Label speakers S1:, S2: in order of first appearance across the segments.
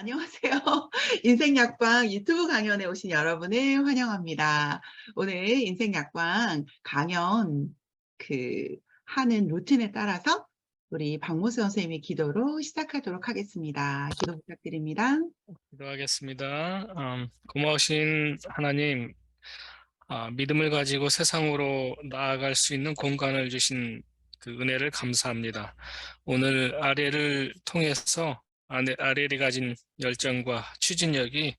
S1: 안녕하세요. 인생약방 유튜브 강연에 오신 여러분을 환영합니다. 오늘 인생약방 강연 하는 루틴에 따라서 우리 박모수 선생님의 기도로 시작하도록 하겠습니다. 기도 부탁드립니다.
S2: 기도하겠습니다. 고마우신 하나님, 믿음을 가지고 세상으로 나아갈 수 있는 공간을 주신 그 은혜를 감사합니다. 오늘 아래를 통해서 아래리 가진 열정과 추진력이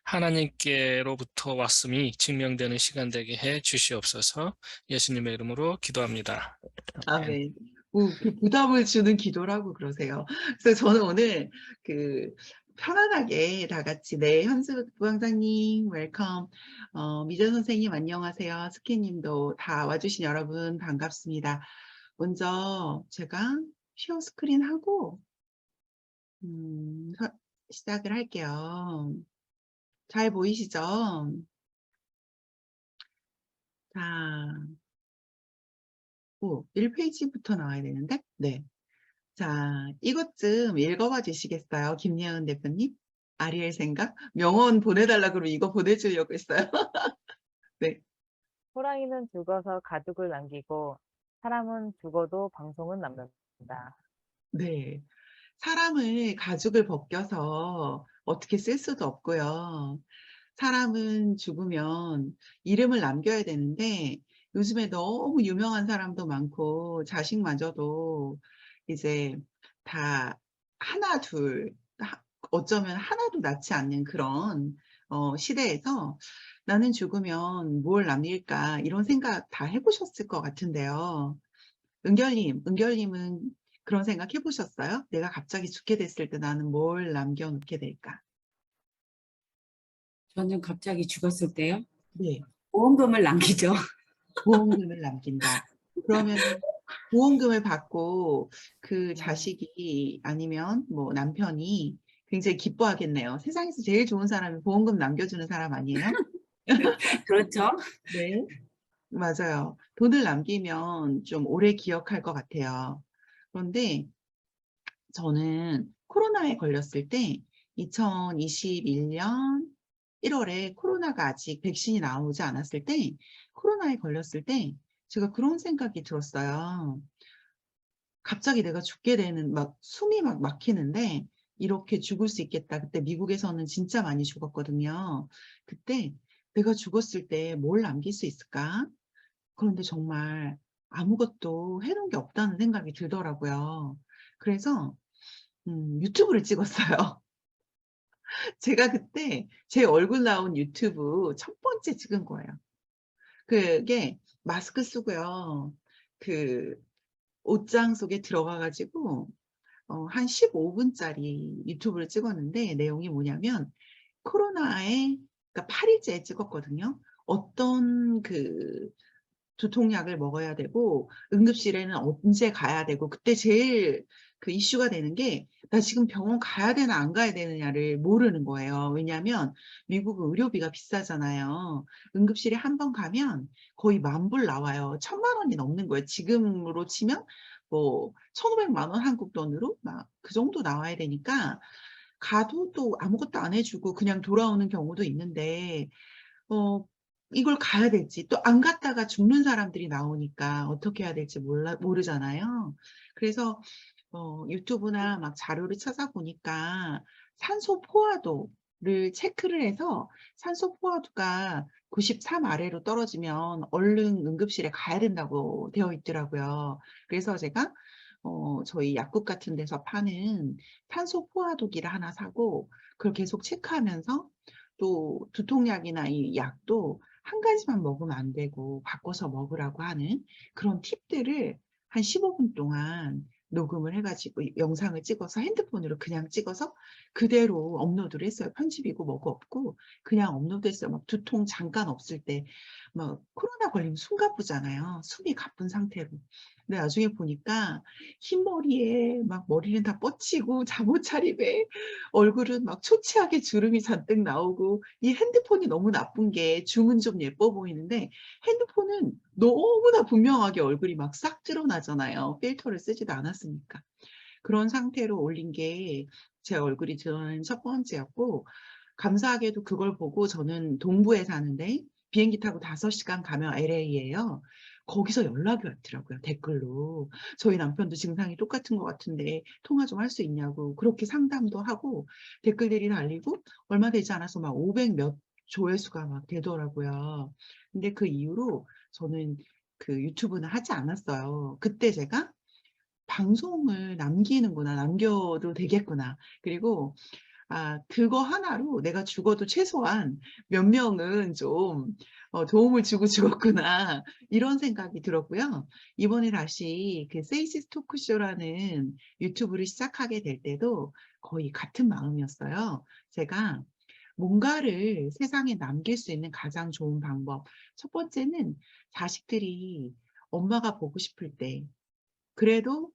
S2: 하나님께로부터 왔음이 증명되는 시간 되게 해 주시옵소서. 예수님의 이름으로 기도합니다. 아멘.
S1: 아멘. 부담을 주는 기도라고 그러세요. 그래서 저는 오늘 그 편안하게 다 같이 현수 부장님 웰컴, 미전 선생님 안녕하세요. 스키님도 다 와주신 여러분 반갑습니다. 먼저 제가 쉐어 스크린 하고 시작을 할게요. 잘 보이시죠? 자, 1페이지부터 나와야 되는데, 네. 자, 이것 좀 읽어봐 주시겠어요? 김예은 대표님? 아리엘 생각? 명언 보내달라 그러면 이거 보내주려고 했어요. 네.
S3: 호랑이는 죽어서 가죽을 남기고 사람은 죽어도 방송은 남는다.
S1: 네. 사람을 가죽을 벗겨서 어떻게 쓸 수도 없고요. 사람은 죽으면 이름을 남겨야 되는데 요즘에 너무 유명한 사람도 많고 자식마저도 이제 다 하나 둘 어쩌면 하나도 낳지 않는 그런 시대에서 나는 죽으면 뭘 남길까 이런 생각 다 해보셨을 것 같은데요. 은결님은 그런 생각 해보셨어요? 내가 갑자기 죽게 됐을 때 나는 뭘 남겨놓게 될까?
S4: 저는 갑자기 죽었을 때요.
S1: 네.
S4: 보험금을 남기죠.
S1: 보험금을 남긴다. 그러면 보험금을 받고 그 자식이 아니면 뭐 남편이 굉장히 기뻐하겠네요. 세상에서 제일 좋은 사람이 보험금 남겨주는 사람 아니에요?
S4: 그렇죠.
S1: 네. 맞아요. 돈을 남기면 좀 오래 기억할 것 같아요. 그런데 저는 코로나에 걸렸을 때 2021년 1월에 코로나가 아직 백신이 나오지 않았을 때 코로나에 걸렸을 때 제가 그런 생각이 들었어요. 갑자기 내가 죽게 되는 숨이 막히는데 이렇게 죽을 수 있겠다. 그때 미국에서는 진짜 많이 죽었거든요. 그때 내가 죽었을 때 뭘 남길 수 있을까? 그런데 정말 아무것도 해놓은 게 없다는 생각이 들더라고요. 그래서 유튜브를 찍었어요. 제가 그때 제 얼굴 나온 유튜브 첫 번째 찍은 거예요. 그게 마스크 쓰고요. 그 옷장 속에 들어가 가지고 한 15분짜리 유튜브를 찍었는데 내용이 뭐냐면 코로나에 그러니까 8일째 찍었거든요. 어떤 두통약을 먹어야 되고 응급실에는 언제 가야 되고 그때 제일 이슈가 되는 게 나 지금 병원 가야 되나 안 가야 되느냐를 모르는 거예요. 왜냐하면 미국은 의료비가 비싸잖아요. 응급실에 한 번 가면 거의 10,000불 나와요. 1,000,000원이 넘는 거예요. 지금으로 치면 뭐 1,500만 원 한국 돈으로 막 그 정도 나와야 되니까 가도 또 아무것도 안 해주고 그냥 돌아오는 경우도 있는데 이걸 가야 될지 또 안 갔다가 죽는 사람들이 나오니까 어떻게 해야 될지 모르잖아요. 그래서 유튜브나 막 자료를 찾아보니까 산소 포화도를 체크를 해서 산소 포화도가 93 아래로 떨어지면 얼른 응급실에 가야 된다고 되어 있더라고요. 그래서 제가 저희 약국 같은 데서 파는 산소 포화도기를 하나 사고 그걸 계속 체크하면서 또 두통약이나 이 약도 한 가지만 먹으면 안 되고 바꿔서 먹으라고 하는 그런 팁들을 한 15분 동안 녹음을 해가지고 영상을 찍어서 핸드폰으로 그냥 찍어서 그대로 업로드를 했어요. 편집이고 뭐고 없고 그냥 업로드했어요. 막 두통 잠깐 없을 때 막 코로나 걸리면 숨가쁘잖아요. 숨이 가쁜 상태로. 근데 나중에 보니까 흰머리에 막 머리는 다 뻗치고 잠옷 차림에 얼굴은 막 초췌하게 주름이 잔뜩 나오고 이 핸드폰이 너무 나쁜 게 줌은 좀 예뻐 보이는데 핸드폰은 너무나 분명하게 얼굴이 막 싹 드러나잖아요. 필터를 쓰지도 않았으니까. 그런 상태로 올린 게 제 얼굴이 드러나는 첫 번째였고, 감사하게도 그걸 보고 저는 동부에 사는데 비행기 타고 5시간 가면 LA예요. 거기서 연락이 왔더라고요, 댓글로. 저희 남편도 증상이 똑같은 것 같은데 통화 좀 할 수 있냐고 그렇게 상담도 하고 댓글들이 달리고 얼마 되지 않아서 막 500 몇 조회수가 막 되더라고요. 근데 그 이후로 저는 그 유튜브는 하지 않았어요. 그때 제가 방송을 남기는구나, 남겨도 되겠구나. 그리고 그거 하나로 내가 죽어도 최소한 몇 명은 좀 도움을 주고 죽었구나. 이런 생각이 들었고요. 이번에 다시 그 세이지스 토크쇼라는 유튜브를 시작하게 될 때도 거의 같은 마음이었어요. 제가 뭔가를 세상에 남길 수 있는 가장 좋은 방법. 첫 번째는 자식들이 엄마가 보고 싶을 때, 그래도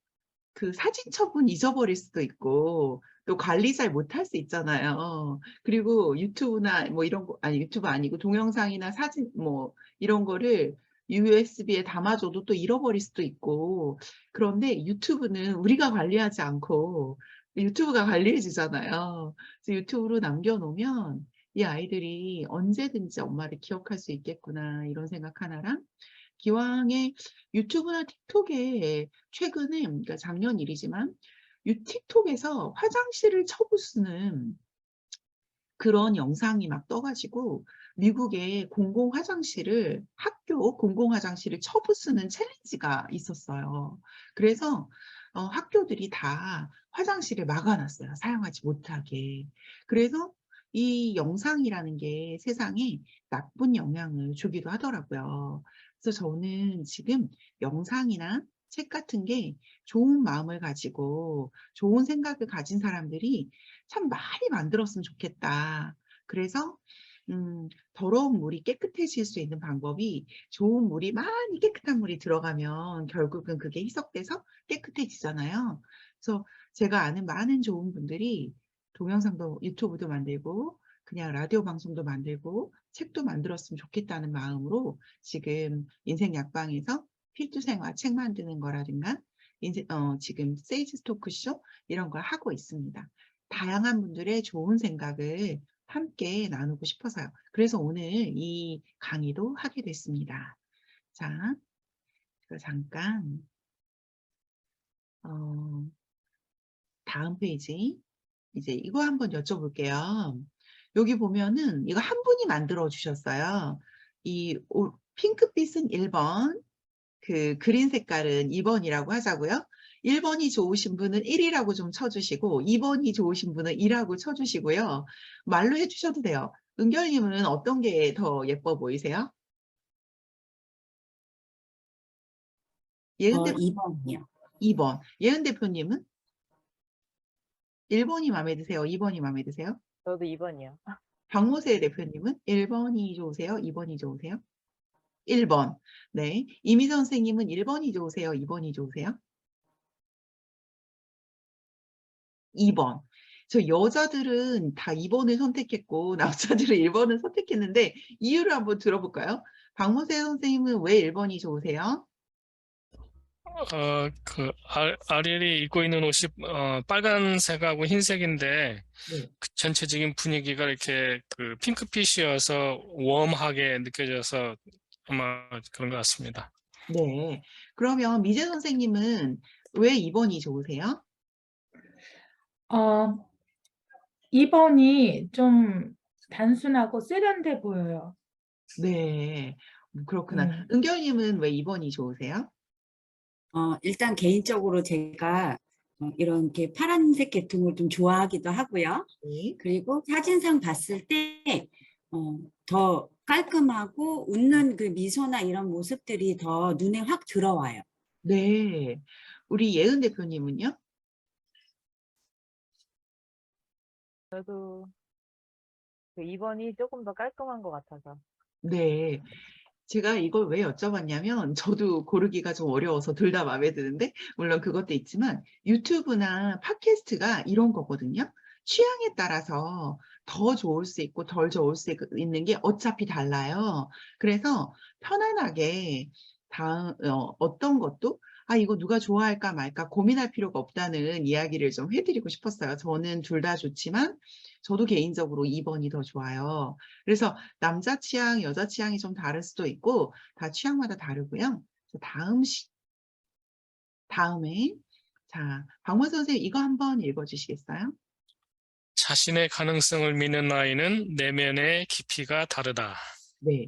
S1: 그 사진첩은 잊어버릴 수도 있고 또 관리 잘 못할 수 있잖아요. 그리고 유튜브나 뭐 이런 거, 아니 유튜브 아니고 동영상이나 사진 뭐 이런 거를 USB에 담아줘도 또 잃어버릴 수도 있고, 그런데 유튜브는 우리가 관리하지 않고 유튜브가 관리해 주잖아요. 그래서 유튜브로 남겨놓으면 이 아이들이 언제든지 엄마를 기억할 수 있겠구나, 이런 생각 하나랑, 기왕에 유튜브나 틱톡에 최근에, 그러니까 작년 일이지만 틱톡에서 화장실을 쳐부수는 그런 영상이 막 떠가지고 미국의 공공 화장실을, 학교 공공 화장실을 쳐부수는 챌린지가 있었어요. 그래서 학교들이 다 화장실을 막아놨어요, 사용하지 못하게. 그래서 이 영상이라는 게 세상에 나쁜 영향을 주기도 하더라고요. 그래서 저는 지금 영상이나 책 같은 게 좋은 마음을 가지고 좋은 생각을 가진 사람들이 참 많이 만들었으면 좋겠다. 그래서 더러운 물이 깨끗해질 수 있는 방법이, 좋은 물이 많이, 깨끗한 물이 들어가면 결국은 그게 희석돼서 깨끗해지잖아요. 그래서 제가 아는 많은 좋은 분들이 동영상도, 유튜브도 만들고 그냥 라디오 방송도 만들고 책도 만들었으면 좋겠다는 마음으로 지금 인생 약방에서 필두생활 책 만드는 거라든가 지금 세이지 토크쇼 이런 걸 하고 있습니다. 다양한 분들의 좋은 생각을 함께 나누고 싶어서요. 그래서 오늘 이 강의도 하게 됐습니다. 자, 잠깐 다음 페이지, 이제 이거 한번 여쭤볼게요. 여기 보면은 이거 한 분이 만들어 주셨어요. 이 핑크빛은 1번, 그 그린 색깔은 2번이라고 하자고요. 1번이 좋으신 분은 1이라고 좀 쳐주시고 2번이 좋으신 분은 2라고 쳐주시고요. 말로 해주셔도 돼요. 은결님은 어떤 게 더 예뻐 보이세요? 예은 대표
S4: 2번이요.
S1: 2번. 예은 대표님은 1번이 마음에 드세요? 2번이 마음에 드세요?
S3: 저도 2번이요.
S1: 박모세 대표님은 1번이 좋으세요? 2번이 좋으세요? 1번. 네. 이미 선생님은 1번이 좋으세요? 2번이 좋으세요? 2번. 저 여자들은 다 2번을 선택했고 남자들은 1번을 선택했는데 이유를 한번 들어볼까요? 박모세 선생님은 왜 1번이 좋으세요?
S2: 아리엘이 입고 있는 옷이 빨간색하고 흰색인데
S1: 네.
S2: 그 전체적인 분위기가 이렇게 그 핑크빛이어서 웜하게 느껴져서 아마 그런 것 같습니다.
S1: 네. 그러면 미재 선생님은 왜 2번이 좋으세요?
S5: 2번이 좀 단순하고 세련돼 보여요.
S1: 네. 그렇구나.
S5: 네.
S1: 은결님은 왜 2번이 좋으세요?
S4: 일단 개인적으로 제가 이렇게 파란색 계통을 좀 좋아하기도 하고요.
S1: 네.
S4: 그리고 사진상 봤을 때 더 깔끔하고 웃는 그 미소나 이런 모습들이 더 눈에 확 들어와요.
S1: 네. 우리 예은 대표님은요?
S3: 저도 그 2번이 조금 더 깔끔한 것 같아서.
S1: 네. 제가 이걸 왜 여쭤봤냐면 저도 고르기가 좀 어려워서 둘 다 마음에 드는데, 물론 그것도 있지만 유튜브나 팟캐스트가 이런 거거든요. 취향에 따라서 더 좋을 수 있고 덜 좋을 수 있는 게 어차피 달라요. 그래서 편안하게 어떤 것도 이거 누가 좋아할까 말까 고민할 필요가 없다는 이야기를 좀 해드리고 싶었어요. 저는 둘 다 좋지만 저도 개인적으로 2번이 더 좋아요. 그래서 남자 취향, 여자 취향이 좀 다를 수도 있고 다 취향마다 다르고요. 다음에 자, 박문 선생님 이거 한번 읽어주시겠어요?
S2: 자신의 가능성을 믿는 아이는 내면의 깊이가 다르다.
S1: 네.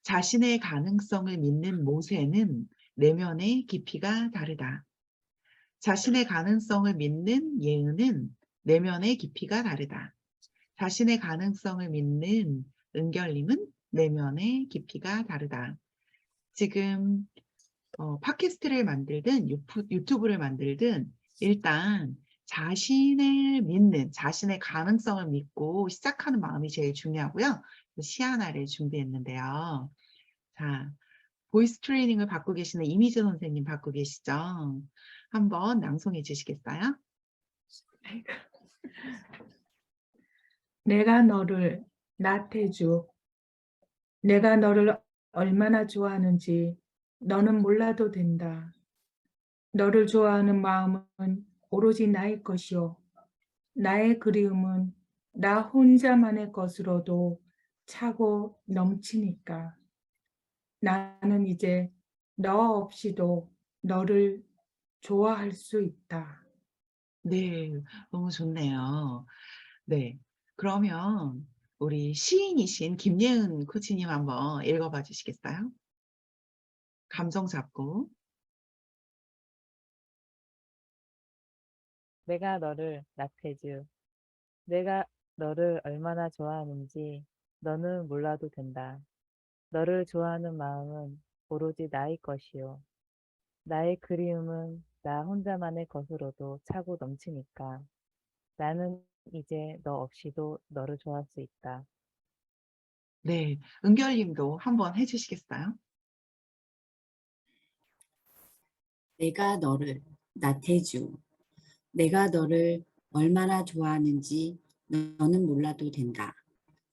S1: 자신의 가능성을 믿는 모세는 내면의 깊이가 다르다. 자신의 가능성을 믿는 예은은 내면의 깊이가 다르다. 자신의 가능성을 믿는 은결님은 내면의 깊이가 다르다. 지금 팟캐스트를 만들든 유튜브를 만들든 일단 자신을 믿는, 자신의 가능성을 믿고 시작하는 마음이 제일 중요하고요. 시 하나를 준비했는데요. 자, 보이스 트레이닝을 받고 계시는 이미재 선생님 받고 계시죠? 한번 낭송해 주시겠어요?
S5: 내가 너를 나태주. 내가 너를 얼마나 좋아하는지 너는 몰라도 된다. 너를 좋아하는 마음은 오로지 나의 것이요. 나의 그리움은 나 혼자만의 것으로도 차고 넘치니까. 나는 이제 너 없이도 너를 좋아할 수 있다.
S1: 네, 너무 좋네요. 네, 그러면 우리 시인이신 김예은 코치님 한번 읽어봐 주시겠어요? 감정 잡고.
S3: 내가 너를 나태주. 내가 너를 얼마나 좋아하는지 너는 몰라도 된다. 너를 좋아하는 마음은 오로지 나의 것이요. 나의 그리움은 나 혼자만의 것으로도 차고 넘치니까. 나는 이제 너 없이도 너를 좋아할 수 있다.
S1: 네, 은결님도 한번 해주시겠어요?
S4: 내가 너를 나태주. 내가 너를 얼마나 좋아하는지 너는 몰라도 된다.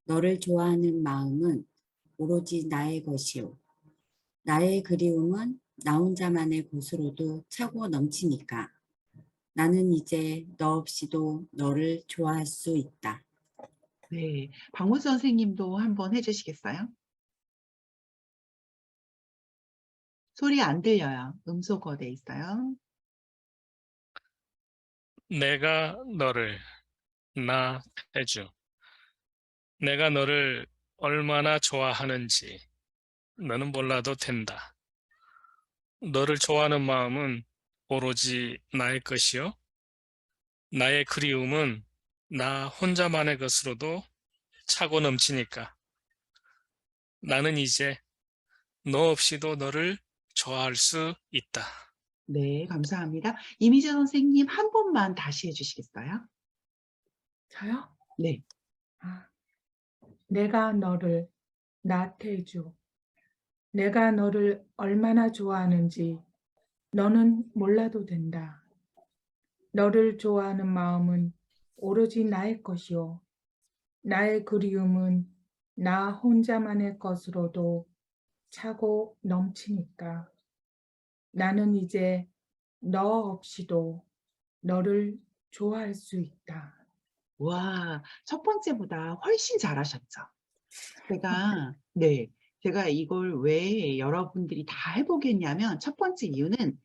S4: 너를 좋아하는 마음은 오로지 나의 것이요. 나의 그리움은 나 혼자만의 것으로도 차고 넘치니까. 나는 이제 너 없이도 너를 좋아할 수 있다.
S1: 네, 박문 선생님도 한번 해주시겠어요? 소리 안 들려요. 음소거돼 있어요.
S2: 내가 너를 나태주. 내가 너를 얼마나 좋아하는지 너는 몰라도 된다. 너를 좋아하는 마음은 오로지 나의 것이요. 나의 그리움은 나 혼자만의 것으로도 차고 넘치니까. 나는 이제 너 없이도 너를 좋아할 수 있다.
S1: 네, 감사합니다. 이미재 선생님 한 번만 다시 해주시겠어요?
S5: 저요?
S1: 네,
S5: 아, 내가 너를 나태주. 내가 너를 얼마나 좋아하는지 너는 몰라도 된다. 너를 좋아하는 마음은 오로지 나의 것이요. 나의 그리움은 나 혼자만의 것으로도 차고 넘치니까. 나는 이제 너 없이도 너를 좋아할 수 있다.
S1: 와, 첫 번째보다 훨씬 잘하셨죠? 제가 이걸 왜 여러분들이 다 해보겠냐면 첫 번째 이유는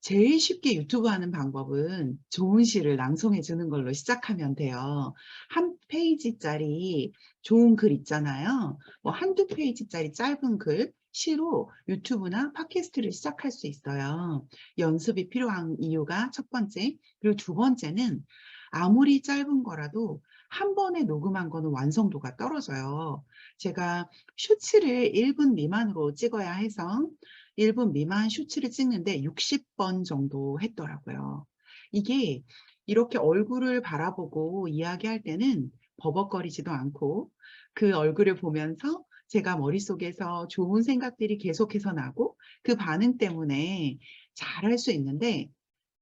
S1: 제일 쉽게 유튜브 하는 방법은 좋은 시를 낭송해 주는 걸로 시작하면 돼요. 한 페이지짜리 좋은 글 있잖아요. 뭐 한두 페이지짜리 짧은 글, 시로 유튜브나 팟캐스트를 시작할 수 있어요. 연습이 필요한 이유가 첫 번째. 그리고 두 번째는 아무리 짧은 거라도 한 번에 녹음한 거는 완성도가 떨어져요. 제가 쇼츠를 1분 미만으로 찍어야 해서 1분 미만 쇼츠를 찍는데 60번 정도 했더라고요. 이게 이렇게 얼굴을 바라보고 이야기할 때는 버벅거리지도 않고 그 얼굴을 보면서 제가 머릿속에서 좋은 생각들이 계속해서 나고 그 반응 때문에 잘할 수 있는데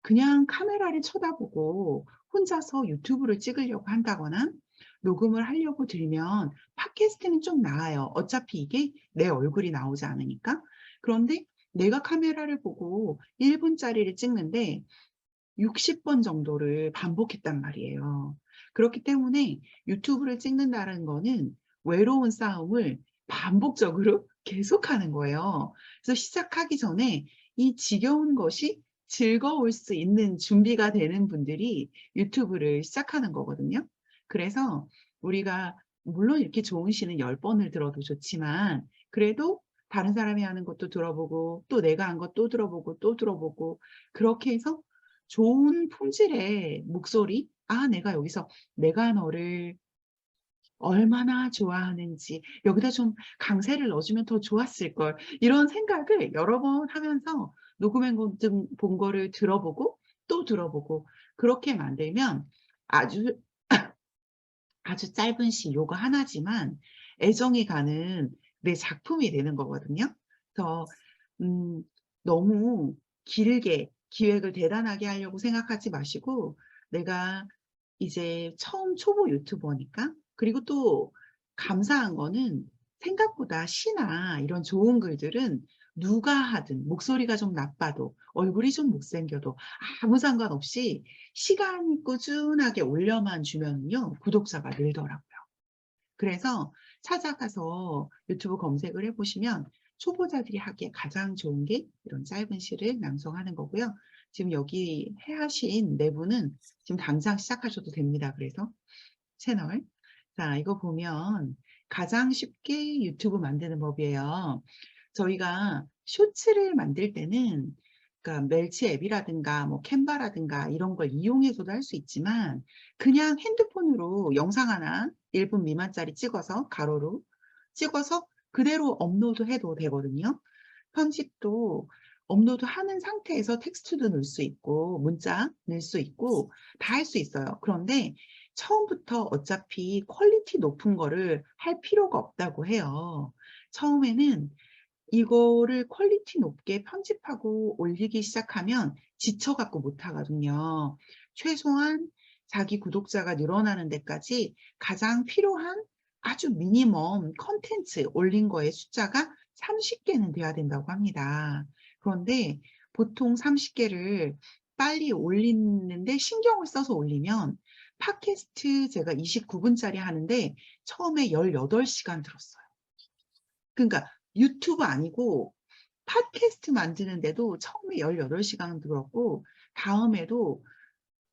S1: 그냥 카메라를 쳐다보고 혼자서 유튜브를 찍으려고 한다거나 녹음을 하려고 들면 팟캐스트는 좀 나아요. 어차피 이게 내 얼굴이 나오지 않으니까. 그런데 내가 카메라를 보고 1분짜리를 찍는데 60번 정도를 반복했단 말이에요. 그렇기 때문에 유튜브를 찍는다는 거는 외로운 싸움을 반복적으로 계속하는 거예요. 그래서 시작하기 전에 이 지겨운 것이 즐거울 수 있는 준비가 되는 분들이 유튜브를 시작하는 거거든요. 그래서 우리가 물론 이렇게 좋은 시는 10번을 들어도 좋지만 그래도 다른 사람이 하는 것도 들어보고 또 내가 한 것 또 들어보고 또 들어보고 그렇게 해서 좋은 품질의 목소리, 아, 내가 여기서 내가 너를 얼마나 좋아하는지 여기다 좀 강세를 넣어주면 더 좋았을 걸 이런 생각을 여러 번 하면서 녹음한 본 거를 들어보고 또 들어보고 그렇게 만들면 아주 아주 짧은 시 요거 하나지만 애정이 가는 내 작품이 되는 거거든요. 그래서 너무 길게 기획을 대단하게 하려고 생각하지 마시고 내가 이제 처음 초보 유튜버니까 그리고 또 감사한 거는 생각보다 시나 이런 좋은 글들은 누가 하든 목소리가 좀 나빠도 얼굴이 좀 못생겨도 아무 상관없이 시간이 꾸준하게 올려만 주면요 구독자가 늘더라고요. 그래서 찾아가서 유튜브 검색을 해보시면 초보자들이 하기에 가장 좋은 게 이런 짧은 시를 낭송하는 거고요. 지금 여기 하신 네 분은 지금 당장 시작하셔도 됩니다. 그래서 채널. 자, 이거 보면 가장 쉽게 유튜브 만드는 법이에요. 저희가 쇼츠를 만들 때는 그러니까 멜치 앱이라든가 뭐 캔바라든가 이런 걸 이용해서도 할 수 있지만 그냥 핸드폰으로 영상 하나 1분 미만짜리 찍어서 가로로 찍어서 그대로 업로드해도 되거든요. 편집도 업로드하는 상태에서 텍스트도 넣을 수 있고 문자 넣을 수 있고 다 할 수 있어요. 그런데 처음부터 어차피 퀄리티 높은 거를 할 필요가 없다고 해요. 처음에는 이거를 퀄리티 높게 편집하고 올리기 시작하면 지쳐갖고 못하거든요. 최소한 자기 구독자가 늘어나는 데까지 가장 필요한 아주 미니멈 컨텐츠 올린 거의 숫자가 30개는 돼야 된다고 합니다. 그런데 보통 30개를 빨리 올리는데 신경을 써서 올리면 팟캐스트 제가 29분짜리 하는데 처음에 18시간 들었어요. 그러니까 유튜브 아니고 팟캐스트 만드는데도 처음에 18시간 들었고 다음에도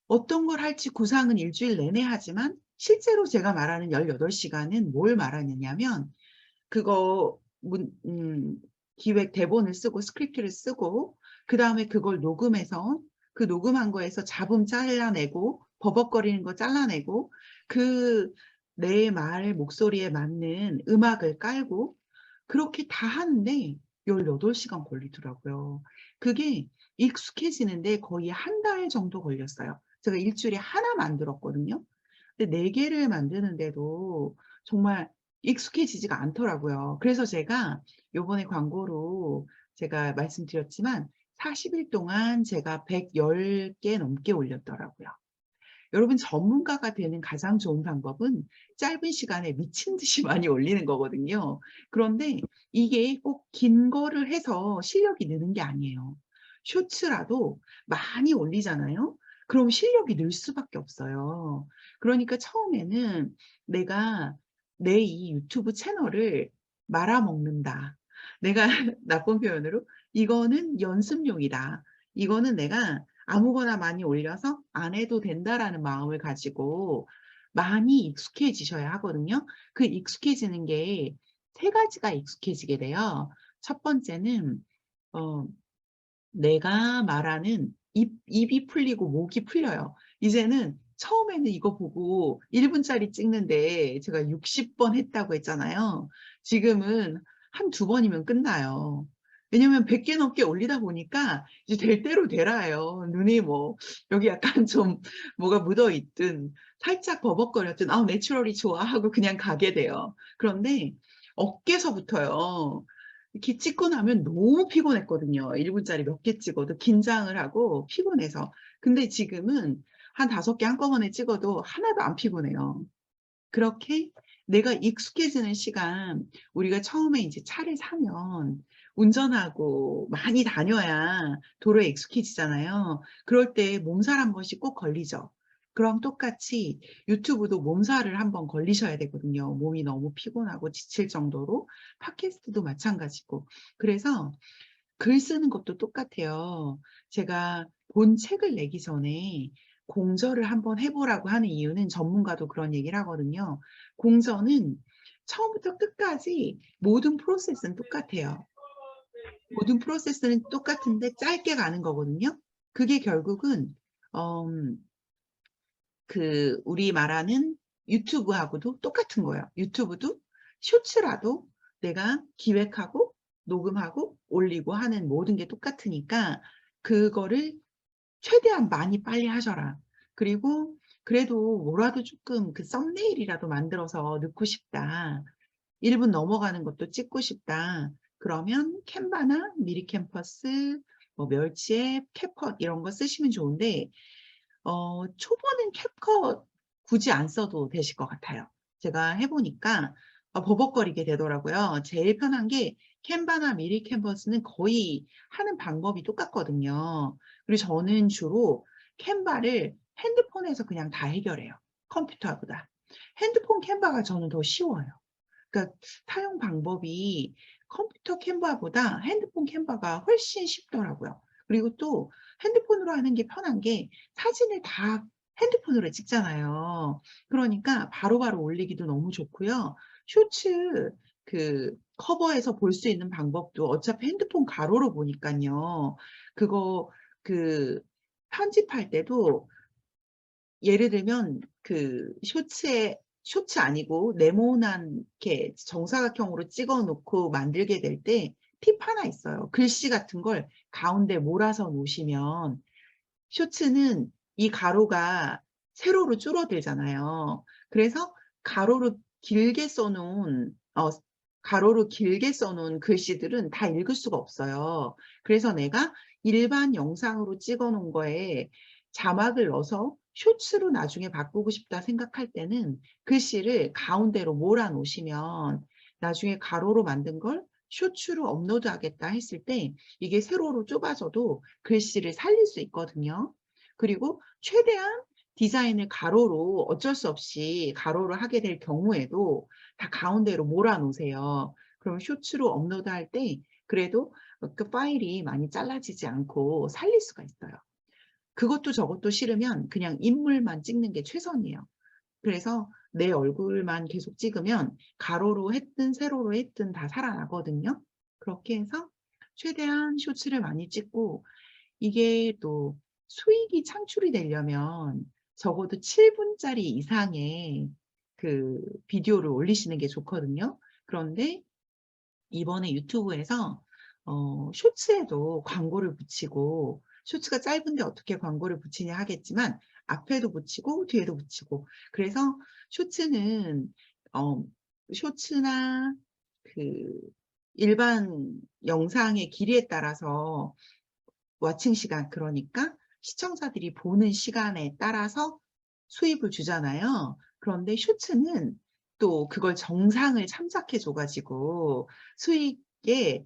S1: 어떤 걸 할지 구상은 일주일 내내 하지만 실제로 제가 말하는 18시간은 뭘 말하느냐면 그거 기획 대본을 쓰고 스크립트를 쓰고 그 다음에 그걸 녹음해서 그 녹음한 거에서 잡음 잘라내고 버벅거리는 거 잘라내고 그 내 말 목소리에 맞는 음악을 깔고 그렇게 다 하는데 18시간 걸리더라고요. 그게 익숙해지는데 거의 한 달 정도 걸렸어요. 제가 일주일에 하나 만들었거든요. 근데 4개를 만드는데도 정말 익숙해지지가 않더라고요. 그래서 제가 요번에 광고로 제가 말씀드렸지만 40일 동안 제가 110개 넘게 올렸더라고요. 여러분 전문가가 되는 가장 좋은 방법은 짧은 시간에 미친 듯이 많이 올리는 거거든요. 그런데 이게 꼭 긴 거를 해서 실력이 느는 게 아니에요. 쇼츠라도 많이 올리잖아요. 그럼 실력이 늘 수밖에 없어요. 그러니까 처음에는 내가 내 이 유튜브 채널을 말아먹는다. 내가 나쁜 표현으로 이거는 연습용이다. 이거는 내가 아무거나 많이 올려서 안 해도 된다라는 마음을 가지고 많이 익숙해지셔야 하거든요. 그 익숙해지는 게 3가지가 익숙해지게 돼요. 첫 번째는 내가 말하는 입이 풀리고 목이 풀려요. 이제는 처음에는 이거 보고 1분짜리 찍는데 제가 60번 했다고 했잖아요. 지금은 한두 번이면 끝나요. 왜냐면 100개 넘게 올리다 보니까 이제 될 대로 되라요. 눈이 뭐 여기 약간 좀 뭐가 묻어 있든 살짝 버벅거렸든 내추럴이 좋아 하고 그냥 가게 돼요. 그런데 어깨서부터요. 이렇게 찍고 나면 너무 피곤했거든요. 1분짜리 몇 개 찍어도 긴장을 하고 피곤해서. 근데 지금은 한 5개 한꺼번에 찍어도 하나도 안 피곤해요. 그렇게 내가 익숙해지는 시간, 우리가 처음에 이제 차를 사면 운전하고 많이 다녀야 도로에 익숙해지잖아요. 그럴 때 몸살 한 번씩 꼭 걸리죠. 그럼 똑같이 유튜브도 몸살을 한번 걸리셔야 되거든요. 몸이 너무 피곤하고 지칠 정도로. 팟캐스트도 마찬가지고. 그래서 글 쓰는 것도 똑같아요. 제가 본 책을 내기 전에 공저를 한번 해보라고 하는 이유는 전문가도 그런 얘기를 하거든요. 공저는 처음부터 끝까지 모든 프로세스는 똑같아요. 모든 프로세스는 똑같은데 짧게 가는 거거든요. 그게 결국은 우리 말하는 유튜브하고도 똑같은 거예요. 유튜브도 쇼츠라도 내가 기획하고 녹음하고 올리고 하는 모든 게 똑같으니까 그거를 최대한 많이 빨리 하셔라. 그리고 그래도 뭐라도 조금 그 썸네일이라도 만들어서 넣고 싶다. 1분 넘어가는 것도 찍고 싶다. 그러면 캔바나 미리캠퍼스, 뭐 멸치앱, 캡컷 이런 거 쓰시면 좋은데 초보는 캡컷 굳이 안 써도 되실 것 같아요. 제가 해보니까 버벅거리게 되더라고요. 제일 편한 게 캔바나 미리 캔버스는 거의 하는 방법이 똑같거든요. 그리고 저는 주로 캔바를 핸드폰에서 그냥 다 해결해요. 컴퓨터보다. 핸드폰 캔바가 저는 더 쉬워요. 그러니까 사용 방법이 컴퓨터 캔바보다 핸드폰 캔바가 훨씬 쉽더라고요. 그리고 또 핸드폰으로 하는 게 편한 게 사진을 다 핸드폰으로 찍잖아요. 그러니까 바로바로 올리기도 너무 좋고요. 쇼츠 커버에서 볼 수 있는 방법도 어차피 핸드폰 가로로 보니까요. 그거 편집할 때도 예를 들면 쇼츠 아니고 네모난 이렇게 정사각형으로 찍어 놓고 만들게 될 때 팁 하나 있어요. 글씨 같은 걸 가운데 몰아서 놓으시면 쇼츠는 이 가로가 세로로 줄어들잖아요. 그래서 가로로 길게 써놓은 글씨들은 다 읽을 수가 없어요. 그래서 내가 일반 영상으로 찍어 놓은 거에 자막을 넣어서 쇼츠로 나중에 바꾸고 싶다 생각할 때는 글씨를 가운데로 몰아 놓으시면 나중에 가로로 만든 걸 쇼츠로 업로드 하겠다 했을 때 이게 세로로 좁아져도 글씨를 살릴 수 있거든요. 그리고 최대한 디자인을 가로로 어쩔 수 없이 가로로 하게 될 경우에도 다 가운데로 몰아 놓으세요. 그럼 쇼츠로 업로드할 때 그래도 그 파일이 많이 잘라지지 않고 살릴 수가 있어요. 그것도 저것도 싫으면 그냥 인물만 찍는 게 최선이에요. 그래서 내 얼굴만 계속 찍으면 가로로 했든 세로로 했든 다 살아나거든요. 그렇게 해서 최대한 쇼츠를 많이 찍고 이게 또 수익이 창출이 되려면 적어도 7분짜리 이상의 비디오를 올리시는 게 좋거든요. 그런데 이번에 유튜브에서 쇼츠에도 광고를 붙이고 쇼츠가 짧은데 어떻게 광고를 붙이냐 하겠지만 앞에도 붙이고 뒤에도 붙이고 그래서 쇼츠는 쇼츠나 일반 영상의 길이에 따라서 워칭 시간 그러니까 시청자들이 보는 시간에 따라서 수입을 주잖아요. 그런데 쇼츠는 또 그걸 정상을 참작해 줘가지고 수익에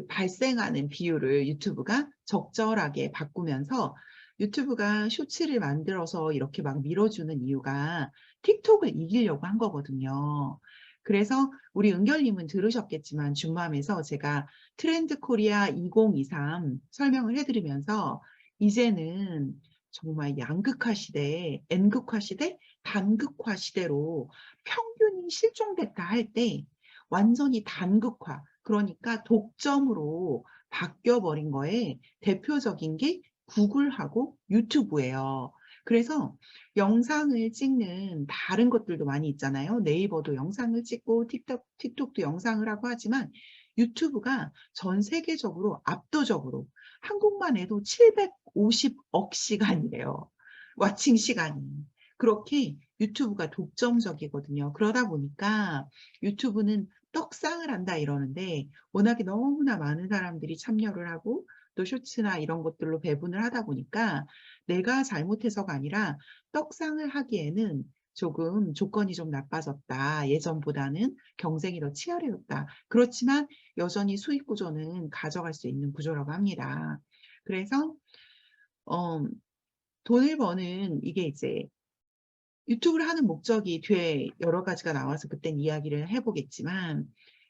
S1: 발생하는 비율을 유튜브가 적절하게 바꾸면서 유튜브가 쇼츠를 만들어서 이렇게 막 밀어주는 이유가 틱톡을 이기려고 한 거거든요. 그래서 우리 은결님은 들으셨겠지만 준맘에서 제가 트렌드 코리아 2023 설명을 해드리면서 이제는 정말 양극화 시대, N극화 시대, 단극화 시대로 평균이 실종됐다 할 때 완전히 단극화, 그러니까 독점으로 바뀌어버린 거에 대표적인 게 구글하고 유튜브예요. 그래서 영상을 찍는 다른 것들도 많이 있잖아요. 네이버도 영상을 찍고 틱톡도 영상을 하고 하지만 유튜브가 전 세계적으로 압도적으로 한국만 해도 750억 시간이래요. 와칭 시간이. 그렇게 유튜브가 독점적이거든요. 그러다 보니까 유튜브는 떡상을 한다 이러는데 워낙에 너무나 많은 사람들이 참여를 하고 또 쇼츠나 이런 것들로 배분을 하다 보니까 내가 잘못해서가 아니라 떡상을 하기에는 조금 조건이 좀 나빠졌다. 예전보다는 경쟁이 더 치열해졌다. 그렇지만 여전히 수익 구조는 가져갈 수 있는 구조라고 합니다. 그래서 돈을 버는 이게 이제 유튜브를 하는 목적이 뒤에 여러 가지가 나와서 그땐 이야기를 해보겠지만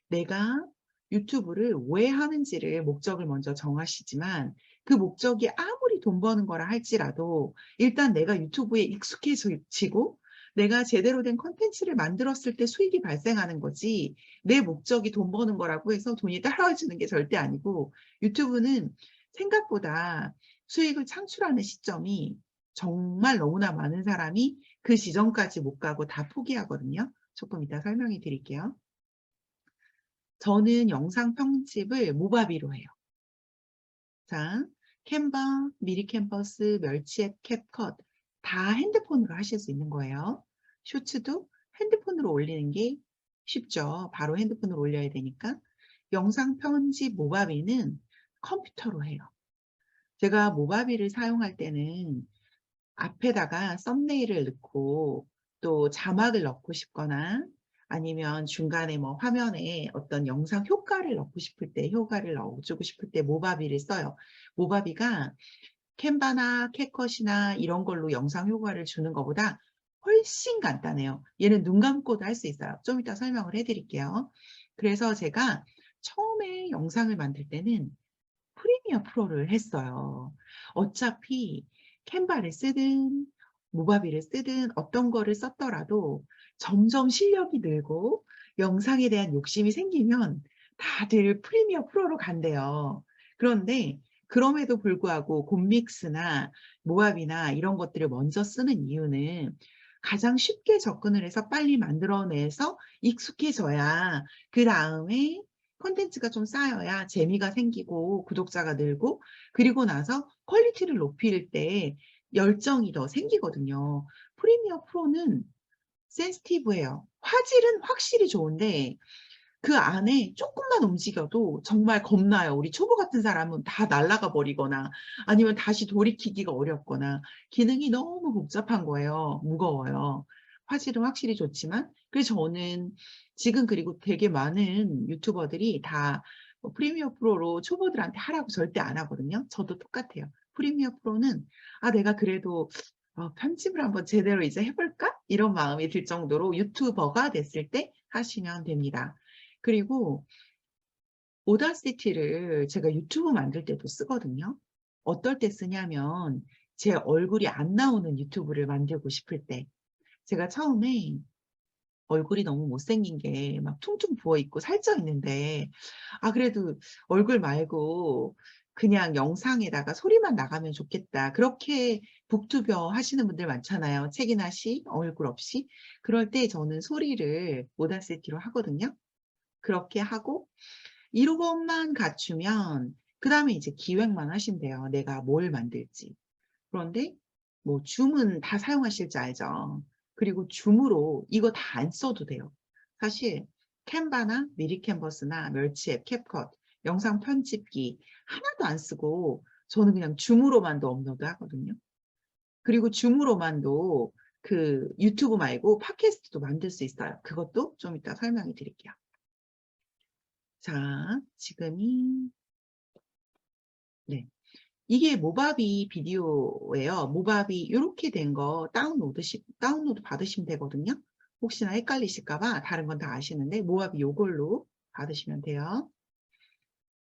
S1: 내가 유튜브를 왜 하는지를 목적을 먼저 정하시지만 그 목적이 아무리 돈 버는 거라 할지라도 일단 내가 유튜브에 익숙해지고 내가 제대로 된 콘텐츠를 만들었을 때 수익이 발생하는 거지 내 목적이 돈 버는 거라고 해서 돈이 따라와주는 게 절대 아니고 유튜브는 생각보다 수익을 창출하는 시점이 정말 너무나 많은 사람이 그 지점까지 못 가고 다 포기하거든요. 조금 이따 설명해 드릴게요. 저는 영상 편집을 모바비로 해요. 자, 캔바, 미리캔버스, 멸치앱, 캡컷 다 핸드폰으로 하실 수 있는 거예요. 쇼츠도 핸드폰으로 올리는 게 쉽죠. 바로 핸드폰으로 올려야 되니까. 영상 편집 모바비는 컴퓨터로 해요. 제가 모바비를 사용할 때는 앞에다가 썸네일을 넣고 또 자막을 넣고 싶거나 아니면 중간에 뭐 화면에 어떤 영상 효과를 넣고 싶을 때 효과를 넣어주고 싶을 때 모바비를 써요. 모바비가 캔바나 캡컷이나 이런 걸로 영상 효과를 주는 것보다 훨씬 간단해요. 얘는 눈 감고도 할 수 있어요. 좀 이따 설명을 해드릴게요. 그래서 제가 처음에 영상을 만들 때는 프리미어 프로를 했어요. 어차피 캔바를 쓰든 모바비를 쓰든 어떤 거를 썼더라도 점점 실력이 늘고 영상에 대한 욕심이 생기면 다들 프리미어 프로로 간대요. 그런데 그럼에도 불구하고 곰믹스나 모바비나 이런 것들을 먼저 쓰는 이유는 가장 쉽게 접근을 해서 빨리 만들어내서 익숙해져야 그 다음에 콘텐츠가 좀 쌓여야 재미가 생기고 구독자가 늘고 그리고 나서 퀄리티를 높일 때 열정이 더 생기거든요. 프리미어 프로는 센시티브해요. 화질은 확실히 좋은데 그 안에 조금만 움직여도 정말 겁나요. 우리 초보 같은 사람은 다 날아가 버리거나 아니면 다시 돌이키기가 어렵거나 기능이 너무 복잡한 거예요. 무거워요. 화질은 확실히 좋지만 그래서 저는 지금 그리고 되게 많은 유튜버들이 다 프리미어 프로로 초보들한테 하라고 절대 안 하거든요. 저도 똑같아요. 프리미어 프로는 내가 그래도 편집을 한번 제대로 이제 해볼까? 이런 마음이 들 정도로 유튜버가 됐을 때 하시면 됩니다. 그리고 오다시티를 제가 유튜브 만들 때도 쓰거든요. 어떨 때 쓰냐면 제 얼굴이 안 나오는 유튜브를 만들고 싶을 때 제가 처음에 얼굴이 너무 못생긴 게 막 퉁퉁 부어있고 살쪄 있는데 그래도 얼굴 말고 그냥 영상에다가 소리만 나가면 좋겠다. 그렇게 북투벼 하시는 분들 많잖아요. 책이나 시, 얼굴 없이. 그럴 때 저는 소리를 오다시티로 하거든요. 그렇게 하고 이것만 갖추면 그 다음에 이제 기획만 하시면 돼요. 내가 뭘 만들지. 그런데 뭐 줌은 다 사용하실 줄 알죠. 그리고 줌으로 이거 다 안 써도 돼요. 사실 캔바나 미리캔버스나 멸치앱, 캡컷, 영상 편집기 하나도 안 쓰고 저는 그냥 줌으로만도 업로드 하거든요. 그리고 줌으로만도 그 유튜브 말고 팟캐스트도 만들 수 있어요. 그것도 좀 이따 설명해 드릴게요. 자, 지금이 이게 모바비 비디오예요. 모바비 이렇게 된 거 다운로드 받으시면 되거든요. 혹시나 헷갈리실까 봐 다른 건 다 아시는데 모바비 요걸로 받으시면 돼요.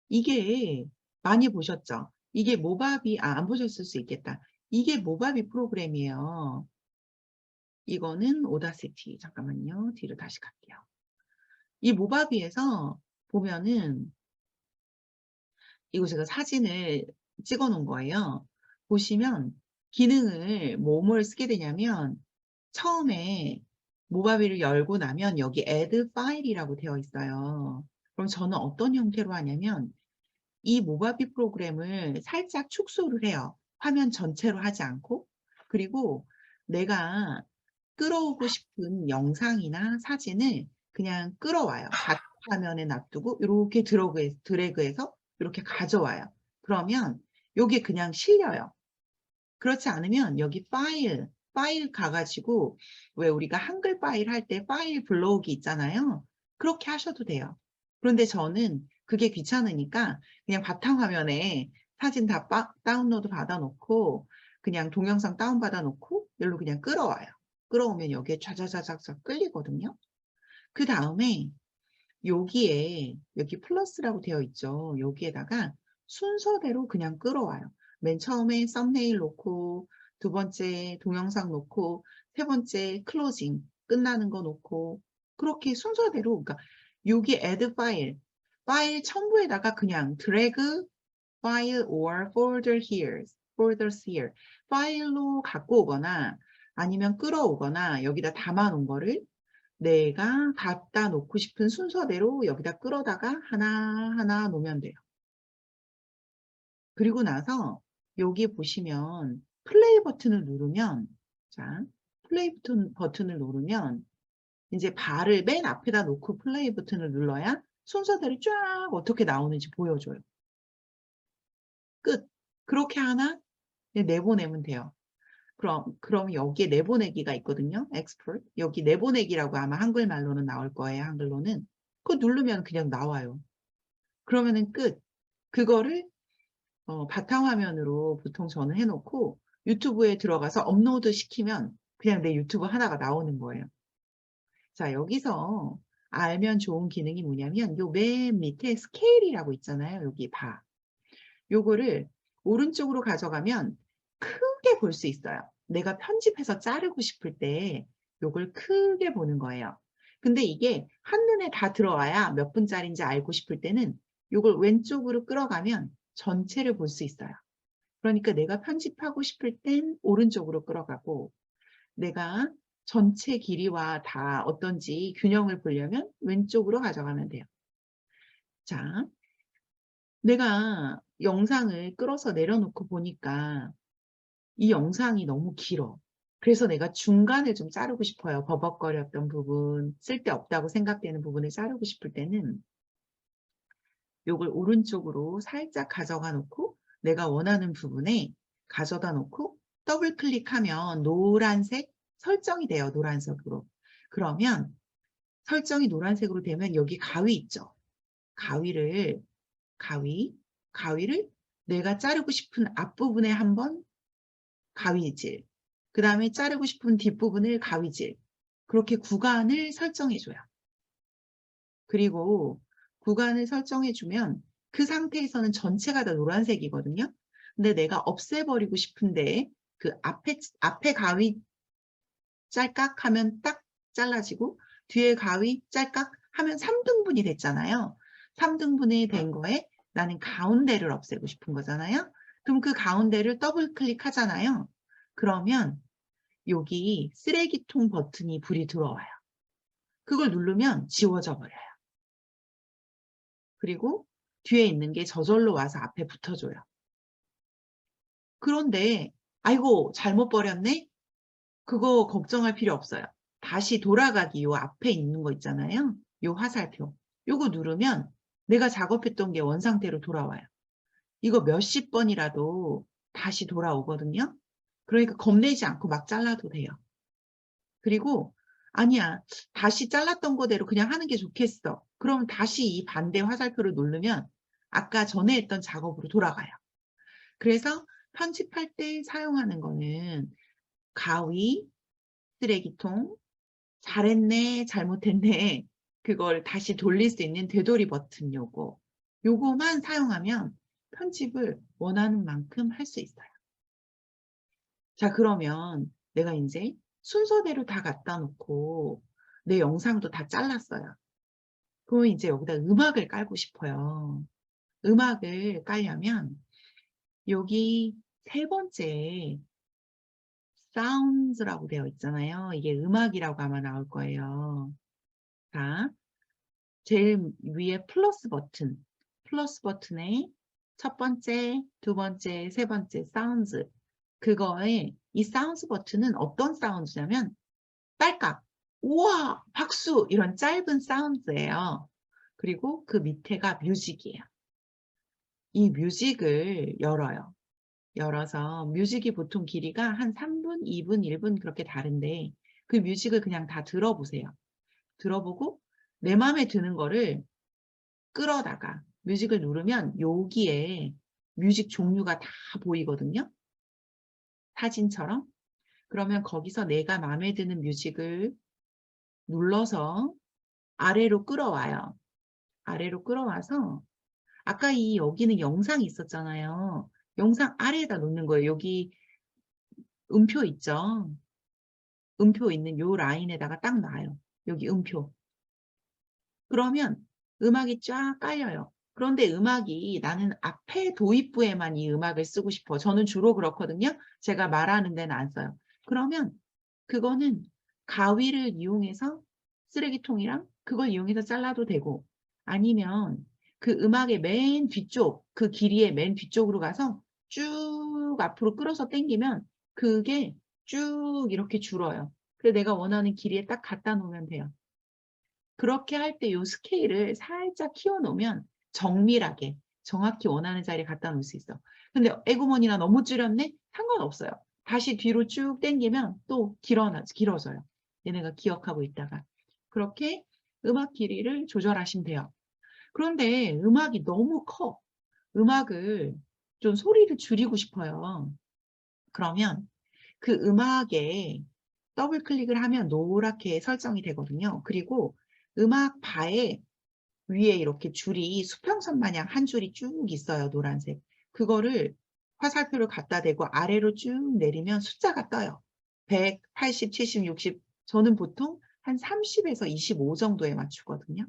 S1: 이게 많이 보셨죠? 이게 모바비 안 보셨을 수 있겠다. 이게 모바비 프로그램이에요. 이거는 오다시티. 잠깐만요. 뒤로 다시 갈게요. 이 모바비에서 보면은 이거 제가 사진을 찍어 놓은 거예요. 보시면 기능을 뭘 쓰게 되냐면 처음에 모바비를 열고 나면 여기 add file이라고 되어 있어요. 그럼 저는 어떤 형태로 하냐면 이 모바비 프로그램을 살짝 축소를 해요. 화면 전체로 하지 않고. 그리고 내가 끌어오고 싶은 영상이나 사진을 그냥 끌어와요. 같은 화면에 놔두고 이렇게 드래그해서 이렇게 가져와요. 그러면 여기에 그냥 실려요. 그렇지 않으면 여기 파일, 파일 가가지고 왜 우리가 한글 파일 할 때 파일 불러오기 있잖아요. 그렇게 하셔도 돼요. 그런데 저는 그게 귀찮으니까 그냥 바탕화면에 사진 다 다운로드 받아놓고 그냥 동영상 다운받아 놓고 여기로 그냥 끌어와요. 끌어오면 여기에 좌좌좌좌 끌리거든요. 그 다음에 여기에 여기 플러스라고 되어 있죠. 여기에다가 순서대로 그냥 끌어와요. 맨 처음에 썸네일 놓고 두 번째 동영상 놓고 세 번째 클로징 끝나는 거 놓고 그렇게 순서대로 그러니까 여기 add 파일 첨부에다가 그냥 drag file or folders here 파일로 갖고 오거나 아니면 끌어오거나 여기다 담아 놓은 거를 내가 갖다 놓고 싶은 순서대로 여기다 끌어다가 하나하나 놓으면 돼요. 그리고 나서 여기 보시면 플레이 버튼을 누르면 자, 플레이 버튼을 누르면 이제 발을 맨 앞에다 놓고 플레이 버튼을 눌러야 순서대로 쫙 어떻게 나오는지 보여줘요. 끝. 그렇게 하나 내보내면 돼요. 그럼 여기에 내보내기가 있거든요. export. 여기 내보내기라고 아마 한글말로는 나올 거예요. 한글로는. 그거 누르면 그냥 나와요. 그러면은 끝. 그거를 바탕화면으로 보통 저는 해놓고 유튜브에 들어가서 업로드 시키면 그냥 내 유튜브 하나가 나오는 거예요. 자, 여기서 알면 좋은 기능이 뭐냐면 요 맨 밑에 스케일이라고 있잖아요. 여기 봐. 요거를 오른쪽으로 가져가면 크게 볼 수 있어요. 내가 편집해서 자르고 싶을 때 요걸 크게 보는 거예요. 근데 이게 한눈에 다 들어와야 몇 분짜리인지 알고 싶을 때는 요걸 왼쪽으로 끌어가면 전체를 볼 수 있어요. 그러니까 내가 편집하고 싶을 땐 오른쪽으로 끌어가고 내가 전체 길이와 다 어떤지 균형을 보려면 왼쪽으로 가져가면 돼요. 자, 내가 영상을 끌어서 내려놓고 보니까 이 영상이 너무 길어. 그래서 내가 중간에 좀 자르고 싶어요. 버벅거렸던 부분, 쓸데없다고 생각되는 부분을 자르고 싶을 때는 요걸 오른쪽으로 살짝 가져가 놓고 내가 원하는 부분에 가져다 놓고 더블 클릭하면 노란색 설정이 돼요. 노란색으로. 그러면 설정이 노란색으로 되면 여기 가위 있죠. 가위를 내가 자르고 싶은 앞부분에 한번 가위질, 그 다음에 자르고 싶은 뒷부분을 가위질, 그렇게 구간을 설정해줘요. 그리고 구간을 설정해주면 그 상태에서는 전체가 다 노란색이거든요. 근데 내가 없애버리고 싶은데 그 앞에 가위 짤깍 하면 딱 잘라지고 뒤에 가위 짤깍 하면 3등분이 됐잖아요. 3등분이 된 거에 나는 가운데를 없애고 싶은 거잖아요. 그럼 그 가운데를 더블 클릭하잖아요. 그러면 여기 쓰레기통 버튼이 불이 들어와요. 그걸 누르면 지워져 버려요. 그리고 뒤에 있는 게 저절로 와서 앞에 붙어줘요. 그런데 아이고 잘못 버렸네? 그거 걱정할 필요 없어요. 다시 돌아가기 요 앞에 있는 거 있잖아요. 요 화살표. 요거 누르면 내가 작업했던 게 원상태로 돌아와요. 이거 몇십 번이라도 다시 돌아오거든요. 그러니까 겁내지 않고 막 잘라도 돼요. 그리고 아니야, 다시 잘랐던 거대로 그냥 하는 게 좋겠어. 그럼 다시 이 반대 화살표를 누르면 아까 전에 했던 작업으로 돌아가요. 그래서 편집할 때 사용하는 거는 가위, 쓰레기통, 잘했네, 잘못했네, 그걸 다시 돌릴 수 있는 되돌이 버튼 요거만 사용하면 편집을 원하는 만큼 할 수 있어요. 자, 그러면 내가 이제 순서대로 다 갖다 놓고 내 영상도 다 잘랐어요. 그럼 이제 여기다 음악을 깔고 싶어요. 음악을 깔려면 여기 세 번째 sounds라고 되어 있잖아요. 이게 음악이라고 아마 나올 거예요. 자, 제일 위에 플러스 버튼에 첫 번째, 두 번째, 세 번째 sounds, 그거에 이 사운드 버튼은 어떤 사운드냐면 딸깍, 우와, 박수 이런 짧은 사운드예요. 그리고 그 밑에가 뮤직이에요. 이 뮤직을 열어요. 열어서 뮤직이 보통 길이가 한 3분, 2분, 1분 그렇게 다른데 그 뮤직을 그냥 다 들어보세요. 들어보고 내 마음에 드는 거를 끌어다가 뮤직을 누르면 여기에 뮤직 종류가 다 보이거든요. 사진처럼. 그러면 거기서 내가 마음에 드는 뮤직을 눌러서 아래로 끌어와요. 아래로 끌어와서 아까 여기는 영상이 있었잖아요. 영상 아래에다 놓는 거예요. 여기 음표 있죠. 음표 있는 요 라인에다가 딱 놔요. 여기 음표. 그러면 음악이 쫙 깔려요. 그런데 음악이 나는 앞에 도입부에만 이 음악을 쓰고 싶어. 저는 주로 그렇거든요. 제가 말하는 데는 안 써요. 그러면 그거는 가위를 이용해서 쓰레기통이랑 그걸 이용해서 잘라도 되고 아니면 그 음악의 맨 뒤쪽, 그 길이의 맨 뒤쪽으로 가서 쭉 앞으로 끌어서 당기면 그게 쭉 이렇게 줄어요. 그래서 내가 원하는 길이에 딱 갖다 놓으면 돼요. 그렇게 할 때 이 스케일을 살짝 키워놓으면 정밀하게 정확히 원하는 자리에 갖다 놓을 수 있어. 근데 에구머니나 너무 줄였네? 상관없어요. 다시 뒤로 쭉 당기면 또 길어져요. 얘네가 기억하고 있다가. 그렇게 음악 길이를 조절하시면 돼요. 그런데 음악이 너무 커. 음악을 좀 소리를 줄이고 싶어요. 그러면 그 음악에 더블 클릭을 하면 노랗게 설정이 되거든요. 그리고 음악 바에 위에 이렇게 줄이 수평선 마냥 한 줄이 쭉 있어요. 노란색. 그거를 화살표를 갖다 대고 아래로 쭉 내리면 숫자가 떠요. 100, 80, 70, 60. 저는 보통 한 30에서 25 정도에 맞추거든요.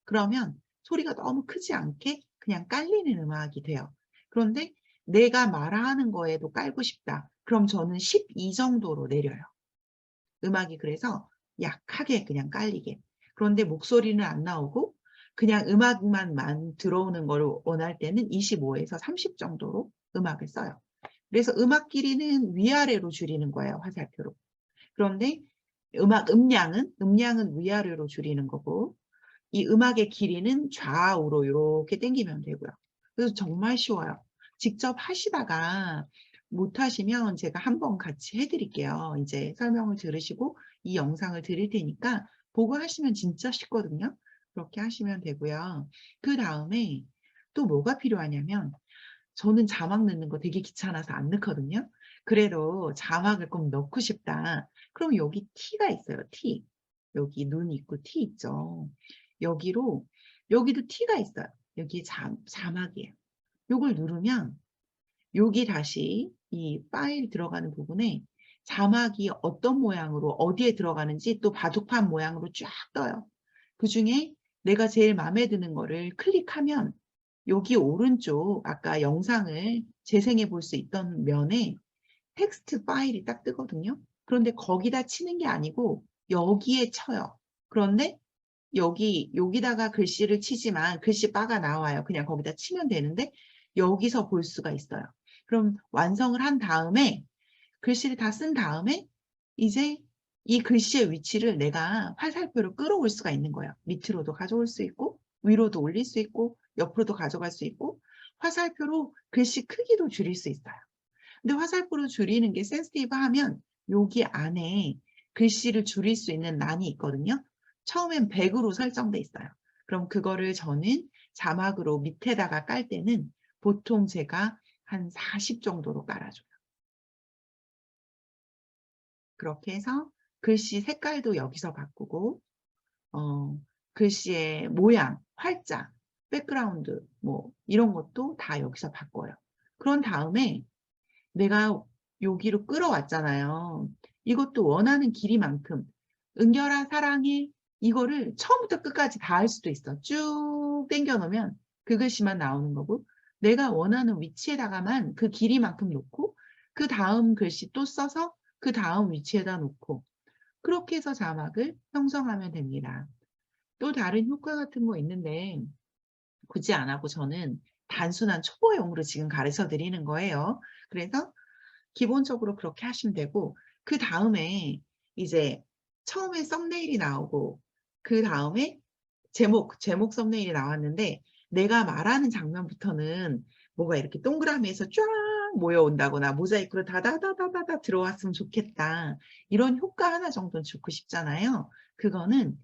S1: 그러면 소리가 너무 크지 않게 그냥 깔리는 음악이 돼요. 그런데 내가 말하는 거에도 깔고 싶다. 그럼 저는 12 정도로 내려요. 음악이 그래서 약하게 그냥 깔리게. 그런데 목소리는 안 나오고 그냥 음악만 들어오는 걸 원할 때는 25에서 30 정도로 음악을 써요. 그래서 음악 길이는 위아래로 줄이는 거예요. 화살표로. 그런데 음량은 위아래로 줄이는 거고 이 음악의 길이는 좌우로 이렇게 당기면 되고요. 그래서 정말 쉬워요. 직접 하시다가 못하시면 제가 한번 같이 해드릴게요. 이제 설명을 들으시고 이 영상을 드릴 테니까 보고 하시면 진짜 쉽거든요. 그렇게 하시면 되고요. 그 다음에 또 뭐가 필요하냐면 저는 자막 넣는 거 되게 귀찮아서 안 넣거든요. 그래도 자막을 꼭 넣고 싶다. 그럼 여기 T가 있어요. T. 여기 눈 있고 T 있죠. 여기도 T가 있어요. 여기 자막이에요. 요걸 누르면 여기 다시 이 파일 들어가는 부분에 자막이 어떤 모양으로 어디에 들어가는지 또 바둑판 모양으로 쫙 떠요. 그중에 내가 제일 마음에 드는 거를 클릭하면 여기 오른쪽 아까 영상을 재생해 볼 수 있던 면에 텍스트 파일이 딱 뜨거든요. 그런데 거기다 치는 게 아니고 여기에 쳐요. 그런데 여기다가 글씨를 치지만 글씨 바가 나와요. 그냥 거기다 치면 되는데 여기서 볼 수가 있어요. 그럼 완성을 한 다음에 글씨를 다 쓴 다음에 이제 이 글씨의 위치를 내가 화살표로 끌어올 수가 있는 거예요. 밑으로도 가져올 수 있고 위로도 올릴 수 있고 옆으로도 가져갈 수 있고 화살표로 글씨 크기도 줄일 수 있어요. 근데 화살표로 줄이는 게 센시티브 하면 여기 안에 글씨를 줄일 수 있는 란이 있거든요. 처음엔 100으로 설정돼 있어요. 그럼 그거를 저는 자막으로 밑에다가 깔 때는 보통 제가 한 40 정도로 깔아줘요. 그렇게 해서 글씨 색깔도 여기서 바꾸고 글씨의 모양, 활자, 백그라운드 뭐 이런 것도 다 여기서 바꿔요. 그런 다음에 내가 여기로 끌어왔잖아요. 이것도 원하는 길이만큼 은결아 사랑해 이거를 처음부터 끝까지 다 할 수도 있어. 쭉 당겨 놓으면 그 글씨만 나오는 거고 내가 원하는 위치에다가만 그 길이만큼 놓고 그 다음 글씨 또 써서 그 다음 위치에다 놓고 그렇게 해서 자막을 형성하면 됩니다. 또 다른 효과 같은 거 있는데 굳이 안 하고 저는 단순한 초보용으로 지금 가르쳐 드리는 거예요. 그래서 기본적으로 그렇게 하시면 되고 그 다음에 이제 처음에 썸네일이 나오고 그 다음에 제목 썸네일이 나왔는데 내가 말하는 장면부터는 뭐가 이렇게 동그라미에서 쫙 모여온다거나 모자이크로 다다다다다다 들어왔으면 좋겠다. 이런 효과 하나 정도는 주고 싶잖아요. 그거는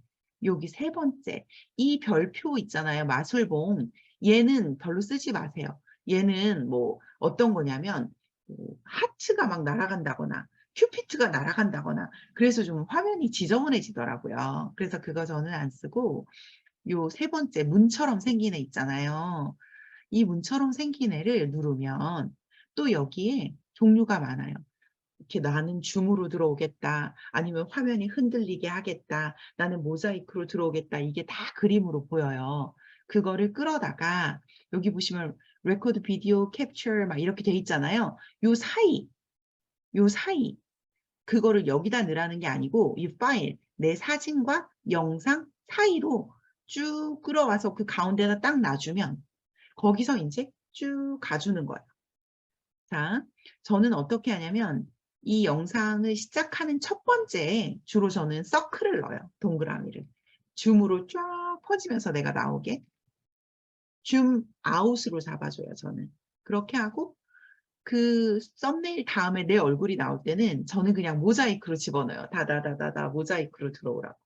S1: 여기 세 번째, 이 별표 있잖아요. 마술봉. 얘는 별로 쓰지 마세요. 얘는 뭐 어떤 거냐면 하트가 막 날아간다거나 큐피트가 날아간다거나 그래서 좀 화면이 지저분해지더라고요. 그래서 그거 저는 안 쓰고 요 세 번째 문처럼 생긴 애 있잖아요. 이 문처럼 생긴 애를 누르면 또 여기에 종류가 많아요. 이렇게 나는 줌으로 들어오겠다. 아니면 화면이 흔들리게 하겠다. 나는 모자이크로 들어오겠다. 이게 다 그림으로 보여요. 그거를 끌어다가 여기 보시면 레코드 비디오 캡처 막 이렇게 돼 있잖아요. 요 사이 그거를 여기다 넣으라는 게 아니고 이 파일, 내 사진과 영상 사이로 쭉 끌어와서 그 가운데다 딱 놔주면 거기서 이제 쭉 가주는 거예요. 자, 저는 어떻게 하냐면 이 영상을 시작하는 첫 번째에 주로 저는 서클을 넣어요. 동그라미를. 줌으로 쫙 퍼지면서 내가 나오게. 줌 아웃으로 잡아줘요, 저는. 그렇게 하고 그 썸네일 다음에 내 얼굴이 나올 때는 저는 그냥 모자이크로 집어넣어요. 다다다다다 모자이크로 들어오라고.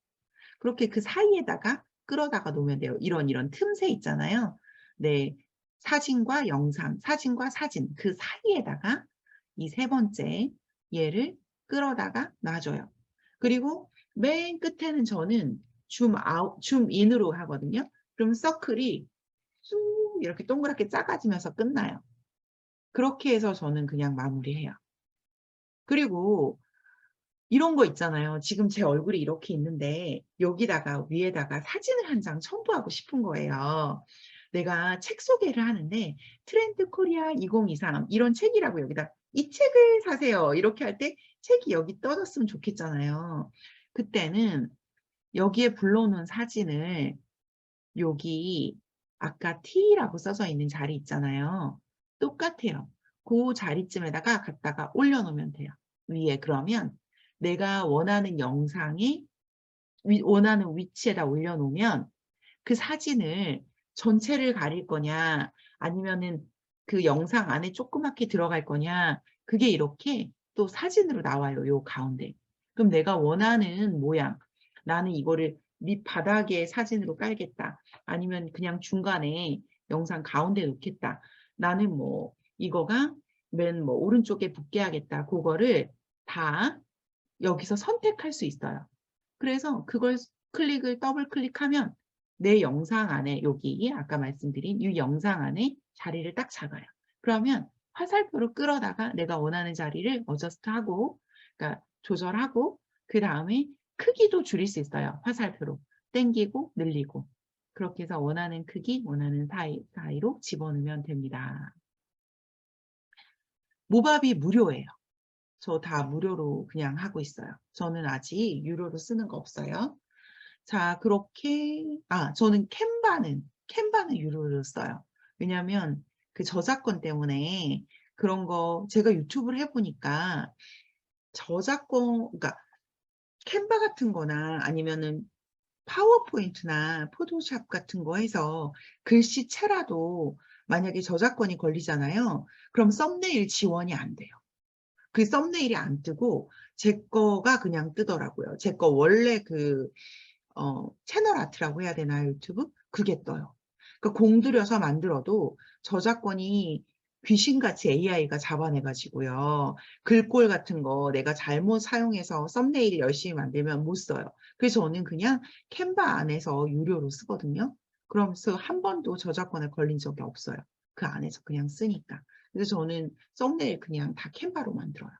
S1: 그렇게 그 사이에다가 끌어다가 놓으면 돼요. 이런 틈새 있잖아요. 네, 사진과 영상, 사진과 사진 그 사이에다가 이 세 번째 얘를 끌어다가 놔줘요. 그리고 맨 끝에는 저는 줌 인으로 하거든요. 그럼 서클이 쑥 이렇게 동그랗게 작아지면서 끝나요. 그렇게 해서 저는 그냥 마무리해요. 그리고 이런 거 있잖아요. 지금 제 얼굴이 이렇게 있는데 여기다가 위에다가 사진을 한 장 첨부하고 싶은 거예요. 내가 책 소개를 하는데 트렌드 코리아 2023 이런 책이라고 여기다 이 책을 사세요. 이렇게 할 때 책이 여기 떠졌으면 좋겠잖아요. 그때는 여기에 불러놓은 사진을 여기 아까 T라고 써져 있는 자리 있잖아요. 똑같아요. 그 자리쯤에다가 갖다가 올려놓으면 돼요. 위에 그러면 내가 원하는 영상이 원하는 위치에다 올려놓으면 그 사진을 전체를 가릴 거냐 아니면은 그 영상 안에 조그맣게 들어갈 거냐 그게 이렇게 또 사진으로 나와요. 요 가운데. 그럼 내가 원하는 모양 나는 이거를 밑바닥에 사진으로 깔겠다. 아니면 그냥 중간에 영상 가운데 놓겠다. 나는 뭐 이거가 맨 뭐 오른쪽에 붙게 하겠다. 그거를 다 여기서 선택할 수 있어요. 그래서 그걸 더블 클릭하면 내 영상 안에 여기 아까 말씀드린 이 영상 안에 자리를 딱 잡아요. 그러면 화살표로 끌어다가 내가 원하는 자리를 어저스트하고 그러니까 조절하고 그 다음에 크기도 줄일 수 있어요. 화살표로 당기고 늘리고 그렇게 해서 원하는 크기 원하는 사이로 집어넣으면 됩니다. 모바비 무료예요. 저 다 무료로 그냥 하고 있어요. 저는 아직 유료로 쓰는 거 없어요. 자, 그렇게, 저는 캔바는 유료로 써요. 왜냐면 그 저작권 때문에 그런 거, 제가 유튜브를 해보니까 그러니까 캔바 같은 거나 아니면은 파워포인트나 포토샵 같은 거 해서 글씨체라도 만약에 저작권이 걸리잖아요. 그럼 썸네일 지원이 안 돼요. 그 썸네일이 안 뜨고 제 거가 그냥 뜨더라고요. 제 거 원래 채널 아트라고 해야 되나요? 유튜브? 그게 떠요. 그 공들여서 만들어도 저작권이 귀신같이 AI가 잡아내가지고요. 글꼴 같은 거 내가 잘못 사용해서 썸네일 열심히 만들면 못 써요. 그래서 저는 그냥 캔바 안에서 유료로 쓰거든요. 그러면서 한 번도 저작권에 걸린 적이 없어요. 그 안에서 그냥 쓰니까. 그래서 저는 썸네일 그냥 다 캔바로 만들어요.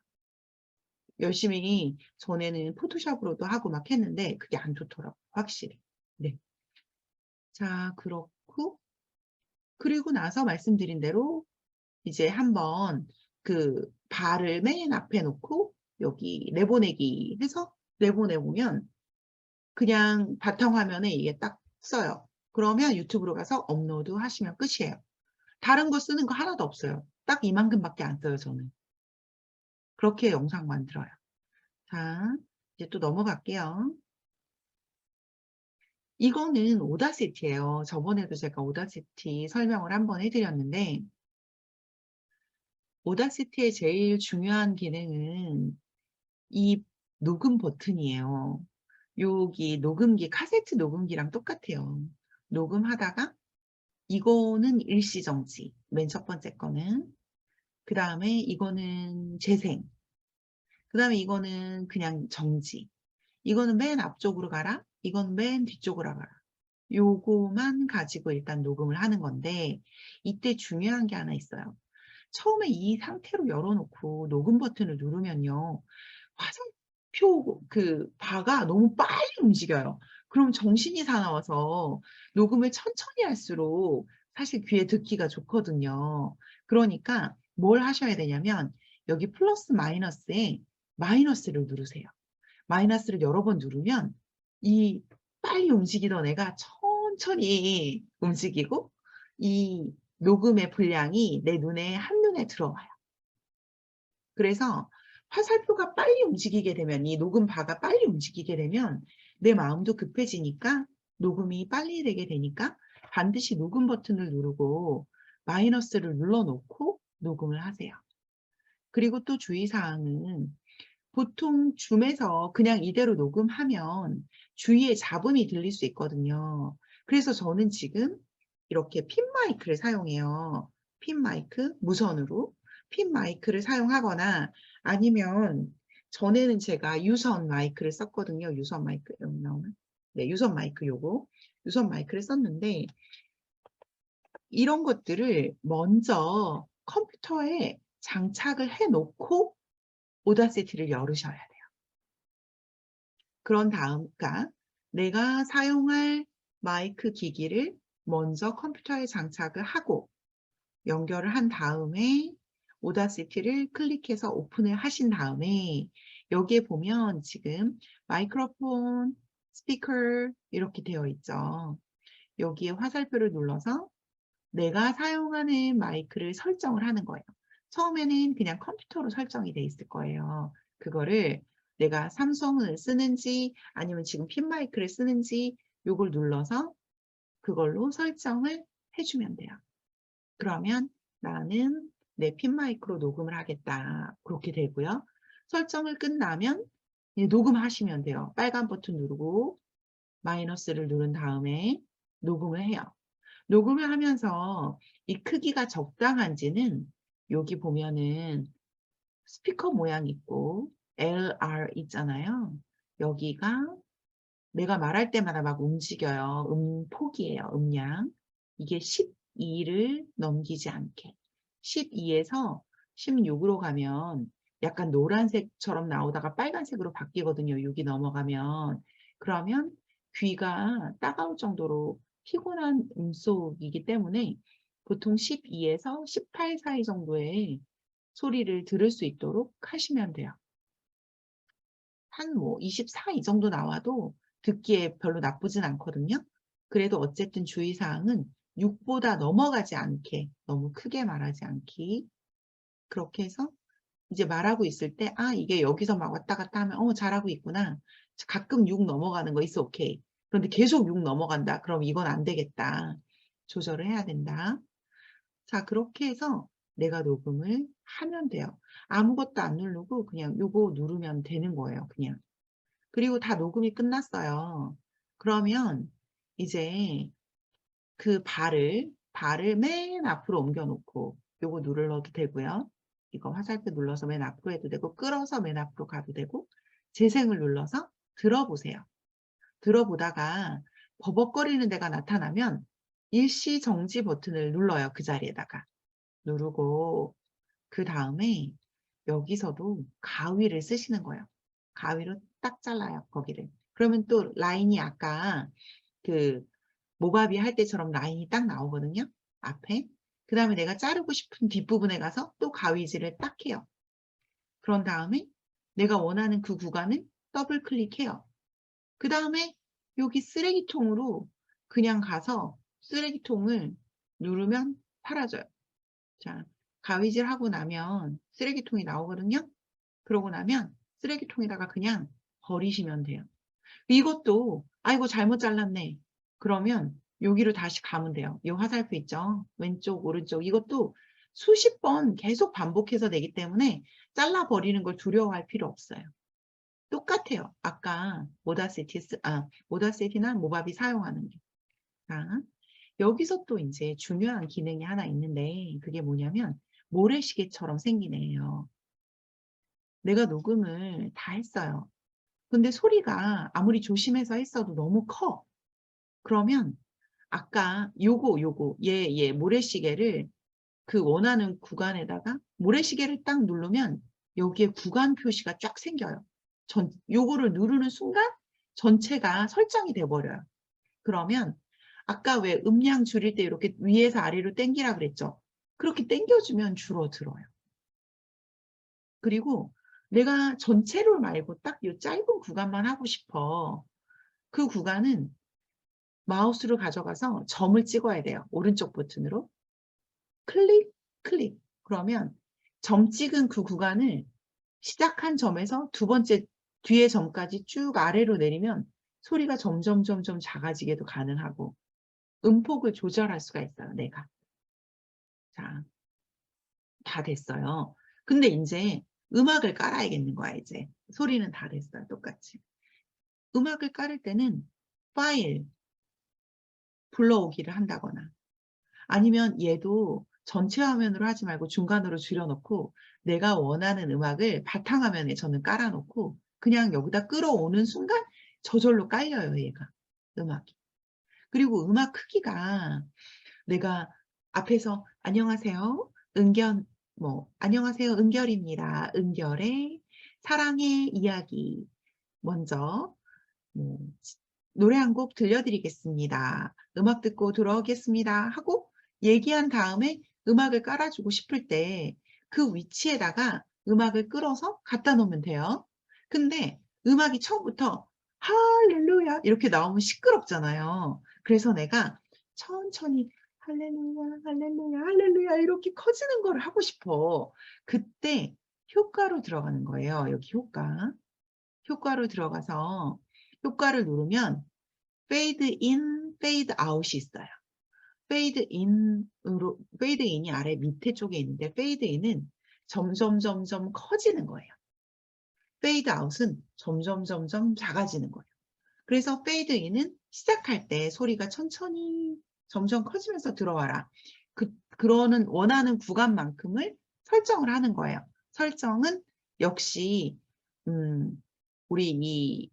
S1: 열심히 전에는 포토샵으로도 하고 막 했는데 그게 안 좋더라고요. 확실히. 네. 자, 그렇고 그리고 나서 말씀드린 대로 이제 한번 그 발을 맨 앞에 놓고 여기 내보내기 해서 내보내보면 그냥 바탕화면에 이게 딱 써요. 그러면 유튜브로 가서 업로드 하시면 끝이에요. 다른 거 쓰는 거 하나도 없어요. 딱 이만큼밖에 안 써요, 저는. 그렇게 영상 만들어요. 자, 이제 또 넘어갈게요. 이거는 오다시티예요. 저번에도 제가 오다시티 설명을 한번 해드렸는데 오다시티의 제일 중요한 기능은 이 녹음 버튼이에요. 여기 녹음기, 카세트 녹음기랑 똑같아요. 녹음하다가 이거는 일시정지, 맨 첫 번째 거는. 그 다음에 이거는 재생. 그 다음에 이거는 그냥 정지. 이거는 맨 앞쪽으로 가라. 이건 맨 뒤쪽으로 가라. 요거만 가지고 일단 녹음을 하는 건데 이때 중요한 게 하나 있어요. 처음에 이 상태로 열어놓고 녹음 버튼을 누르면요. 화살표 그 바가 너무 빨리 움직여요. 그럼 정신이 사나워서 녹음을 천천히 할수록 사실 귀에 듣기가 좋거든요. 그러니까 뭘 하셔야 되냐면 여기 플러스 마이너스에 마이너스를 누르세요. 마이너스를 여러 번 누르면 이 빨리 움직이던 애가 천천히 움직이고 이 녹음의 분량이 내 눈에 한눈에 들어와요. 그래서 화살표가 빨리 움직이게 되면 이 녹음 바가 빨리 움직이게 되면 내 마음도 급해지니까 녹음이 빨리 되게 되니까 반드시 녹음 버튼을 누르고 마이너스를 눌러놓고 녹음을 하세요. 그리고 또 주의사항은 보통 줌에서 그냥 이대로 녹음하면 주위에 잡음이 들릴 수 있거든요. 그래서 저는 지금 이렇게 핀 마이크를 사용해요. 핀 마이크, 무선으로. 핀 마이크를 사용하거나 아니면 전에는 제가 유선 마이크를 썼거든요. 유선 마이크, 여기 나오는? 네, 유선 마이크 요거. 유선 마이크를 썼는데 이런 것들을 먼저 컴퓨터에 장착을 해놓고 오다시티를 열으셔야 돼요. 그런 다음, 그러니까 내가 사용할 마이크 기기를 먼저 컴퓨터에 장착을 하고 연결을 한 다음에 오다시티를 클릭해서 오픈을 하신 다음에 여기에 보면 지금 마이크로폰, 스피커 이렇게 되어 있죠. 여기에 화살표를 눌러서 내가 사용하는 마이크를 설정을 하는 거예요. 처음에는 그냥 컴퓨터로 설정이 돼 있을 거예요. 그거를 내가 삼성을 쓰는지 아니면 지금 핀 마이크를 쓰는지 요걸 눌러서 그걸로 설정을 해주면 돼요. 그러면 나는 내 핀 마이크로 녹음을 하겠다. 그렇게 되고요. 설정을 끝나면 이제 녹음하시면 돼요. 빨간 버튼 누르고 마이너스를 누른 다음에 녹음을 해요. 녹음을 하면서 이 크기가 적당한지는 여기 보면은 스피커 모양 있고 LR 있잖아요. 여기가 내가 말할 때마다 막 움직여요. 폭이에요. 음량. 이게 12를 넘기지 않게. 12에서 16으로 가면 약간 노란색처럼 나오다가 빨간색으로 바뀌거든요. 6이 넘어가면. 그러면 귀가 따가울 정도로 피곤한 음속이기 때문에 보통 12에서 18 사이 정도의 소리를 들을 수 있도록 하시면 돼요. 한 뭐 24 이 정도 나와도 듣기에 별로 나쁘진 않거든요. 그래도 어쨌든 주의사항은 6보다 넘어가지 않게, 너무 크게 말하지 않기. 그렇게 해서 이제 말하고 있을 때, 아, 이게 여기서 막 왔다 갔다 하면, 잘하고 있구나. 가끔 6 넘어가는 거 있어, 오케이. 그런데 계속 6 넘어간다. 그럼 이건 안 되겠다. 조절을 해야 된다. 자, 그렇게 해서 내가 녹음을 하면 돼요. 아무것도 안 누르고 그냥 요거 누르면 되는 거예요, 그냥. 그리고 다 녹음이 끝났어요. 그러면 이제 그 발을 맨 앞으로 옮겨놓고 요거 눌러도 되고요. 이거 화살표 눌러서 맨 앞으로 해도 되고 끌어서 맨 앞으로 가도 되고 재생을 눌러서 들어보세요. 들어보다가 버벅거리는 데가 나타나면 일시 정지 버튼을 눌러요. 그 자리에다가. 누르고 그 다음에 여기서도 가위를 쓰시는 거예요. 가위로 딱 잘라요. 거기를. 그러면 또 라인이 아까 그 모바비 할 때처럼 라인이 딱 나오거든요. 앞에. 그 다음에 내가 자르고 싶은 뒷부분에 가서 또 가위질을 딱 해요. 그런 다음에 내가 원하는 그 구간을 더블 클릭해요. 그 다음에 여기 쓰레기통으로 그냥 가서 쓰레기통을 누르면 사라져요. 자, 가위질 하고 나면 쓰레기통이 나오거든요. 그러고 나면 쓰레기통에다가 그냥 버리시면 돼요. 이것도 아이고 잘못 잘랐네. 그러면 여기로 다시 가면 돼요. 이 화살표 있죠? 왼쪽 오른쪽 이것도 수십 번 계속 반복해서 내기 때문에 잘라버리는 걸 두려워할 필요 없어요. 똑같아요. 아까 모다시티나 모바비 사용하는 게. 자, 여기서 또 이제 중요한 기능이 하나 있는데 그게 뭐냐면 모래시계처럼 생긴 애예요. 내가 녹음을 다 했어요. 근데 소리가 아무리 조심해서 했어도 너무 커. 그러면 아까 얘 모래시계를 그 원하는 구간에다가 모래시계를 딱 누르면 여기에 구간 표시가 쫙 생겨요. 요거를 누르는 순간 전체가 설정이 돼 버려요. 그러면 아까 왜 음량 줄일 때 이렇게 위에서 아래로 당기라 그랬죠? 그렇게 당겨주면 줄어들어요. 그리고 내가 전체로 말고 딱 이 짧은 구간만 하고 싶어. 그 구간은 마우스로 가져가서 점을 찍어야 돼요. 오른쪽 버튼으로. 클릭, 클릭. 그러면 점 찍은 그 구간을 시작한 점에서 두 번째 뒤에 점까지 쭉 아래로 내리면 소리가 점점 작아지게도 가능하고 음폭을 조절할 수가 있어요, 내가. 자, 다 됐어요. 근데 이제 음악을 깔아야겠는 거야, 이제. 소리는 다 됐어요, 똑같이. 음악을 깔을 때는 파일, 불러오기를 한다거나 아니면 얘도 전체 화면으로 하지 말고 중간으로 줄여놓고 내가 원하는 음악을 바탕화면에 저는 깔아놓고 그냥 여기다 끌어오는 순간 저절로 깔려요, 얘가. 음악이. 그리고 음악 크기가 내가 앞에서 안녕하세요, 안녕하세요, 은결입니다. 은결의 사랑의 이야기. 먼저 노래 한 곡 들려드리겠습니다. 음악 듣고 들어오겠습니다. 하고 얘기한 다음에 음악을 깔아주고 싶을 때 그 위치에다가 음악을 끌어서 갖다 놓으면 돼요. 근데 음악이 처음부터 할렐루야 이렇게 나오면 시끄럽잖아요. 그래서 내가 천천히 할렐루야, 할렐루야, 할렐루야 이렇게 커지는 걸 하고 싶어. 그때 효과로 들어가는 거예요. 여기 효과. 효과로 들어가서 효과를 누르면 페이드 인, 페이드 아웃이 있어요. 페이드 인이 아래 밑에 쪽에 있는데 페이드 인은 점점 커지는 거예요. 페이드 아웃은 점점 작아지는 거예요. 그래서 페이드 인은 시작할 때 소리가 천천히 점점 커지면서 들어와라. 그러는 원하는 구간만큼을 설정을 하는 거예요. 설정은 역시 우리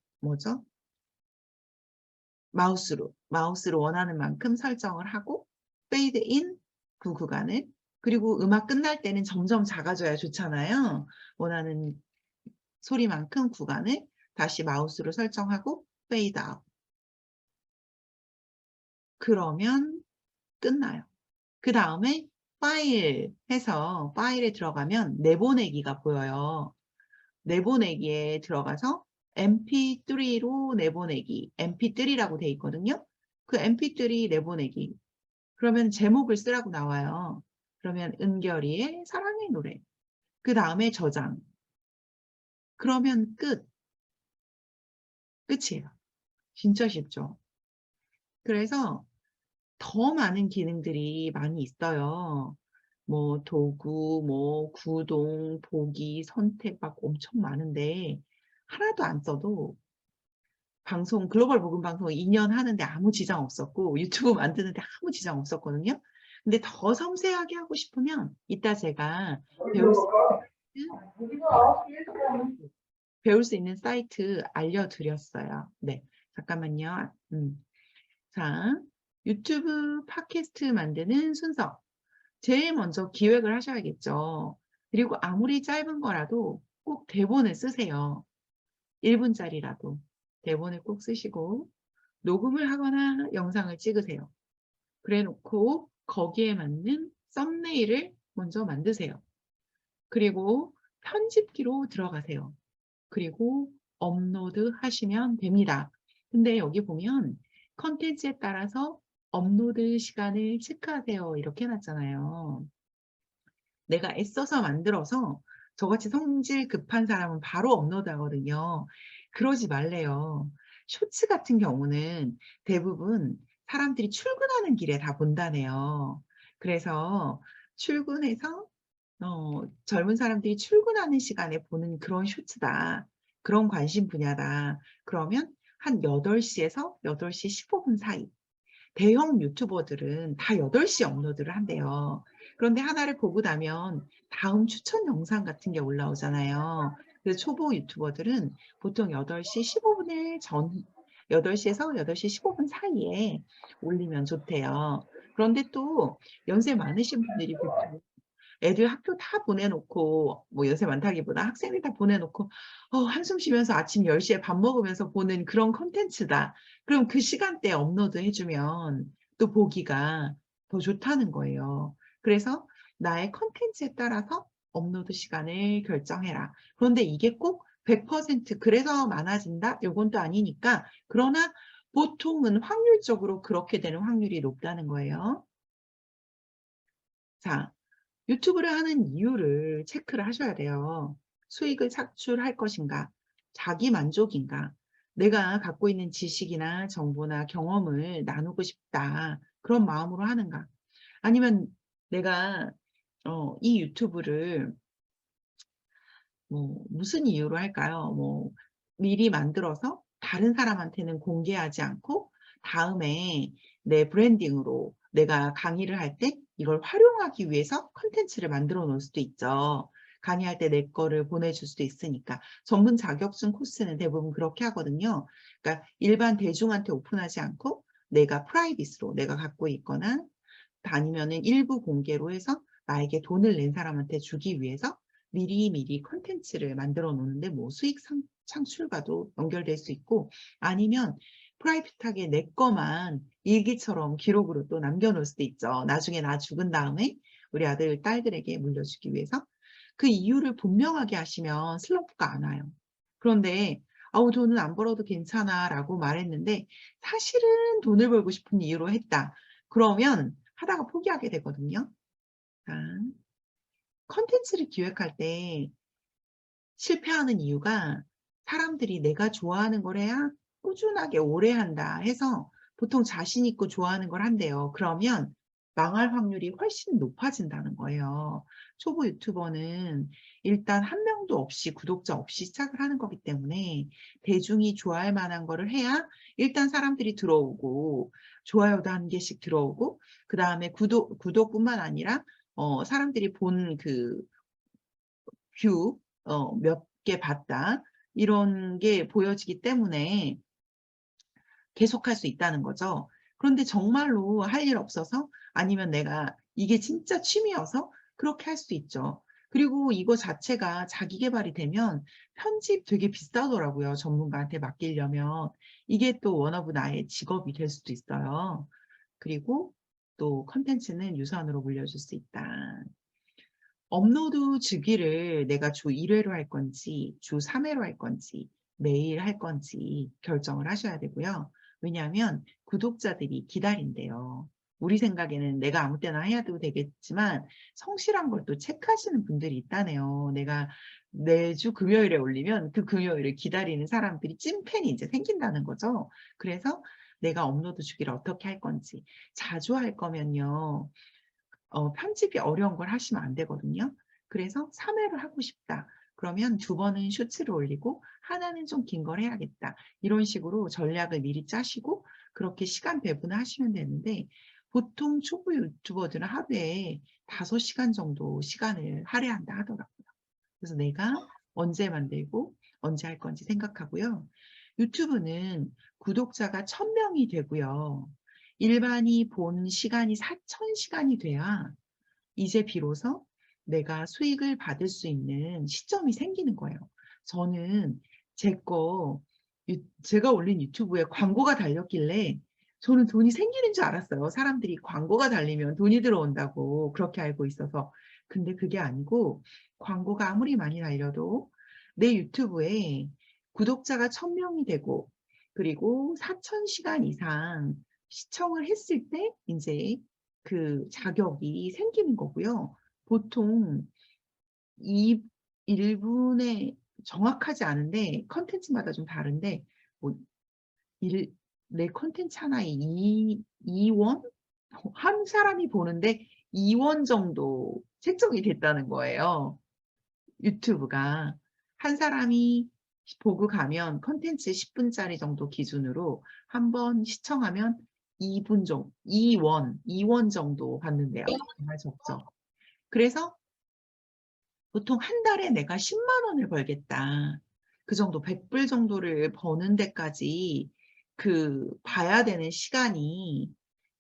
S1: 마우스로 원하는 만큼 설정을 하고 페이드 인 그 구간을 그리고 음악 끝날 때는 점점 작아져야 좋잖아요. 원하는 소리만큼 구간을 다시 마우스로 설정하고 페이드 아웃. 그러면 끝나요. 그 다음에 파일 해서 파일에 들어가면 내보내기가 보여요. 내보내기에 들어가서 mp3로 내보내기, mp3라고 돼 있거든요. 그 mp3 내보내기. 그러면 제목을 쓰라고 나와요. 그러면 은결이의 사랑의 노래. 그 다음에 저장. 그러면 끝이에요. 진짜 쉽죠? 그래서 더 많은 기능들이 많이 있어요. 도구, 구동, 보기, 선택 막 엄청 많은데 하나도 안 써도 글로벌 복음 방송 2년 하는데 아무 지장 없었고 유튜브 만드는데 아무 지장 없었거든요. 근데 더 섬세하게 하고 싶으면 이따 제가 배울 수 있는 사이트 알려드렸어요. 네, 잠깐만요. 자, 유튜브 팟캐스트 만드는 순서. 제일 먼저 기획을 하셔야겠죠. 그리고 아무리 짧은 거라도 꼭 대본을 쓰세요. 1분짜리라도 대본을 꼭 쓰시고 녹음을 하거나 영상을 찍으세요. 그래 놓고 거기에 맞는 썸네일을 먼저 만드세요. 그리고 편집기로 들어가세요. 그리고 업로드 하시면 됩니다. 근데 여기 보면 컨텐츠에 따라서 업로드 시간을 체크하세요. 이렇게 해놨잖아요. 내가 애써서 만들어서 저같이 성질 급한 사람은 바로 업로드 하거든요. 그러지 말래요. 쇼츠 같은 경우는 대부분 사람들이 출근하는 길에 다 본다네요. 그래서 출근해서 젊은 사람들이 출근하는 시간에 보는 그런 쇼츠다. 그런 관심 분야다. 그러면 한 8시에서 8시 15분 사이. 대형 유튜버들은 다 8시에 업로드를 한대요. 그런데 하나를 보고 나면 다음 추천 영상 같은 게 올라오잖아요. 그래서 초보 유튜버들은 보통 8시 15분을 8시에서 8시 15분 사이에 올리면 좋대요. 그런데 또 연세 많으신 분들이 보통 애들 학교 다 보내놓고, 뭐 연세 많다기보다 학생들 다 보내놓고 한숨 쉬면서 아침 10시에 밥 먹으면서 보는 그런 컨텐츠다. 그럼 그 시간대에 업로드 해주면 또 보기가 더 좋다는 거예요. 그래서 나의 컨텐츠에 따라서 업로드 시간을 결정해라. 그런데 이게 꼭 100% 그래서 많아진다? 요건 또 아니니까. 그러나 보통은 확률적으로 그렇게 되는 확률이 높다는 거예요. 자, 유튜브를 하는 이유를 체크를 하셔야 돼요. 수익을 창출할 것인가? 자기 만족인가? 내가 갖고 있는 지식이나 정보나 경험을 나누고 싶다. 그런 마음으로 하는가? 아니면 내가 이 유튜브를 뭐 무슨 이유로 할까요? 뭐 미리 만들어서 다른 사람한테는 공개하지 않고 다음에 내 브랜딩으로 내가 강의를 할 때 이걸 활용하기 위해서 컨텐츠를 만들어 놓을 수도 있죠. 강의할 때 내 거를 보내줄 수도 있으니까. 전문 자격증 코스는 대부분 그렇게 하거든요. 그러니까 일반 대중한테 오픈하지 않고 내가 프라이빗으로 내가 갖고 있거나 아니면은 일부 공개로 해서 나에게 돈을 낸 사람한테 주기 위해서 미리미리 컨텐츠를 만들어 놓는데 뭐 수익 창출과도 연결될 수 있고 아니면 프라이빗하게 내 거만 일기처럼 기록으로 또 남겨놓을 수도 있죠. 나중에 나 죽은 다음에 우리 아들, 딸들에게 물려주기 위해서 그 이유를 분명하게 하시면 슬럼프가 안 와요. 그런데 아우 돈은 안 벌어도 괜찮아 라고 말했는데 사실은 돈을 벌고 싶은 이유로 했다. 그러면 하다가 포기하게 되거든요. 컨텐츠를 기획할 때 실패하는 이유가 사람들이 내가 좋아하는 걸 해야 꾸준하게 오래 한다 해서 보통 자신 있고 좋아하는 걸 한대요. 그러면 망할 확률이 훨씬 높아진다는 거예요. 초보 유튜버는 일단 한 명도 없이 구독자 없이 시작을 하는 거기 때문에 대중이 좋아할 만한 거를 해야 일단 사람들이 들어오고 좋아요도 한 개씩 들어오고 그 다음에 구독뿐만 아니라 사람들이 본 그 뷰 몇 개 봤다 이런 게 보여지기 때문에 계속할 수 있다는 거죠. 그런데 정말로 할 일 없어서 아니면 내가 이게 진짜 취미여서 그렇게 할 수 있죠. 그리고 이거 자체가 자기 개발이 되면 편집 되게 비싸더라고요. 전문가한테 맡기려면. 이게 또 워너브 나의 직업이 될 수도 있어요. 그리고 또 컨텐츠는 유선으로 물려줄 수 있다. 업로드 주기를 내가 주 1회로 할 건지 주 3회로 할 건지 매일 할 건지 결정을 하셔야 되고요. 왜냐하면 구독자들이 기다린대요. 우리 생각에는 내가 아무 때나 해도 되겠지만 성실한 걸 또 체크하시는 분들이 있다네요. 내가 매주 금요일에 올리면 그 금요일을 기다리는 사람들이 찐팬이 이제 생긴다는 거죠. 그래서 내가 업로드 주기를 어떻게 할 건지 자주 할 거면요. 편집이 어려운 걸 하시면 안 되거든요. 그래서 3회를 하고 싶다. 그러면 2번은 쇼츠를 올리고 하나는 좀 긴 걸 해야겠다. 이런 식으로 전략을 미리 짜시고 그렇게 시간 배분을 하시면 되는데 보통 초보 유튜버들은 하루에 5시간 정도 시간을 할애한다 하더라고요. 그래서 내가 언제 만들고 언제 할 건지 생각하고요. 유튜브는 구독자가 1000명이 되고요. 일반이 본 시간이 4000시간이 돼야 이제 비로소 내가 수익을 받을 수 있는 시점이 생기는 거예요. 저는 제가 올린 유튜브에 광고가 달렸길래 저는 돈이 생기는 줄 알았어요. 사람들이 광고가 달리면 돈이 들어온다고 그렇게 알고 있어서. 근데 그게 아니고 광고가 아무리 많이 달려도 내 유튜브에 구독자가 1000명이 되고 그리고 4000시간 이상 시청을 했을 때 이제 그 자격이 생기는 거고요. 보통 1분에 정확하지 않은데 컨텐츠마다 좀 다른데 뭐 내 컨텐츠 하나에 2원? 한 사람이 보는데 2원 정도 책정이 됐다는 거예요. 유튜브가. 한 사람이 보고 가면 컨텐츠 10분짜리 정도 기준으로 한 번 시청하면 2분 정도, 2원 정도 받는데요. 정말 적죠. 그래서 보통 한 달에 내가 10만 원을 벌겠다. 그 정도 100불 정도를 버는 데까지 봐야 되는 시간이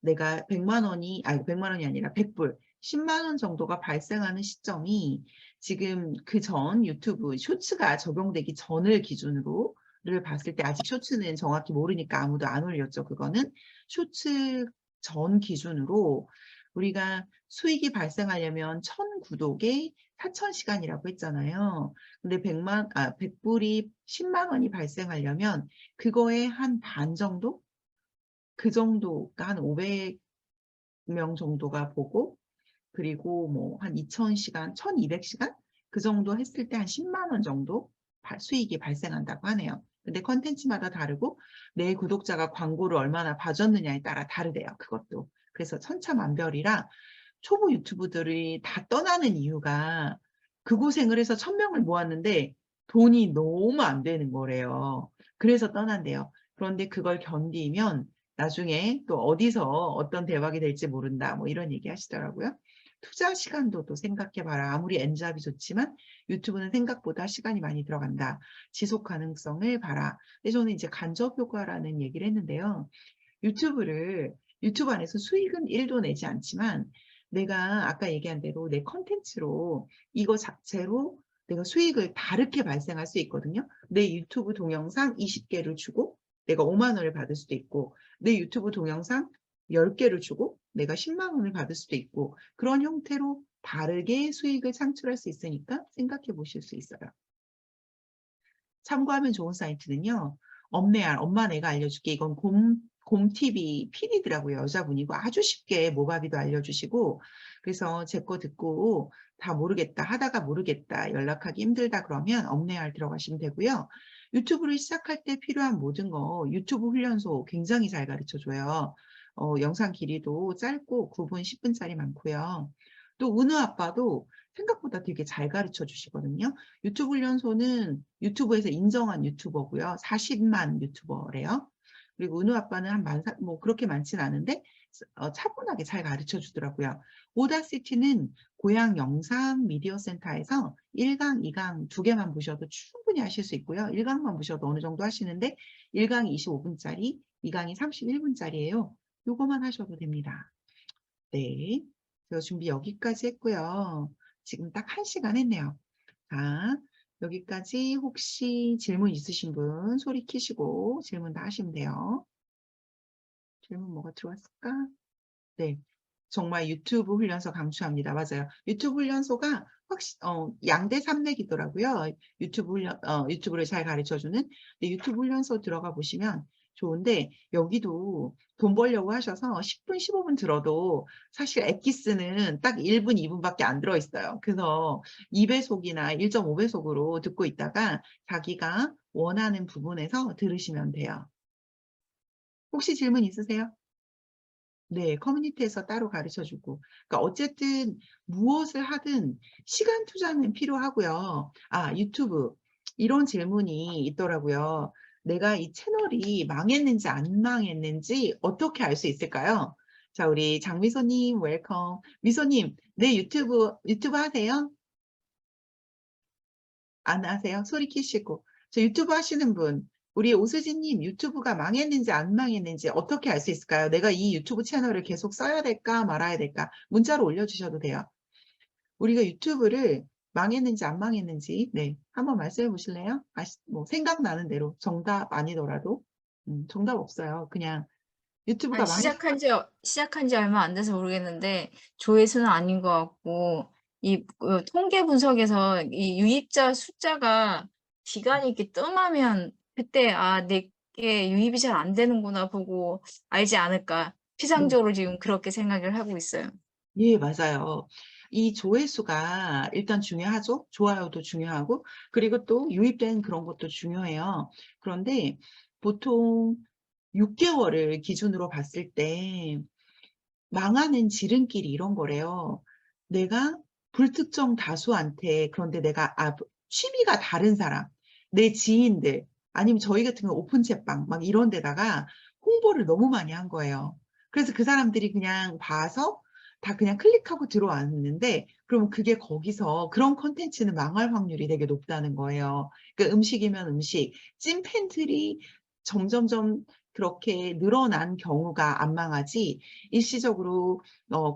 S1: 내가 100만 원이 아니라 100불, 10만 원 정도가 발생하는 시점이 지금 그 전 유튜브 쇼츠가 적용되기 전을 기준으로를 봤을 때 아직 쇼츠는 정확히 모르니까 아무도 안 올렸죠. 그거는 쇼츠 전 기준으로 우리가 수익이 발생하려면 1000구독에 4000시간이라고 했잖아요. 근데 100불이 10만 원이 발생하려면 그거의 한 반 정도? 그 정도가 한 500명 정도가 보고 그리고 뭐 한 2000시간, 1200시간? 그 정도 했을 때 한 10만 원 정도 수익이 발생한다고 하네요. 근데 컨텐츠마다 다르고 내 구독자가 광고를 얼마나 봐줬느냐에 따라 다르대요. 그것도. 그래서 천차만별이라 초보 유튜브들이 다 떠나는 이유가 그 고생을 해서 1000명을 모았는데 돈이 너무 안 되는 거래요. 그래서 떠난대요. 그런데 그걸 견디면 나중에 또 어디서 어떤 대박이 될지 모른다. 뭐 이런 얘기 하시더라고요. 투자 시간도 또 생각해봐라. 아무리 N잡이 좋지만 유튜브는 생각보다 시간이 많이 들어간다. 지속 가능성을 봐라. 근데 저는 이제 간접 효과라는 얘기를 했는데요. 유튜브 안에서 수익은 1도 내지 않지만 내가 아까 얘기한 대로 내 컨텐츠로 이거 자체로 내가 수익을 다르게 발생할 수 있거든요. 내 유튜브 동영상 20개를 주고 내가 5만 원을 받을 수도 있고 내 유튜브 동영상 10개를 주고 내가 10만 원을 받을 수도 있고 그런 형태로 다르게 수익을 창출할 수 있으니까 생각해 보실 수 있어요. 참고하면 좋은 사이트는요. 엄마 내가 알려줄게. 이건 곰TV PD더라고요. 여자분이고 아주 쉽게 모바비도 알려주시고 그래서 제 거 듣고 다 모르겠다 하다가 모르겠다 연락하기 힘들다 그러면 엄내알 들어가시면 되고요. 유튜브를 시작할 때 필요한 모든 거 유튜브 훈련소 굉장히 잘 가르쳐줘요. 영상 길이도 짧고 9분, 10분짜리 많고요. 또 은우 아빠도 생각보다 되게 잘 가르쳐 주시거든요. 유튜브 훈련소는 유튜브에서 인정한 유튜버고요. 40만 유튜버래요. 그리고 은우 아빠는 뭐 그렇게 많진 않은데 차분하게 잘 가르쳐 주더라고요. 오다시티는 고향 영상 미디어 센터에서 1강, 2강 2개만 보셔도 충분히 하실 수 있고요. 1강만 보셔도 어느 정도 하시는데 1강이 25분짜리, 2강이 31분짜리예요. 요거만 하셔도 됩니다. 네, 제가 준비 여기까지 했고요. 지금 딱 1시간 했네요. 자, 여기까지 혹시 질문 있으신 분 소리 키시고 질문 다 하시면 돼요. 질문 뭐가 들어왔을까? 네, 정말 유튜브 훈련소 강추합니다. 맞아요. 유튜브 훈련소가 양대 산맥이더라고요. 유튜브를 잘 가르쳐주는. 유튜브 훈련소 들어가 보시면 좋은데 여기도 돈 벌려고 하셔서 10분, 15분 들어도 사실 엑기스는 딱 1분, 2분밖에 안 들어있어요. 그래서 2배속이나 1.5배속으로 듣고 있다가 자기가 원하는 부분에서 들으시면 돼요. 혹시 질문 있으세요? 네, 커뮤니티에서 따로 가르쳐주고. 그러니까 어쨌든 무엇을 하든 시간 투자는 필요하고요. 유튜브. 이런 질문이 있더라고요. 내가 이 채널이 망했는지 안 망했는지 어떻게 알 수 있을까요? 자, 우리 장미소님, 웰컴. 미소님, 네, 유튜브 하세요? 안 하세요? 소리 키시고. 저 유튜브 하시는 분. 우리 오수진님 유튜브가 망했는지 안 망했는지 어떻게 알 수 있을까요? 내가 이 유튜브 채널을 계속 써야 될까 말아야 될까? 문자로 올려주셔도 돼요. 우리가 유튜브를 망했는지 안 망했는지 네 한번 말씀해 보실래요? 뭐 생각나는 대로 정답 아니더라도 정답 없어요. 그냥 유튜브가
S6: 시작한 지 얼마 안 돼서 모르겠는데 조회수는 아닌 것 같고 통계 분석에서 이 유입자 숫자가 기간이 이렇게 뜸하면 그때 내게 유입이 잘 안 되는구나 보고 알지 않을까. 피상적으로 지금 그렇게 생각을 하고 있어요.
S1: 예, 맞아요. 이 조회수가 일단 중요하죠. 좋아요도 중요하고 그리고 또 유입된 그런 것도 중요해요. 그런데 보통 6개월을 기준으로 봤을 때 망하는 지름길이 이런 거래요. 내가 불특정 다수한테, 그런데 내가 취미가 다른 사람, 내 지인들, 아니면 저희 같은 경우 오픈 채빵 막 이런 데다가 홍보를 너무 많이 한 거예요. 그래서 그 사람들이 그냥 봐서 다 그냥 클릭하고 들어왔는데, 그러면 그게 거기서 그런 컨텐츠는 망할 확률이 되게 높다는 거예요. 그러니까 음식이면 음식, 찐 팬들이 점점점 그렇게 늘어난 경우가 안 망하지, 일시적으로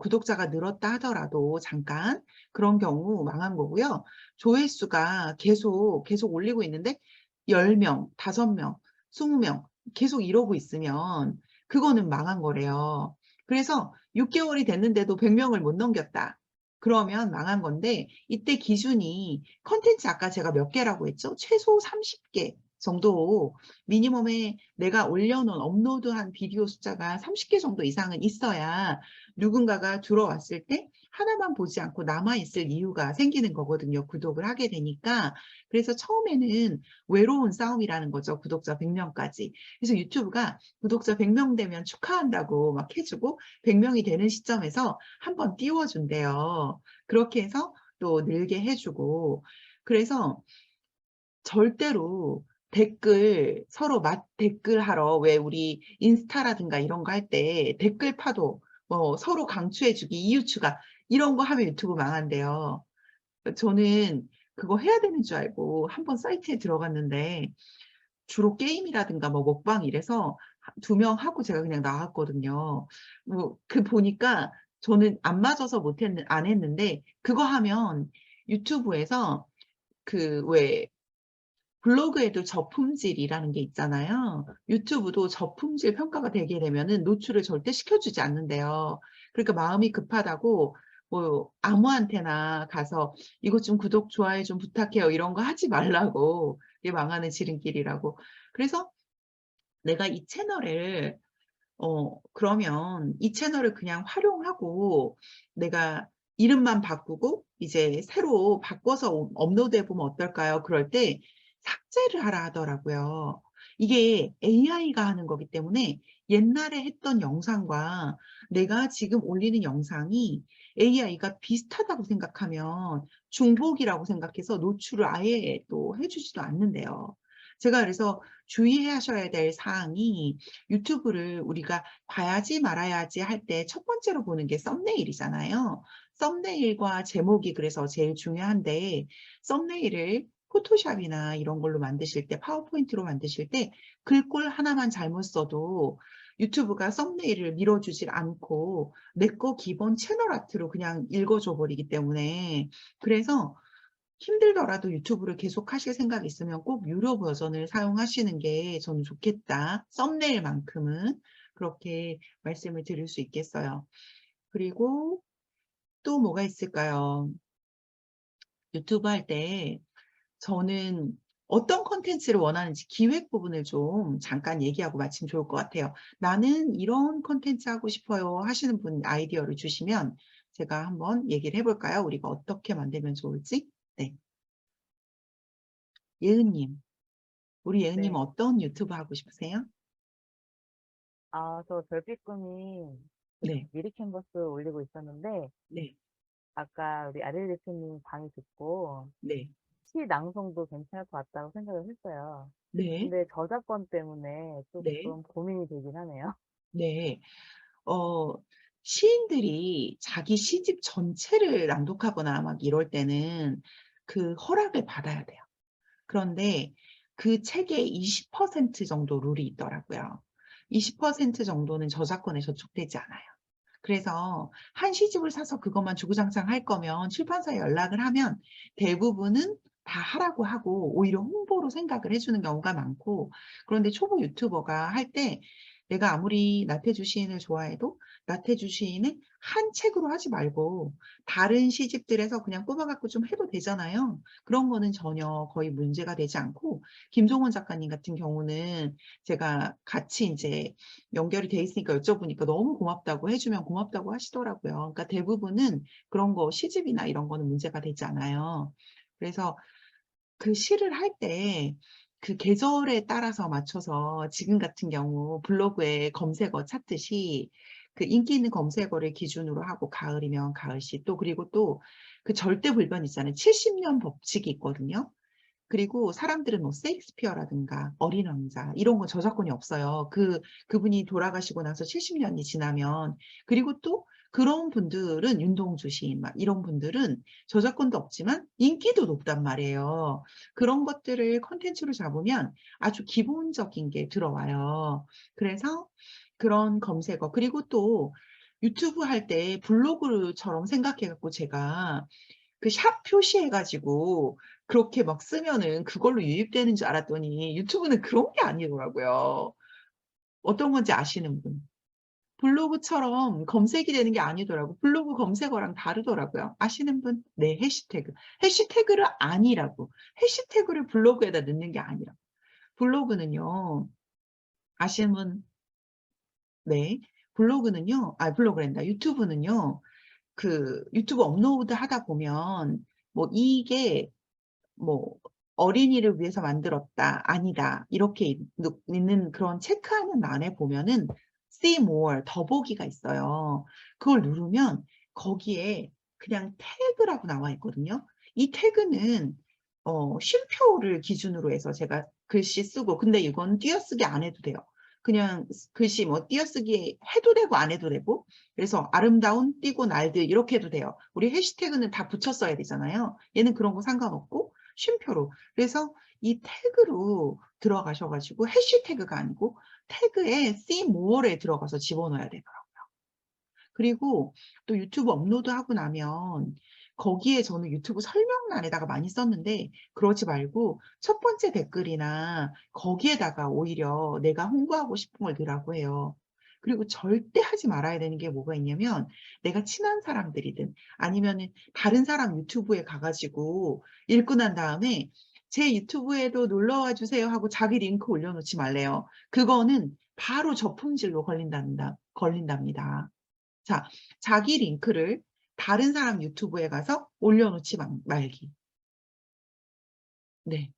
S1: 구독자가 늘었다 하더라도 잠깐 그런 경우 망한 거고요. 조회수가 계속 올리고 있는데 10명, 5명, 20명 계속 이러고 있으면 그거는 망한 거래요. 그래서 6개월이 됐는데도 100명을 못 넘겼다. 그러면 망한 건데, 이때 기준이 컨텐츠 아까 제가 몇 개라고 했죠? 최소 30개 정도, 미니멈에 내가 올려놓은 업로드한 비디오 숫자가 30개 정도 이상은 있어야 누군가가 들어왔을 때 하나만 보지 않고 남아있을 이유가 생기는 거거든요. 구독을 하게 되니까. 그래서 처음에는 외로운 싸움이라는 거죠. 구독자 100명까지. 그래서 유튜브가 구독자 100명 되면 축하한다고 막 해주고 100명이 되는 시점에서 한번 띄워준대요. 그렇게 해서 또 늘게 해주고. 그래서 절대로 댓글 서로 댓글 하러, 왜 우리 인스타라든가 이런 거 할 때 댓글 파도 뭐 서로 강추해주기, 이유추가 이런 거 하면 유튜브 망한대요. 저는 그거 해야 되는 줄 알고 한번 사이트에 들어갔는데, 주로 게임이라든가 뭐 먹방 이래서 2명 하고 제가 그냥 나갔거든요. 뭐 그 보니까 저는 안 맞아서 안 했는데, 그거 하면 유튜브에서 그 왜 블로그에도 저품질이라는 게 있잖아요. 유튜브도 저품질 평가가 되게 되면은 노출을 절대 시켜주지 않는데요. 그러니까 마음이 급하다고 뭐 아무한테나 가서 이것 좀 구독, 좋아요 좀 부탁해요 이런 거 하지 말라고, 이게 망하는 지름길이라고. 그래서 내가 이 채널을 그러면 이 채널을 그냥 활용하고 내가 이름만 바꾸고 이제 새로 바꿔서 업로드해 보면 어떨까요? 그럴 때 삭제를 하라 하더라고요. 이게 AI가 하는 거기 때문에 옛날에 했던 영상과 내가 지금 올리는 영상이 AI가 비슷하다고 생각하면 중복이라고 생각해서 노출을 아예 또 해주지도 않는데요. 제가 그래서 주의하셔야 될 사항이, 유튜브를 우리가 봐야지 말아야지 할 때 첫 번째로 보는 게 썸네일이잖아요. 썸네일과 제목이 그래서 제일 중요한데, 썸네일을 포토샵이나 이런 걸로 만드실 때, 파워포인트로 만드실 때 글꼴 하나만 잘못 써도 유튜브가 썸네일을 밀어주질 않고 내 거 기본 채널 아트로 그냥 읽어줘 버리기 때문에, 그래서 힘들더라도 유튜브를 계속 하실 생각 있으면 꼭 유료 버전을 사용하시는 게 저는 좋겠다. 썸네일만큼은 그렇게 말씀을 드릴 수 있겠어요. 그리고 또 뭐가 있을까요? 유튜브 할 때 저는 어떤 컨텐츠를 원하는지 기획 부분을 좀 잠깐 얘기하고 마치면 좋을 것 같아요. 나는 이런 컨텐츠 하고 싶어요 하시는 분 아이디어를 주시면 제가 한번 얘기를 해볼까요? 우리가 어떻게 만들면 좋을지. 네. 예은님, 우리 예은님
S3: 네.
S1: 어떤 유튜브 하고 싶으세요?
S3: 저 별빛꿈이
S1: 네,
S3: 미리 캔버스 올리고 있었는데,
S1: 네,
S3: 아까 우리 아릴 대표님 강의 듣고
S1: 네,
S3: 시 낭송도 괜찮을 것 같다고 생각을 했어요.
S1: 네,
S3: 근데 저작권 때문에
S1: 네,
S3: 조금 고민이 되긴 하네요.
S1: 네. 어, 시인들이 자기 시집 전체를 낭독하거나 막 이럴 때는 그 허락을 받아야 돼요. 그런데 그 책의 20% 정도 룰이 있더라고요. 20% 정도는 저작권에 저촉되지 않아요. 그래서 한 시집을 사서 그것만 주구장창 할 거면 출판사에 연락을 하면 대부분은 다 하라고 하고 오히려 홍보로 생각을 해주는 경우가 많고, 그런데 초보 유튜버가 할 때 내가 아무리 나태주 시인을 좋아해도 나태주 시인은 한 책으로 하지 말고 다른 시집들에서 그냥 뽑아갖고 좀 해도 되잖아요. 그런 거는 전혀 거의 문제가 되지 않고, 김종원 작가님 같은 경우는 제가 같이 이제 연결이 돼 있으니까 여쭤보니까 너무 고맙다고 해주면 고맙다고 하시더라고요. 그러니까 대부분은 그런 거 시집이나 이런 거는 문제가 되지 않아요. 그래서 그 시를 할 때 그 계절에 따라서 맞춰서 지금 같은 경우 블로그에 검색어 찾듯이 그 인기 있는 검색어를 기준으로 하고 가을이면 가을시 또 그리고 또 그 절대 불변 있잖아요. 70년 법칙이 있거든요. 그리고 사람들은 뭐 세익스피어라든가 어린 왕자 이런 거 저작권이 없어요. 그분이 돌아가시고 나서 70년이 지나면 그리고 또 그런 분들은 윤동주 시인 막 이런 분들은 저작권도 없지만 인기도 높단 말이에요. 그런 것들을 컨텐츠로 잡으면 아주 기본적인 게 들어와요. 그래서 그런 검색어 그리고 또 유튜브 할 때 블로그처럼 생각해갖고 제가 그 샵 표시해가지고 그렇게 막 쓰면은 그걸로 유입되는 줄 알았더니 유튜브는 그런 게 아니더라고요. 어떤 건지 아시는 분? 블로그처럼 검색이 되는 게 아니더라고. 블로그 검색어랑 다르더라고요. 아시는 분? 네, 해시태그. 해시태그를 아니라고. 해시태그를 블로그에다 넣는 게 아니라. 블로그는요, 아시는 분? 네. 블로그는요, 블로그랜다. 유튜브는요, 그 유튜브 업로드 하다 보면 뭐 이게 뭐 어린이를 위해서 만들었다, 아니다 이렇게 있는 그런 체크하는 란에 보면은 see more, 더보기가 있어요. 그걸 누르면 거기에 그냥 태그라고 나와 있거든요. 이 태그는 쉼표를 기준으로 해서 제가 글씨 쓰고 근데 이건 띄어쓰기 안 해도 돼요. 그냥 글씨 뭐 띄어쓰기 해도 되고 안 해도 되고 그래서 아름다운 띄고 날들 이렇게 해도 돼요. 우리 해시태그는 다 붙여 써야 되잖아요. 얘는 그런 거 상관없고 쉼표로. 그래서 이 태그로 들어가셔가지고 해시태그가 아니고 태그에 see more에 들어가서 집어넣어야 되더라고요. 그리고 또 유튜브 업로드하고 나면 거기에 저는 유튜브 설명란에다가 많이 썼는데 그러지 말고 첫 번째 댓글이나 거기에다가 오히려 내가 홍보하고 싶은 걸 넣으라고 해요. 그리고 절대 하지 말아야 되는 게 뭐가 있냐면 내가 친한 사람들이든 아니면은 다른 사람 유튜브에 가가지고 읽고 난 다음에 제 유튜브에도 놀러와 주세요 하고 자기 링크 올려놓지 말래요. 그거는 바로 저품질로 걸린답니다. 자, 자기 링크를 다른 사람 유튜브에 가서 올려놓지 말기. 네.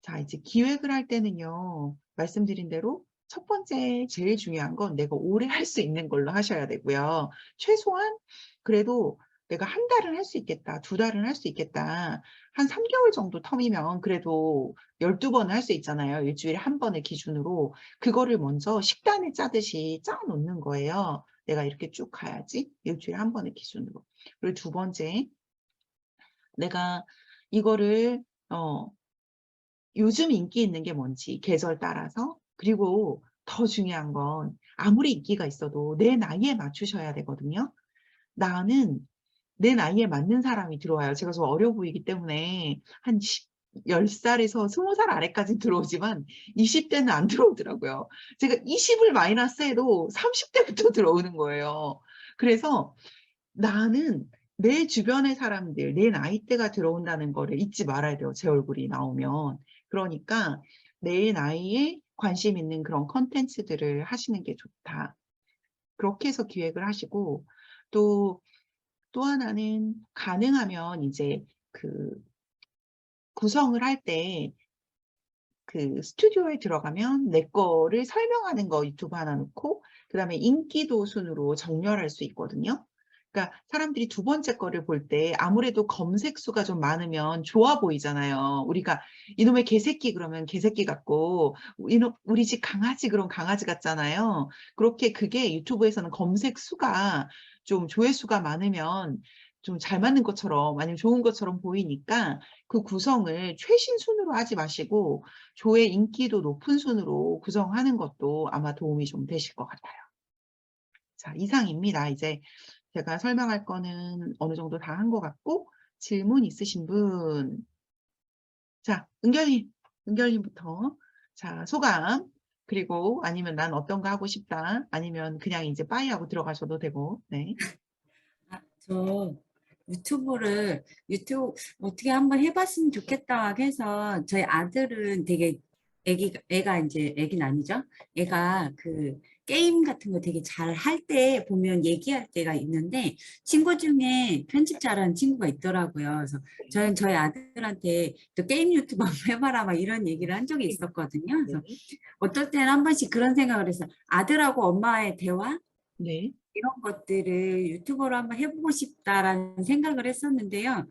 S1: 자, 이제 기획을 할 때는요, 말씀드린 대로 첫 번째 제일 중요한 건 내가 오래 할 수 있는 걸로 하셔야 되고요. 최소한 그래도 내가 한 달은 할 수 있겠다, 두 달은 할 수 있겠다. 한 3개월 정도 텀이면 그래도 12번을 할 수 있잖아요. 일주일에 한 번을 기준으로. 그거를 먼저 식단을 짜듯이 짜 놓는 거예요. 내가 이렇게 쭉 가야지. 일주일에 한 번을 기준으로. 그리고 두 번째, 내가 이거를 요즘 인기 있는 게 뭔지 계절 따라서 그리고 더 중요한 건 아무리 인기가 있어도 내 나이에 맞추셔야 되거든요. 나는 내 나이에 맞는 사람이 들어와요. 제가 좀 어려 보이기 때문에 한 10살에서 20살 아래까지 들어오지만 20대는 안 들어오더라고요. 제가 20을 마이너스 해도 30대부터 들어오는 거예요. 그래서 나는 내 주변의 사람들, 내 나이대가 들어온다는 거를 잊지 말아야 돼요. 제 얼굴이 나오면. 그러니까 내 나이에 관심 있는 그런 컨텐츠들을 하시는 게 좋다. 그렇게 해서 기획을 하시고 또 하나는 가능하면 이제 그 구성을 할 때 그 스튜디오에 들어가면 내 거를 설명하는 거 유튜브 하나 놓고 그다음에 인기도 순으로 정렬할 수 있거든요. 그러니까 사람들이 두 번째 거를 볼 때 아무래도 검색 수가 좀 많으면 좋아 보이잖아요. 우리가 이놈의 개새끼 그러면 개새끼 같고 우리 집 강아지 그럼 강아지 같잖아요. 그렇게 그게 유튜브에서는 검색 수가 좀 조회수가 많으면 좀 잘 맞는 것처럼 아니면 좋은 것처럼 보이니까 그 구성을 최신 순으로 하지 마시고 조회 인기도 높은 순으로 구성하는 것도 아마 도움이 좀 되실 것 같아요. 자, 이상입니다. 이제 제가 설명할 거는 어느 정도 다 한 것 같고 질문 있으신 분? 자, 은결님부터 자, 소감 그리고 아니면 난 어떤 거 하고 싶다 아니면 그냥 이제 빠이하고 들어가셔도 되고 네.
S4: 저 유튜브 어떻게 한번 해봤으면 좋겠다 해서 저희 아들은 되게 애가 이제 애긴 아니죠? 애가 그 게임 같은 거 되게 잘 할 때 보면 얘기할 때가 있는데 친구 중에 편집 잘하는 친구가 있더라고요. 그래서 저는 저희 아들한테 또 게임 유튜브 한번 해봐라 막 이런 얘기를 한 적이 있었거든요. 그래서 어떨 때는 한 번씩 그런 생각을 해서 아들하고 엄마의 대화
S1: 네.
S4: 이런 것들을 유튜버로 한번 해보고 싶다라는 생각을 했었는데요.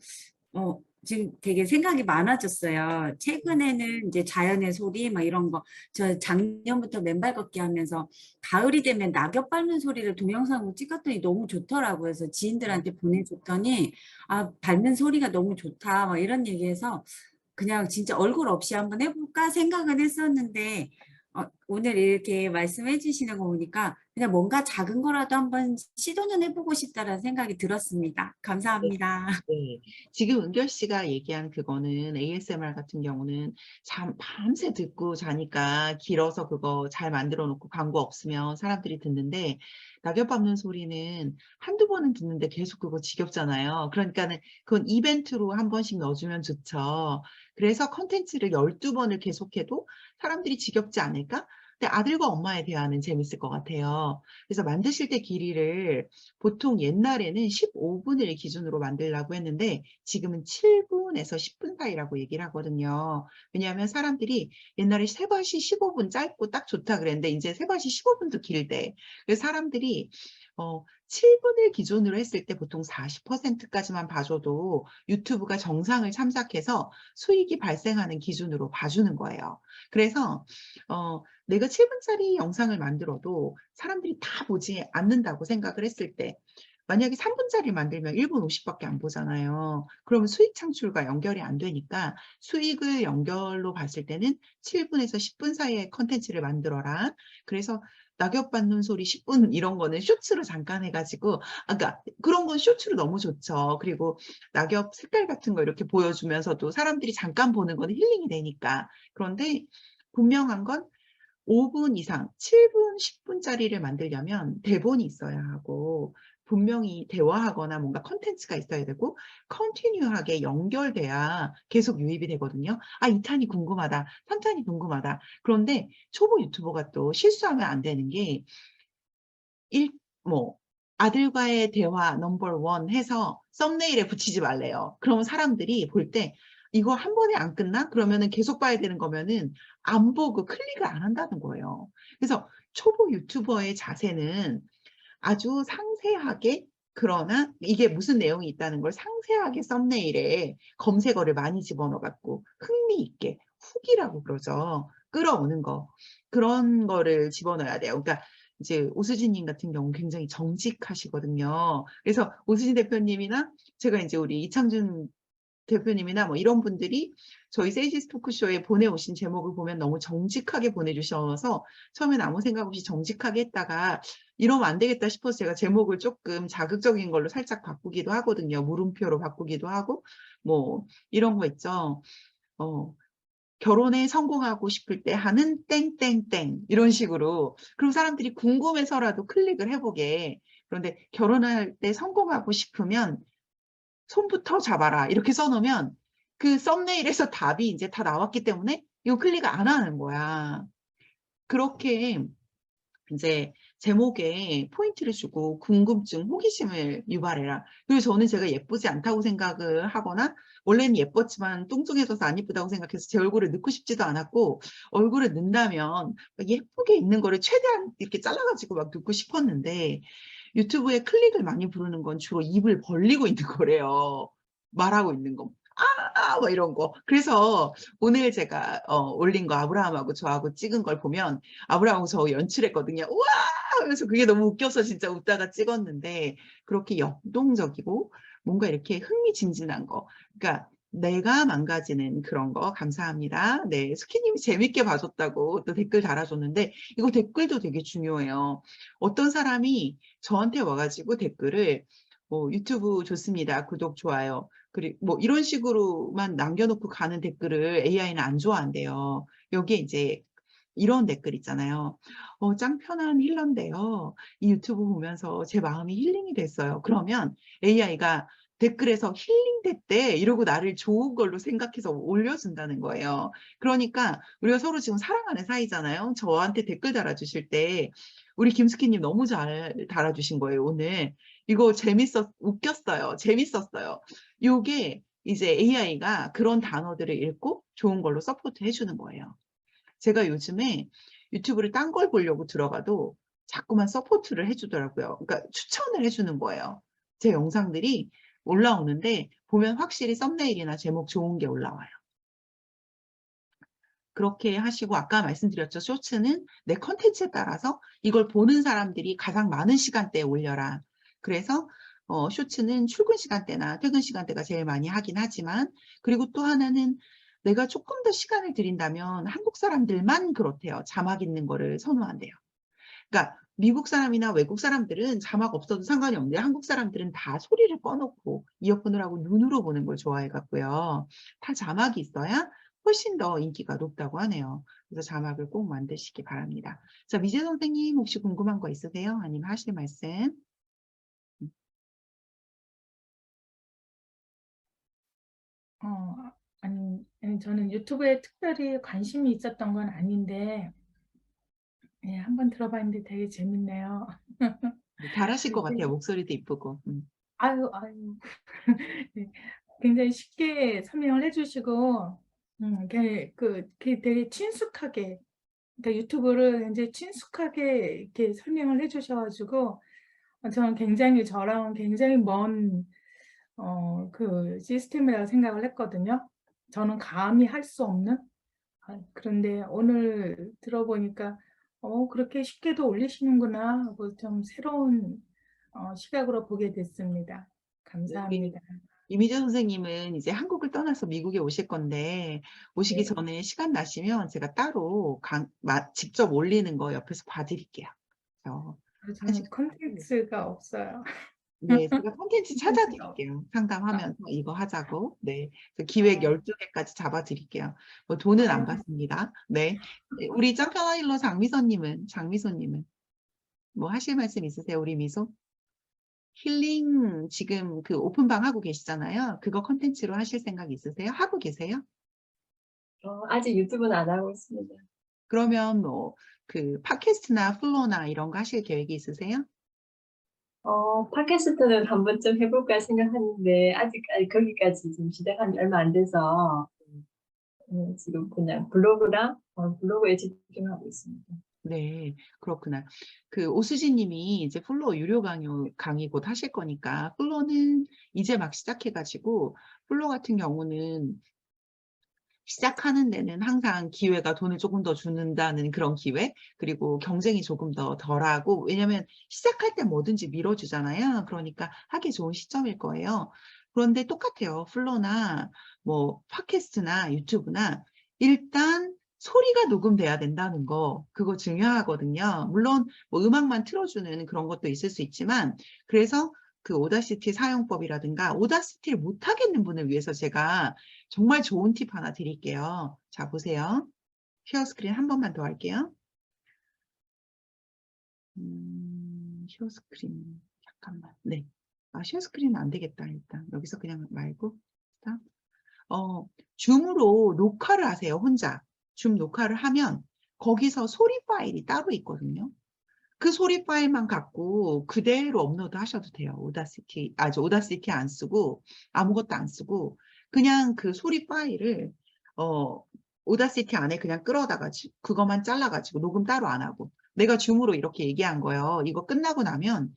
S4: 지금 되게 생각이 많아졌어요. 최근에는 이제 자연의 소리, 막 이런 거, 저 작년부터 맨발 걷기 하면서 가을이 되면 낙엽 밟는 소리를 동영상으로 찍었더니 너무 좋더라고요. 그래서 지인들한테 보내줬더니, 아, 밟는 소리가 너무 좋다, 막 이런 얘기해서 그냥 진짜 얼굴 없이 한번 해볼까 생각은 했었는데, 오늘 이렇게 말씀해 주시는 거 보니까 그냥 뭔가 작은 거라도 한번 시도는 해보고 싶다라는 생각이 들었습니다. 감사합니다.
S1: 네. 지금 은결 씨가 얘기한 그거는 ASMR 같은 경우는 밤새 듣고 자니까 길어서 그거 잘 만들어 놓고 광고 없으면 사람들이 듣는데 낙엽 밟는 소리는 한두 번은 듣는데 계속 그거 지겹잖아요. 그러니까는 그건 이벤트로 한 번씩 넣어주면 좋죠. 그래서 컨텐츠를 12번을 계속해도 사람들이 지겹지 않을까? 근데 아들과 엄마의 대화는 재밌을 것 같아요. 그래서 만드실 때 길이를 보통 옛날에는 15분을 기준으로 만들려고 했는데 지금은 7분에서 10분 사이라고 얘기를 하거든요. 왜냐하면 사람들이 옛날에 세밭이 15분 짧고 딱 좋다 그랬는데 이제 세밭이 15분도 길대. 그래서 사람들이 7분을 기준으로 했을 때 보통 40%까지만 봐줘도 유튜브가 정상을 참작해서 수익이 발생하는 기준으로 봐주는 거예요. 그래서 내가 7분짜리 영상을 만들어도 사람들이 다 보지 않는다고 생각을 했을 때 만약에 3분짜리 만들면 1분 50밖에 안 보잖아요. 그러면 수익 창출과 연결이 안 되니까 수익을 연결로 봤을 때는 7분에서 10분 사이의 컨텐츠를 만들어라. 그래서 낙엽 밟는 소리 10분 이런 거는 쇼츠로 잠깐 해가지고 아까 그런 건 쇼츠로 너무 좋죠. 그리고 낙엽 색깔 같은 거 이렇게 보여주면서도 사람들이 잠깐 보는 거는 힐링이 되니까. 그런데 분명한 건 5분 이상, 7분, 10분짜리를 만들려면 대본이 있어야 하고 분명히 대화하거나 뭔가 컨텐츠가 있어야 되고 컨티뉴하게 연결돼야 계속 유입이 되거든요. 아, 2탄이 궁금하다. 3탄이 궁금하다. 그런데 초보 유튜버가 또 실수하면 안 되는 게 아들과의 대화 넘버 원 해서 썸네일에 붙이지 말래요. 그러면 사람들이 볼 때 이거 한 번에 안 끝나? 그러면은 계속 봐야 되는 거면은 안 보고 클릭을 안 한다는 거예요. 그래서 초보 유튜버의 자세는 아주 상세하게 그러나 이게 무슨 내용이 있다는 걸 상세하게 썸네일에 검색어를 많이 집어넣어갖고 흥미있게 훅이라고 그러죠. 끌어오는 거. 그런 거를 집어넣어야 돼요. 그러니까 이제 오수진님 같은 경우 굉장히 정직하시거든요. 그래서 오수진 대표님이나 제가 이제 우리 이창준 대표님이나 뭐 이런 분들이 저희 세이지스 토크쇼에 보내오신 제목을 보면 너무 정직하게 보내주셔서 처음엔 아무 생각 없이 정직하게 했다가 이러면 안 되겠다 싶어서 제가 제목을 조금 자극적인 걸로 살짝 바꾸기도 하거든요. 물음표로 바꾸기도 하고 뭐 이런 거 있죠. 결혼에 성공하고 싶을 때 하는 땡땡땡 이런 식으로 그럼 사람들이 궁금해서라도 클릭을 해보게. 그런데 결혼할 때 성공하고 싶으면 손부터 잡아라 이렇게 써놓으면 그 썸네일에서 답이 이제 다 나왔기 때문에 이거 클릭을 안 하는 거야. 그렇게 이제 제목에 포인트를 주고 궁금증, 호기심을 유발해라. 그리고 저는 제가 예쁘지 않다고 생각을 하거나 원래는 예뻤지만 뚱뚱해져서 안 예쁘다고 생각해서 제 얼굴을 넣고 싶지도 않았고 얼굴을 넣는다면 예쁘게 있는 거를 최대한 이렇게 잘라가지고 막 넣고 싶었는데 유튜브에 클릭을 많이 부르는 건 주로 입을 벌리고 있는 거래요. 말하고 있는 거. 뭐 이런 거. 그래서 오늘 제가 올린 거 아브라함하고 저하고 찍은 걸 보면 아브라함하고 저 연출했거든요. 우와! 하면서 그게 너무 웃겨서 진짜 웃다가 찍었는데 그렇게 역동적이고 뭔가 이렇게 흥미진진한 거. 그러니까 내가 망가지는 그런 거 감사합니다. 네, 스키님이 재밌게 봐줬다고 또 댓글 달아줬는데 이거 댓글도 되게 중요해요. 어떤 사람이 저한테 와가지고 댓글을 뭐 유튜브 좋습니다. 구독, 좋아요. 그리고 뭐 이런 식으로만 남겨놓고 가는 댓글을 AI는 안 좋아한대요. 여기에 이제 이런 댓글 있잖아요. 짱 편한 힐러인데요. 이 유튜브 보면서 제 마음이 힐링이 됐어요. 그러면 AI가 댓글에서 힐링됐대 이러고 나를 좋은 걸로 생각해서 올려준다는 거예요. 그러니까 우리가 서로 지금 사랑하는 사이잖아요. 저한테 댓글 달아주실 때 우리 김스키님 너무 잘 달아주신 거예요, 오늘. 이거 웃겼어요. 재밌었어요. 요게 이제 AI가 그런 단어들을 읽고 좋은 걸로 서포트 해주는 거예요. 제가 요즘에 유튜브를 딴 걸 보려고 들어가도 자꾸만 서포트를 해주더라고요. 그러니까 추천을 해주는 거예요. 제 영상들이 올라오는데 보면 확실히 썸네일이나 제목 좋은 게 올라와요. 그렇게 하시고 아까 말씀드렸죠. 쇼츠는 내 컨텐츠에 따라서 이걸 보는 사람들이 가장 많은 시간대에 올려라. 그래서 쇼츠는 출근 시간대나 퇴근 시간대가 제일 많이 하긴 하지만 그리고 또 하나는 내가 조금 더 시간을 들인다면 한국 사람들만 그렇대요. 자막 있는 거를 선호한대요. 그러니까 미국 사람이나 외국 사람들은 자막 없어도 상관이 없는데 한국 사람들은 다 소리를 꺼놓고 이어폰을 하고 눈으로 보는 걸 좋아해 갖고요. 다 자막이 있어야 훨씬 더 인기가 높다고 하네요. 그래서 자막을 꼭 만드시기 바랍니다. 자, 미재 선생님 혹시 궁금한 거 있으세요? 아니면 하실 말씀?
S5: 아니, 저는 유튜브에 특별히 관심이 있었던 건 아닌데, 예, 한번 들어봤는데 되게 재밌네요.
S1: 잘하실 것 같아요. 목소리도 이쁘고.
S5: 아유. 네, 굉장히 쉽게 설명을 해주시고, 되게 친숙하게, 그러니까 유튜브를 굉장히 친숙하게 이렇게 설명을 해주셔가지고, 저는 굉장히 저랑 굉장히 먼, 그 시스템이라고 생각을 했거든요. 저는 감히 할 수 없는. 그런데 오늘 들어보니까, 그렇게 쉽게도 올리시는구나 하고 좀 새로운 시각으로 보게 됐습니다.
S1: 우리
S5: 감사합니다.
S1: 이미재 선생님은 이제 한국을 떠나서 미국에 오실 건데 오시기
S5: 네.
S1: 전에 시간 나시면 제가 따로 직접 올리는 거 옆에서 봐드릴게요. 그래서 한
S5: 저는
S1: 시간
S5: 컨텐츠가 없어요.
S1: 네, 제가 콘텐츠
S5: 컨텐츠가
S1: 찾아드릴게요.
S5: 없어요.
S1: 상담하면서 이거 하자고. 네. 그래서 기획
S5: 아,
S1: 12개까지 잡아드릴게요. 뭐 돈은 안
S5: 아유,
S1: 받습니다. 네. 우리 짱편아일러 장미소님은 뭐 하실 말씀 있으세요? 우리 미소? 힐링 지금 그 오픈방 하고 계시잖아요. 그거 콘텐츠로 하실 생각 있으세요? 하고 계세요?
S7: 아직 유튜브는 안 하고 있습니다.
S1: 그러면 뭐 그 팟캐스트나 플로나 이런 거 하실 계획이 있으세요?
S7: 팟캐스트는 한 번쯤 해볼까 생각하는데 아직 거기까지 지금 시작한 지 얼마 안 돼서 지금 그냥 블로그에 집중하고 있습니다.
S1: 네, 그렇구나. 그 오수진 님이 이제 플로어 유료 강의 곧 하실 거니까 플로어는 이제 막 시작해가지고 플로어 같은 경우는 시작하는 데는 항상 기회가 돈을 조금 더 주는다는 그런 기회, 그리고 경쟁이 조금 더 덜하고, 왜냐면 시작할 때 뭐든지 밀어주잖아요. 그러니까 하기 좋은 시점일 거예요. 그런데 똑같아요. 플로나 뭐 팟캐스트나 유튜브나 일단 소리가 녹음돼야 된다는 거, 그거 중요하거든요. 물론 뭐 음악만 틀어주는 그런 것도 있을 수 있지만, 그래서 그 오다시티 사용법이라든가 오다시티를 못하겠는 분을 위해서 제가 정말 좋은 팁 하나 드릴게요. 자, 보세요. 쉐어 스크린 한 번만 더 할게요. 쉐어 스크린, 잠깐만. 네. 쉐어 스크린은 안 되겠다, 일단. 여기서 그냥 말고. 일단. 줌으로 녹화를 하세요, 혼자. 줌 녹화를 하면 거기서 소리 파일이 따로 있거든요. 그 소리 파일만 갖고 그대로 업로드 하셔도 돼요. 오다시티 안 쓰고 아무것도 안 쓰고 그냥 그 소리 파일을 오다시티 안에 그냥 끌어다가 그것만 잘라가지고 녹음 따로 안 하고 내가 줌으로 이렇게 얘기한 거예요. 이거 끝나고 나면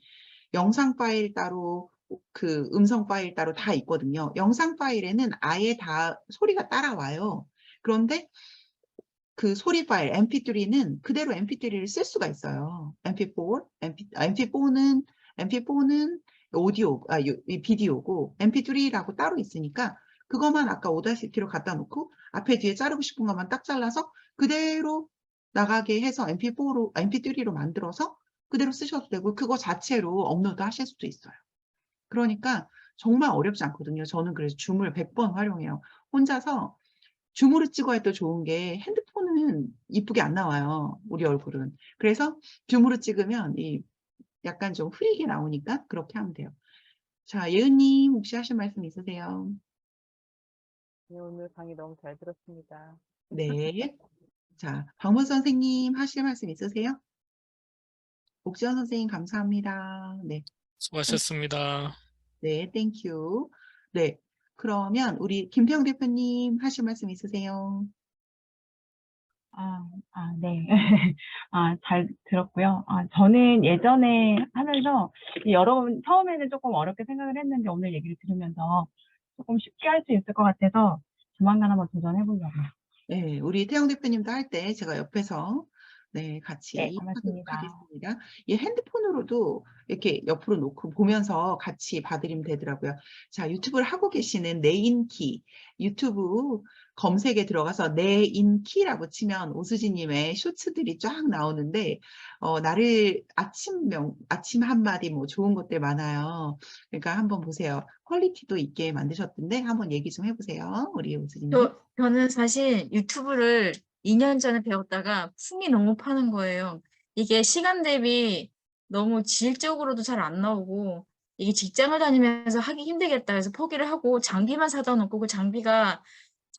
S1: 영상 파일 따로 그 음성 파일 따로 다 있거든요. 영상 파일에는 아예 다 소리가 따라와요. 그런데 그 소리 파일 mp3는 그대로 mp3를 쓸 수가 있어요. mp4는 오디오, 이 비디오고 mp3라고 따로 있으니까 그것만 아까 오다시티로 갖다 놓고 앞에 뒤에 자르고 싶은 것만 딱 잘라서 그대로 나가게 해서 mp3로 만들어서 그대로 쓰셔도 되고 그거 자체로 업로드 하실 수도 있어요. 그러니까 정말 어렵지 않거든요. 저는 그래서 줌을 100번 활용해요. 혼자서 줌으로 찍어야 또 좋은 게 핸드폰은 이쁘게 안 나와요. 우리 얼굴은. 그래서 줌으로 찍으면 약간 좀 흐리게 나오니까 그렇게 하면 돼요. 자, 예은님 혹시 하실 말씀 있으세요?
S3: 네, 오늘 강의 너무 잘 들었습니다.
S1: 네. 자, 박문 선생님 하실 말씀 있으세요? 옥지원 선생님 감사합니다. 네.
S2: 수고하셨습니다.
S1: 네, 땡큐. 네. 그러면 우리 김태형 대표님 하실 말씀 있으세요?
S8: 네. 잘 들었고요. 저는 예전에 하면서 처음에는 조금 어렵게 생각을 했는데 오늘 얘기를 들으면서 조금 쉽게 할 수 있을 것 같아서 조만간 한번 도전해 보려고요.
S1: 네, 우리 태영 대표님도 할 때 제가 옆에서 네, 같이
S8: 네,
S1: 하도록
S8: 고맙습니다.
S1: 하겠습니다. 이 핸드폰으로도 이렇게 옆으로 놓고 보면서 같이 봐드리면 되더라고요. 자, 유튜브를 하고 계시는 네인키 유튜브 검색에 들어가서 네인키라고 치면 오수지님의 쇼츠들이 쫙 나오는데 나를 아침 한마디 뭐 좋은 것들 많아요. 그러니까 한번 보세요. 퀄리티도 있게 만드셨던데 한번 얘기 좀 해보세요. 우리 오수지님.
S6: 저는 사실 유튜브를 2년 전에 배웠다가 품이 너무 파는 거예요. 이게 시간 대비 너무 질적으로도 잘 안 나오고 이게 직장을 다니면서 하기 힘들겠다 해서 포기를 하고 장비만 사다 놓고 그 장비가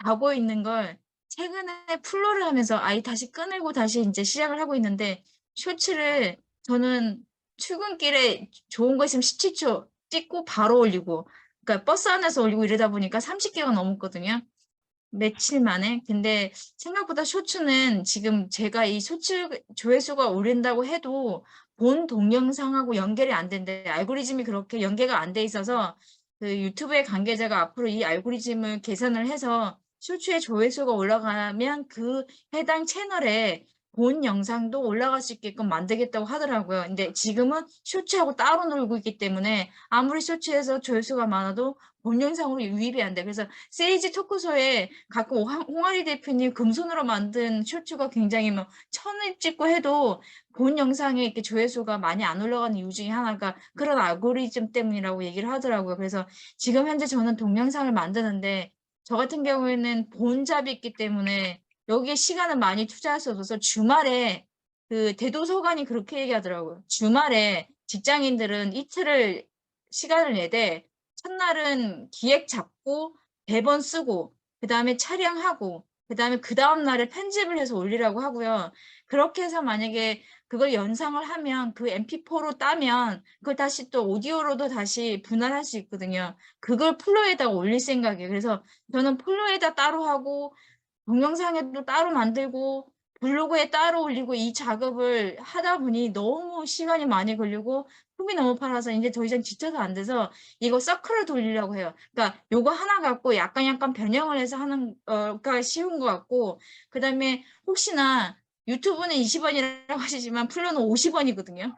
S6: 자고 있는 걸 최근에 풀로를 하면서 다시 꺼내고 다시 이제 시작을 하고 있는데 쇼츠를 저는 출근길에 좋은 거 있으면 17초 찍고 바로 올리고 그러니까 버스 안에서 올리고 이러다 보니까 30개가 넘었거든요. 며칠 만에. 근데 생각보다 쇼츠는 지금 제가 이 쇼츠 조회수가 오른다고 해도 본 동영상하고 연결이 안 된대. 알고리즘이 그렇게 연계가 안 돼 있어서 그 유튜브의 관계자가 앞으로 이 알고리즘을 계산을 해서 쇼츠의 조회수가 올라가면 그 해당 채널에 본 영상도 올라갈 수 있게끔 만들겠다고 하더라고요. 근데 지금은 쇼츠하고 따로 놀고 있기 때문에 아무리 쇼츠에서 조회수가 많아도 본 영상으로 유입이 안 돼. 그래서 세이지 토크쇼에 가끔 홍아리 대표님 금손으로 만든 쇼츠가 굉장히 뭐 1000을 찍고 해도 본 영상에 이렇게 조회수가 많이 안 올라가는 이유 중에 하나가 그런 알고리즘 때문이라고 얘기를 하더라고요. 그래서 지금 현재 저는 동영상을 만드는데 저 같은 경우에는 본잡이 있기 때문에 여기에 시간을 많이 투자할 수 없어서 주말에 그 대도서관이 그렇게 얘기하더라고요. 주말에 직장인들은 이틀을 시간을 내되 첫날은 기획 잡고 대본 쓰고 그다음에 촬영하고 그다음에 그다음 날에 편집을 해서 올리라고 하고요. 그렇게 해서 만약에 그걸 연상을 하면 그 MP4로 따면 그걸 다시 또 오디오로도 다시 분할할 수 있거든요. 그걸 플로에다가 올릴 생각이에요. 그래서 저는 플로에다 따로 하고 동영상에도 따로 만들고 블로그에 따로 올리고 이 작업을 하다 보니 너무 시간이 많이 걸리고 품이 너무 팔아서 이제 더 이상 지쳐서 안 돼서 이거 서클을 돌리려고 해요. 그러니까 요거 하나 갖고 약간 변형을 해서 하는 가 쉬운 것 같고 그다음에 혹시나 유튜브는 20원이라고 하시지만 플로는 50원이거든요.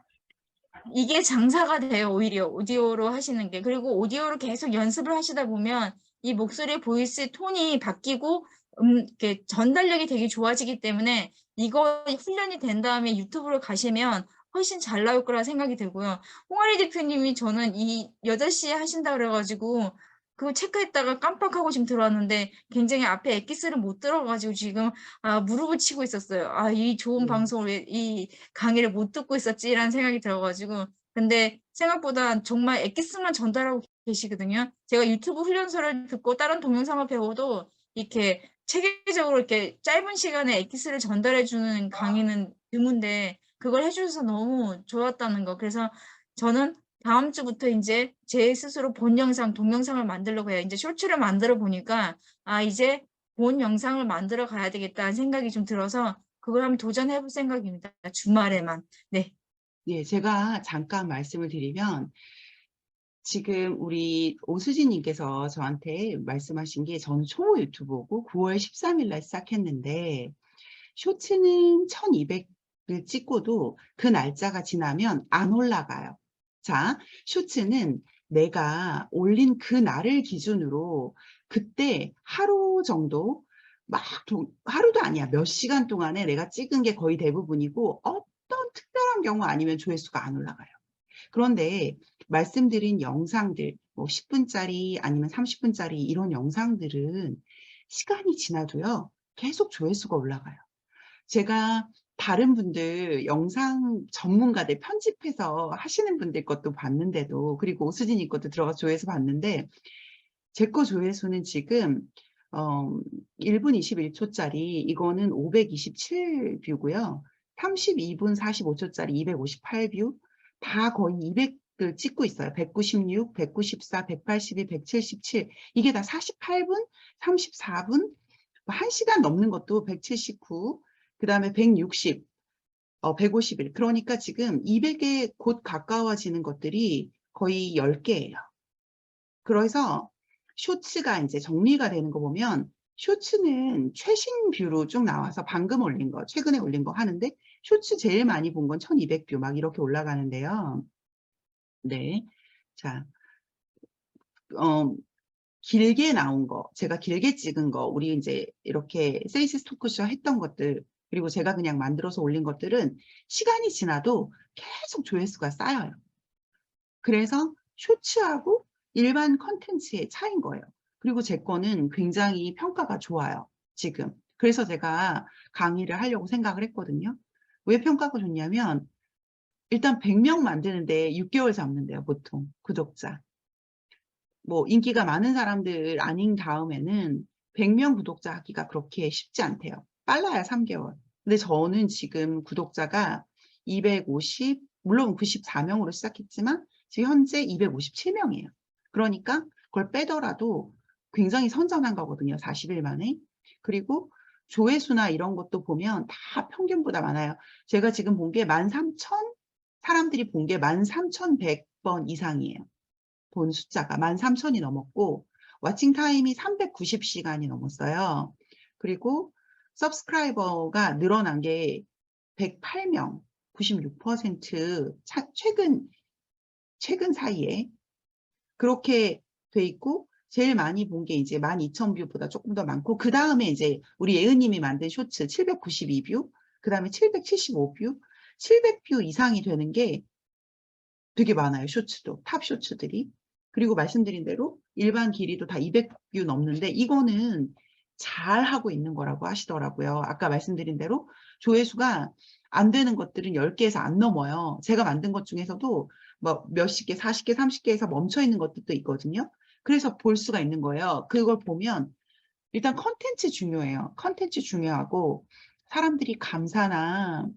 S6: 이게 장사가 돼요. 오히려 오디오로 하시는 게. 그리고 오디오로 계속 연습을 하시다 보면 이 목소리의 보이스 톤이 바뀌고 이렇게 전달력이 되게 좋아지기 때문에 이거 훈련이 된 다음에 유튜브로 가시면 훨씬 잘 나올 거라 생각이 들고요. 홍아리 대표님이 저는 이 8시에 하신다 그래가지고 그거 체크했다가 깜빡하고 지금 들어왔는데 굉장히 앞에 엑기스를 못 들어가지고 지금 무릎을 치고 있었어요. 이 좋은 방송을 왜 이 강의를 못 듣고 있었지라는 생각이 들어가지고 근데 생각보다 정말 엑기스만 전달하고 계시거든요. 제가 유튜브 훈련소를 듣고 다른 동영상을 배워도 이렇게 체계적으로 이렇게 짧은 시간에 엑기스를 전달해주는 강의는 드문데 그걸 해주셔서 너무 좋았다는 거. 그래서 저는 다음 주부터 이제 제 스스로 본 영상, 동영상을 만들려고 해요. 이제 쇼츠를 만들어 보니까 이제 본 영상을 만들어 가야 되겠다는 생각이 좀 들어서 그걸 한번 도전해 볼 생각입니다. 주말에만. 네.
S1: 예, 제가 잠깐 말씀을 드리면 지금 우리 오수진님께서 저한테 말씀하신 게 저는 초보 유튜버고 9월 13일 날 시작했는데 쇼츠는 1200을 찍고도 그 날짜가 지나면 안 올라가요. 자, 쇼츠는 내가 올린 그 날을 기준으로 그때 하루 정도 하루도 아니야. 몇 시간 동안에 내가 찍은 게 거의 대부분이고 어떤 특별한 경우 아니면 조회수가 안 올라가요. 그런데 말씀드린 영상들, 뭐 10분짜리 아니면 30분짜리 이런 영상들은 시간이 지나도요, 계속 조회수가 올라가요. 제가 다른 분들 영상 전문가들 편집해서 하시는 분들 것도 봤는데도 그리고 오수진이 것도 들어가서 조회수 봤는데 제 거 조회수는 지금 1분 21초짜리 이거는 527뷰고요. 32분 45초짜리 258뷰 다 거의 200을 찍고 있어요. 196, 194, 182, 177 이게 다 48분, 34분, 1시간 넘는 것도 179, 그 다음에 160 150일. 그러니까 지금 200에 곧 가까워지는 것들이 거의 10개예요. 그래서 쇼츠가 이제 정리가 되는 거 보면 쇼츠는 최신 뷰로 쭉 나와서 방금 올린 거, 최근에 올린 거 하는데 쇼츠 제일 많이 본 건 1200뷰 막 이렇게 올라가는데요. 네. 자, 길게 나온 거, 제가 길게 찍은 거, 우리 이제 이렇게 세이스 토크쇼 했던 것들, 그리고 제가 그냥 만들어서 올린 것들은 시간이 지나도 계속 조회수가 쌓여요. 그래서 쇼츠하고 일반 컨텐츠의 차이인 거예요. 그리고 제 거는 굉장히 평가가 좋아요, 지금. 그래서 제가 강의를 하려고 생각을 했거든요. 왜 평가가 좋냐면 일단 100명 만드는데 6개월 잡는데요, 보통 구독자. 뭐 인기가 많은 사람들 아닌 다음에는 100명 구독자 하기가 그렇게 쉽지 않대요. 빨라야 3개월. 근데 저는 지금 구독자가 250, 물론 94명으로 시작했지만 지금 현재 257명이에요. 그러니까 그걸 빼더라도 굉장히 선전한 거거든요. 40일 만에. 그리고 조회수나 이런 것도 보면 다 평균보다 많아요. 제가 지금 본 게 13,000, 사람들이 본 게 13,100번 이상이에요. 본 숫자가 13,000이 넘었고 왓칭 타임이 390시간이 넘었어요. 그리고 서브스크라이버가 늘어난 게 108명, 96% 최근 사이에 그렇게 돼 있고 제일 많이 본 게 이제 12,000뷰보다 조금 더 많고 그 다음에 이제 우리 예은님이 만든 쇼츠 792뷰, 그 다음에 775뷰, 700뷰 이상이 되는 게 되게 많아요. 쇼츠도, 탑 쇼츠들이. 그리고 말씀드린 대로 일반 길이도 다 200뷰 넘는데 이거는 잘 하고 있는 거라고 하시더라고요. 아까 말씀드린 대로 조회수가 안 되는 것들은 10개에서 안 넘어요. 제가 만든 것 중에서도 뭐 몇십 개, 40개, 30개에서 멈춰 있는 것들도 있거든요. 그래서 볼 수가 있는 거예요. 그걸 보면 일단 컨텐츠 중요해요. 컨텐츠 중요하고 사람들이 감사나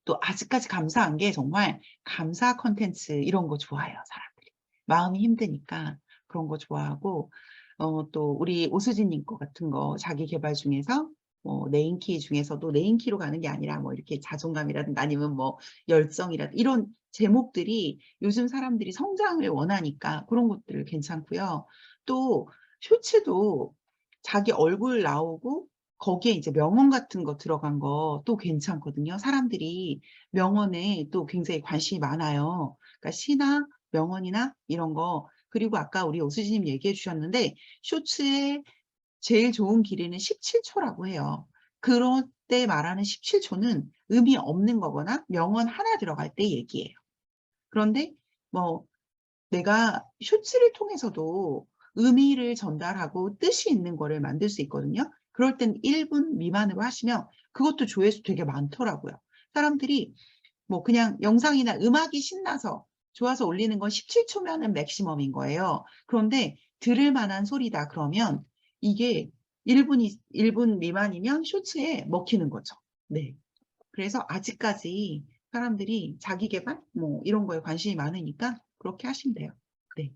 S1: 또 아직까지 감사한 게 정말 감사 컨텐츠 이런 거 좋아해요, 사람들이. 마음이 힘드니까 그런 거 좋아하고 또 우리 오수진님 거 같은 거 자기 개발 중에서 뭐 네임키 중에서도 네임키로 가는 게 아니라 뭐 이렇게 자존감이라든가 아니면 뭐 열정이라든가 이런 제목들이 요즘 사람들이 성장을 원하니까 그런 것들 괜찮고요. 또 쇼츠도 자기 얼굴 나오고 거기에 이제 명언 같은 거 들어간 거 또 괜찮거든요. 사람들이 명언에 또 굉장히 관심이 많아요. 그러니까 시나 명언이나 이런 거. 그리고 아까 우리 오수진님 얘기해 주셨는데 쇼츠의 제일 좋은 길이는 17초라고 해요. 그럴 때 말하는 17초는 의미 없는 거거나 명언 하나 들어갈 때 얘기예요. 그런데 뭐 내가 쇼츠를 통해서도 의미를 전달하고 뜻이 있는 거를 만들 수 있거든요. 그럴 땐 1분 미만으로 하시면 그것도 조회수 되게 많더라고요. 사람들이 뭐 그냥 영상이나 음악이 신나서 좋아서 올리는 건 17초면은 맥시멈인 거예요. 그런데 들을 만한 소리다 그러면 이게 1분 미만이면 쇼츠에 먹히는 거죠. 네. 그래서 아직까지 사람들이 자기 개발 뭐 이런 거에 관심이 많으니까 그렇게 하시면 돼요. 네.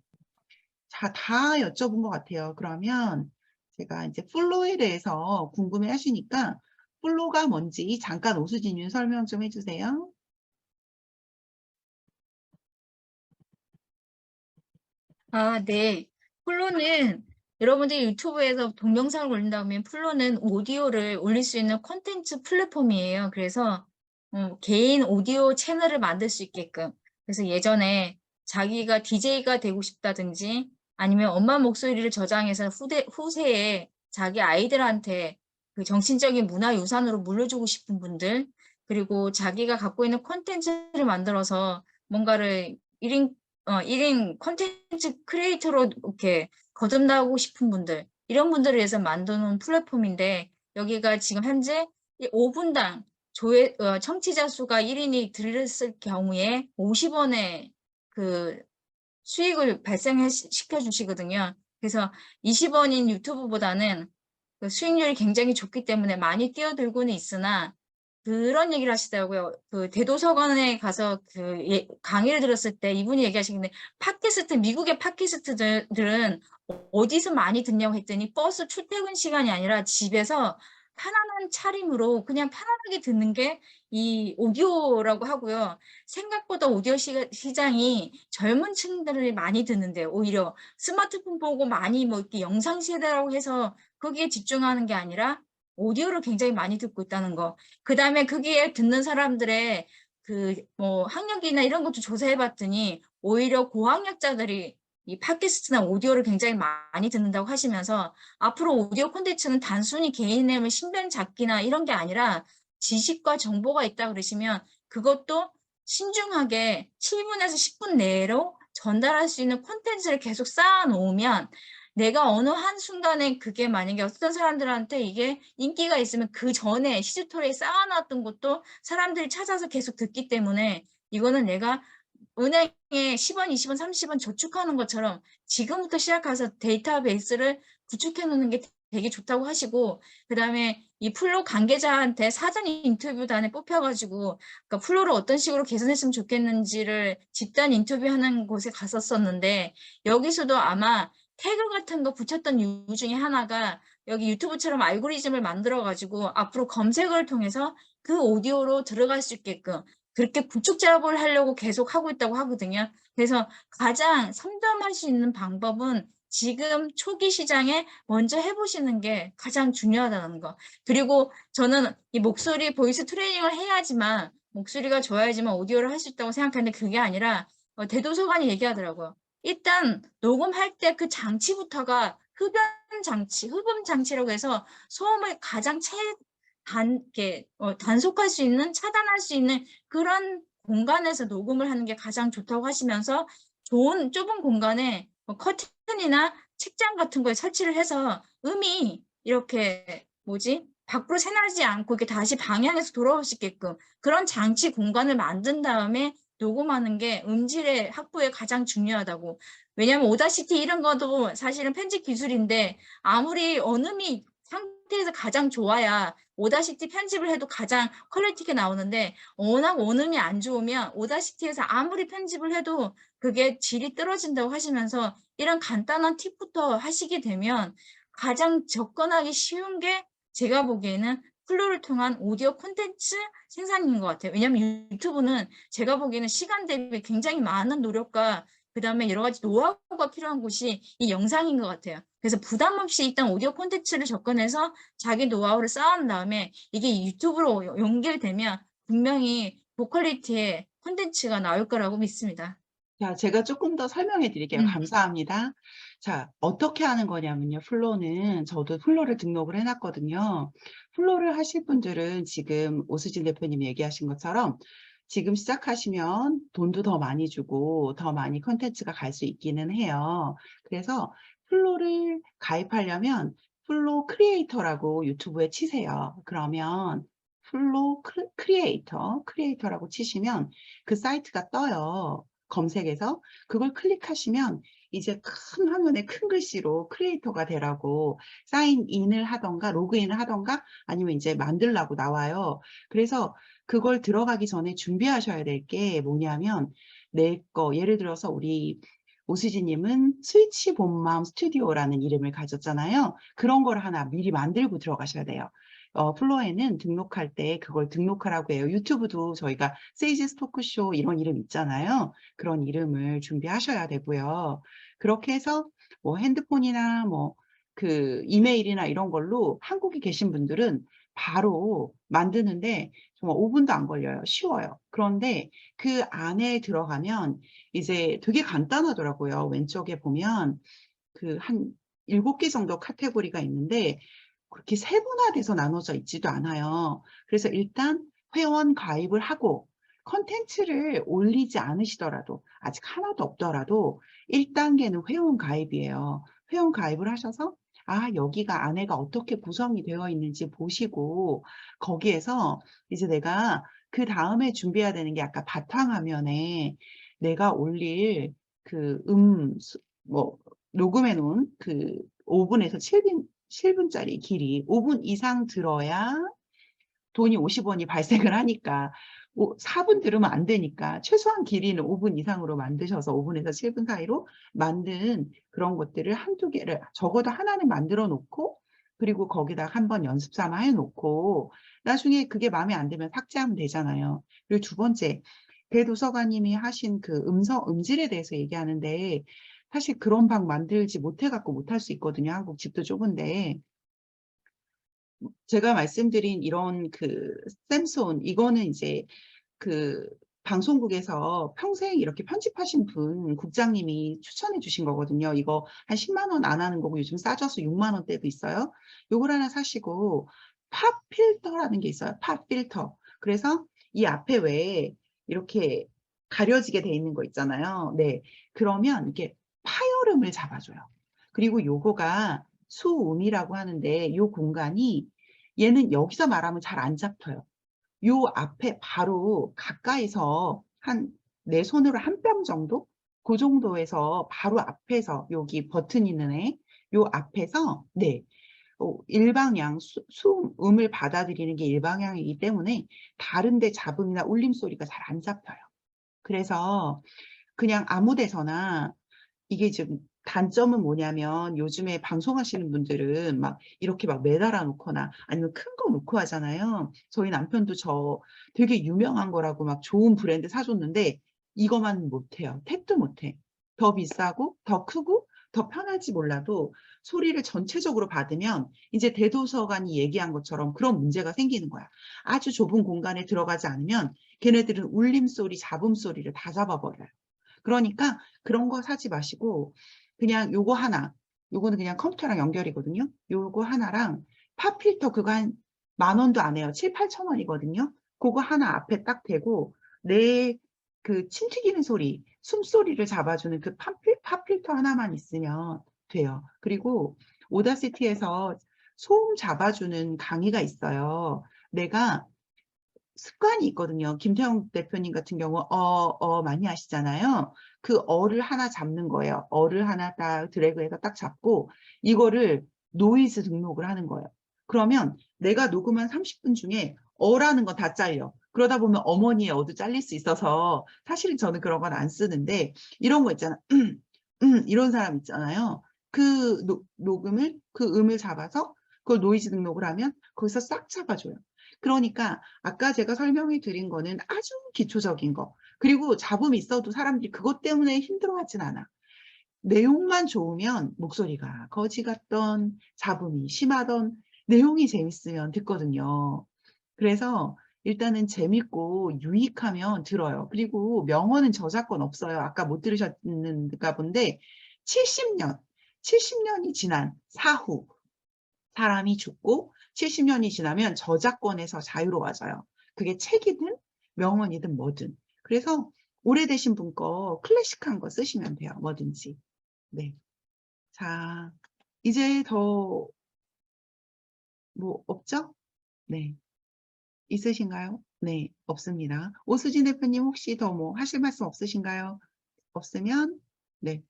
S1: 자, 다 여쭤본 것 같아요. 그러면 제가 이제 플로우에 대해서 궁금해 하시니까 플로우가 뭔지 잠깐 오수진님 설명 좀 해주세요.
S6: 아, 네. 플로는 여러분들이 유튜브에서 동영상을 올린다면 플로는 오디오를 올릴 수 있는 콘텐츠 플랫폼이에요. 그래서 개인 오디오 채널을 만들 수 있게끔. 그래서 예전에 자기가 DJ가 되고 싶다든지 아니면 엄마 목소리를 저장해서 후세에 자기 아이들한테 그 정신적인 문화유산으로 물려주고 싶은 분들, 그리고 자기가 갖고 있는 콘텐츠를 만들어서 뭔가를 1인 콘텐츠 크리에이터로 이렇게 거듭나고 싶은 분들, 이런 분들을 위해서 만드는 플랫폼인데, 여기가 지금 현재 5분당 청취자 수가 1인이 들었을 경우에 50원의 그 수익을 발생시켜 주시거든요. 그래서 20원인 유튜브보다는 그 수익률이 굉장히 좋기 때문에 많이 뛰어들고는 있으나, 그런 얘기를 하시더라고요. 그 대도서관에 가서 강의를 들었을 때 이분이 얘기하시는데, 미국의 팟캐스트들은 어디서 많이 듣냐고 했더니 버스 출퇴근 시간이 아니라 집에서 편안한 차림으로 그냥 편안하게 듣는 게 이 오디오라고 하고요. 생각보다 오디오 시장이 젊은 층들이 많이 듣는데요. 오히려 스마트폰 보고 많이 뭐 이렇게 영상 세대라고 해서 거기에 집중하는 게 아니라 오디오를 굉장히 많이 듣고 있다는 거. 그다음에 거기에 듣는 사람들의 그 뭐 학력이나 이런 것도 조사해 봤더니 오히려 고학력자들이 이 팟캐스트나 오디오를 굉장히 많이 듣는다고 하시면서 앞으로 오디오 콘텐츠는 단순히 개인의 뭐 신변 잡기나 이런 게 아니라 지식과 정보가 있다 그러시면 그것도 신중하게 7분에서 10분 내로 전달할 수 있는 콘텐츠를 계속 쌓아 놓으면 내가 어느 한순간에 그게 만약에 어떤 사람들한테 이게 인기가 있으면 그 전에 히스토리에 쌓아놨던 것도 사람들이 찾아서 계속 듣기 때문에 이거는 내가 은행에 10원, 20원, 30원 저축하는 것처럼 지금부터 시작해서 데이터베이스를 구축해 놓는 게 되게 좋다고 하시고 그다음에 이 플로 관계자한테 사전 인터뷰단에 뽑혀가지고 그러니까 플로를 어떤 식으로 개선했으면 좋겠는지를 집단 인터뷰하는 곳에 갔었었는데 여기서도 아마 태그 같은 거 붙였던 이유 중에 하나가 여기 유튜브처럼 알고리즘을 만들어가지고 앞으로 검색을 통해서 그 오디오로 들어갈 수 있게끔 그렇게 구축 작업을 하려고 계속 하고 있다고 하거든요. 그래서 가장 선점할 수 있는 방법은 지금 초기 시장에 먼저 해보시는 게 가장 중요하다는 거. 그리고 저는 이 목소리 보이스 트레이닝을 해야지만 목소리가 좋아야지만 오디오를 할 수 있다고 생각하는데 그게 아니라 대도서관이 얘기하더라고요. 일단 녹음할 때 그 장치부터가 흡연 장치라고 해서 소음을 가장 단속할 수 있는, 차단할 수 있는 그런 공간에서 녹음을 하는 게 가장 좋다고 하시면서 좋은 좁은 공간에 커튼이나 책장 같은 거에 설치를 해서 음이 이렇게 밖으로 새나지 않고 이렇게 다시 방향에서 돌아올 수 있게끔 그런 장치 공간을 만든 다음에 녹음하는 게 음질의 확보에 가장 중요하다고. 왜냐하면 오다시티 이런 것도 사실은 편집 기술인데 아무리 언음이 상태에서 가장 좋아야 오다시티 편집을 해도 가장 퀄리티가 나오는데 워낙 원음이 안 좋으면 오다시티에서 아무리 편집을 해도 그게 질이 떨어진다고 하시면서 이런 간단한 팁부터 하시게 되면 가장 접근하기 쉬운 게 제가 보기에는 플로를 통한 오디오 콘텐츠 생산인 것 같아요. 왜냐하면 유튜브는 제가 보기에는 시간 대비 굉장히 많은 노력과 그다음에 여러 가지 노하우가 필요한 곳이 이 영상인 것 같아요. 그래서 부담 없이 일단 오디오 콘텐츠를 접근해서 자기 노하우를 쌓은 다음에 이게 유튜브로 연결되면 분명히 고퀄리티의 콘텐츠가 나올 거라고 믿습니다.
S1: 자, 제가 조금 더 설명해 드릴게요. 감사합니다. 자, 어떻게 하는 거냐면요. 플로는 저도 플로를 등록을 해놨거든요. 플로를 하실 분들은 지금 오수진 대표님이 얘기하신 것처럼 지금 시작하시면 돈도 더 많이 주고 더 많이 컨텐츠가 갈 수 있기는 해요. 그래서 플로를 가입하려면 플로 크리에이터라고 유튜브에 치세요. 그러면 플로 크리에이터라고 치시면 그 사이트가 떠요. 검색해서 그걸 클릭하시면 이제 큰 화면에 큰 글씨로 크리에이터가 되라고 사인인을 하던가 로그인을 하던가 아니면 이제 만들라고 나와요. 그래서 그걸 들어가기 전에 준비하셔야 될 게 뭐냐면 내 거 예를 들어서 우리 오수지님은 스위치 본맘 스튜디오라는 이름을 가졌잖아요. 그런 걸 하나 미리 만들고 들어가셔야 돼요. 플로에는 등록할 때 그걸 등록하라고 해요. 유튜브도 저희가 세이지스 토크쇼 이런 이름 있잖아요. 그런 이름을 준비하셔야 되고요. 그렇게 해서 뭐 핸드폰이나 뭐 그 이메일이나 이런 걸로 한국에 계신 분들은 바로 만드는데 정말 5분도 안 걸려요. 쉬워요. 그런데 그 안에 들어가면 이제 되게 간단하더라고요. 왼쪽에 보면 그 한 7개 정도 카테고리가 있는데 그렇게 세분화돼서 나눠져 있지도 않아요. 그래서 일단 회원 가입을 하고 컨텐츠를 올리지 않으시더라도 아직 하나도 없더라도 1단계는 회원 가입이에요. 회원 가입을 하셔서 여기가 안에가 어떻게 구성이 되어 있는지 보시고 거기에서 이제 내가 그 다음에 준비해야 되는 게 아까 바탕화면에 내가 올릴 그 녹음해 놓은 그 5분에서 7분짜리 길이 5분 이상 들어야 돈이 50원이 발생을 하니까 4분 들으면 안 되니까 최소한 길이는 5분 이상으로 만드셔서 5분에서 7분 사이로 만든 그런 것들을 한두 개를 적어도 하나는 만들어 놓고 그리고 거기다가 한번 연습 삼아 해놓고 나중에 그게 마음에 안 들면 삭제하면 되잖아요. 그리고 두 번째, 대도서관님이 하신 그 음질에 대해서 얘기하는데 사실 그런 방 만들지 못해갖고 못할 수 있거든요. 한국 집도 좁은데. 제가 말씀드린 이런 그 샘손, 이거는 이제 그 방송국에서 평생 이렇게 편집하신 분, 국장님이 추천해 주신 거거든요. 이거 한 10만 원 안 하는 거고 요즘 싸져서 6만 원대도 있어요. 요걸 하나 사시고 팝 필터라는 게 있어요. 팝 필터. 그래서 이 앞에 왜 이렇게 가려지게 돼 있는 거 있잖아요. 네. 그러면 이렇게 파열음을 잡아줘요. 그리고 요거가 수음이라고 하는데 요 공간이 얘는 여기서 말하면 잘 안 잡혀요. 요 앞에 바로 가까이서 한 내 손으로 한 뼘 정도? 그 정도에서 바로 앞에서 여기 버튼 있는 애, 요 앞에서 네. 일방향 수음을 받아들이는 게 일방향이기 때문에 다른데 잡음이나 울림소리가 잘 안 잡혀요. 그래서 그냥 아무 데서나 이게 지금 단점은 뭐냐면 요즘에 방송하시는 분들은 막 이렇게 막 매달아 놓거나 아니면 큰 거 놓고 하잖아요. 저희 남편도 저 되게 유명한 거라고 막 좋은 브랜드 사줬는데 이거만 못해요. 택도 못해. 더 비싸고 더 크고 더 편할지 몰라도 소리를 전체적으로 받으면 이제 대도서관이 얘기한 것처럼 그런 문제가 생기는 거야. 아주 좁은 공간에 들어가지 않으면 걔네들은 울림소리, 잡음소리를 다 잡아버려요. 그러니까 그런 거 사지 마시고 그냥 요거 하나, 요거는 그냥 컴퓨터랑 연결이거든요. 요거 하나랑 팝필터 그거 한 10,000원도 안 해요. 7, 8천 원이거든요. 그거 하나 앞에 딱 대고 내 그 침 튀기는 소리, 숨소리를 잡아주는 그 팝필터 하나만 있으면 돼요. 그리고 오다시티에서 소음 잡아주는 강의가 있어요. 내가 습관이 있거든요. 김태형 대표님 같은 경우 많이 하시잖아요. 그 어를 하나 잡는 거예요. 어를 하나 딱 드래그해서 딱 잡고 이거를 노이즈 등록을 하는 거예요. 그러면 내가 녹음한 30분 중에 어라는 건 다 잘려. 그러다 보면 어머니의 어도 잘릴 수 있어서 사실은 저는 그런 건 안 쓰는데 이런 거 있잖아. 이런 사람 있잖아요. 그 녹음을 그 음을 잡아서 그걸 노이즈 등록을 하면 거기서 싹 잡아줘요. 그러니까 아까 제가 설명해 드린 거는 아주 기초적인 거. 그리고 잡음이 있어도 사람들이 그것 때문에 힘들어하진 않아. 내용만 좋으면 목소리가 거지 같던 잡음이 심하던 내용이 재밌으면 듣거든요. 그래서 일단은 재밌고 유익하면 들어요. 그리고 명언은 저작권 없어요. 아까 못 들으셨는가 본데 70년이 지난 사후 사람이 죽고 70년이 지나면 저작권에서 자유로워져요. 그게 책이든 명언이든 뭐든. 그래서 오래되신 분 거 클래식한 거 쓰시면 돼요. 뭐든지. 네. 자, 이제 더 뭐 없죠? 네. 있으신가요? 네, 없습니다. 오수진 대표님 혹시 더 뭐 하실 말씀 없으신가요? 없으면 네.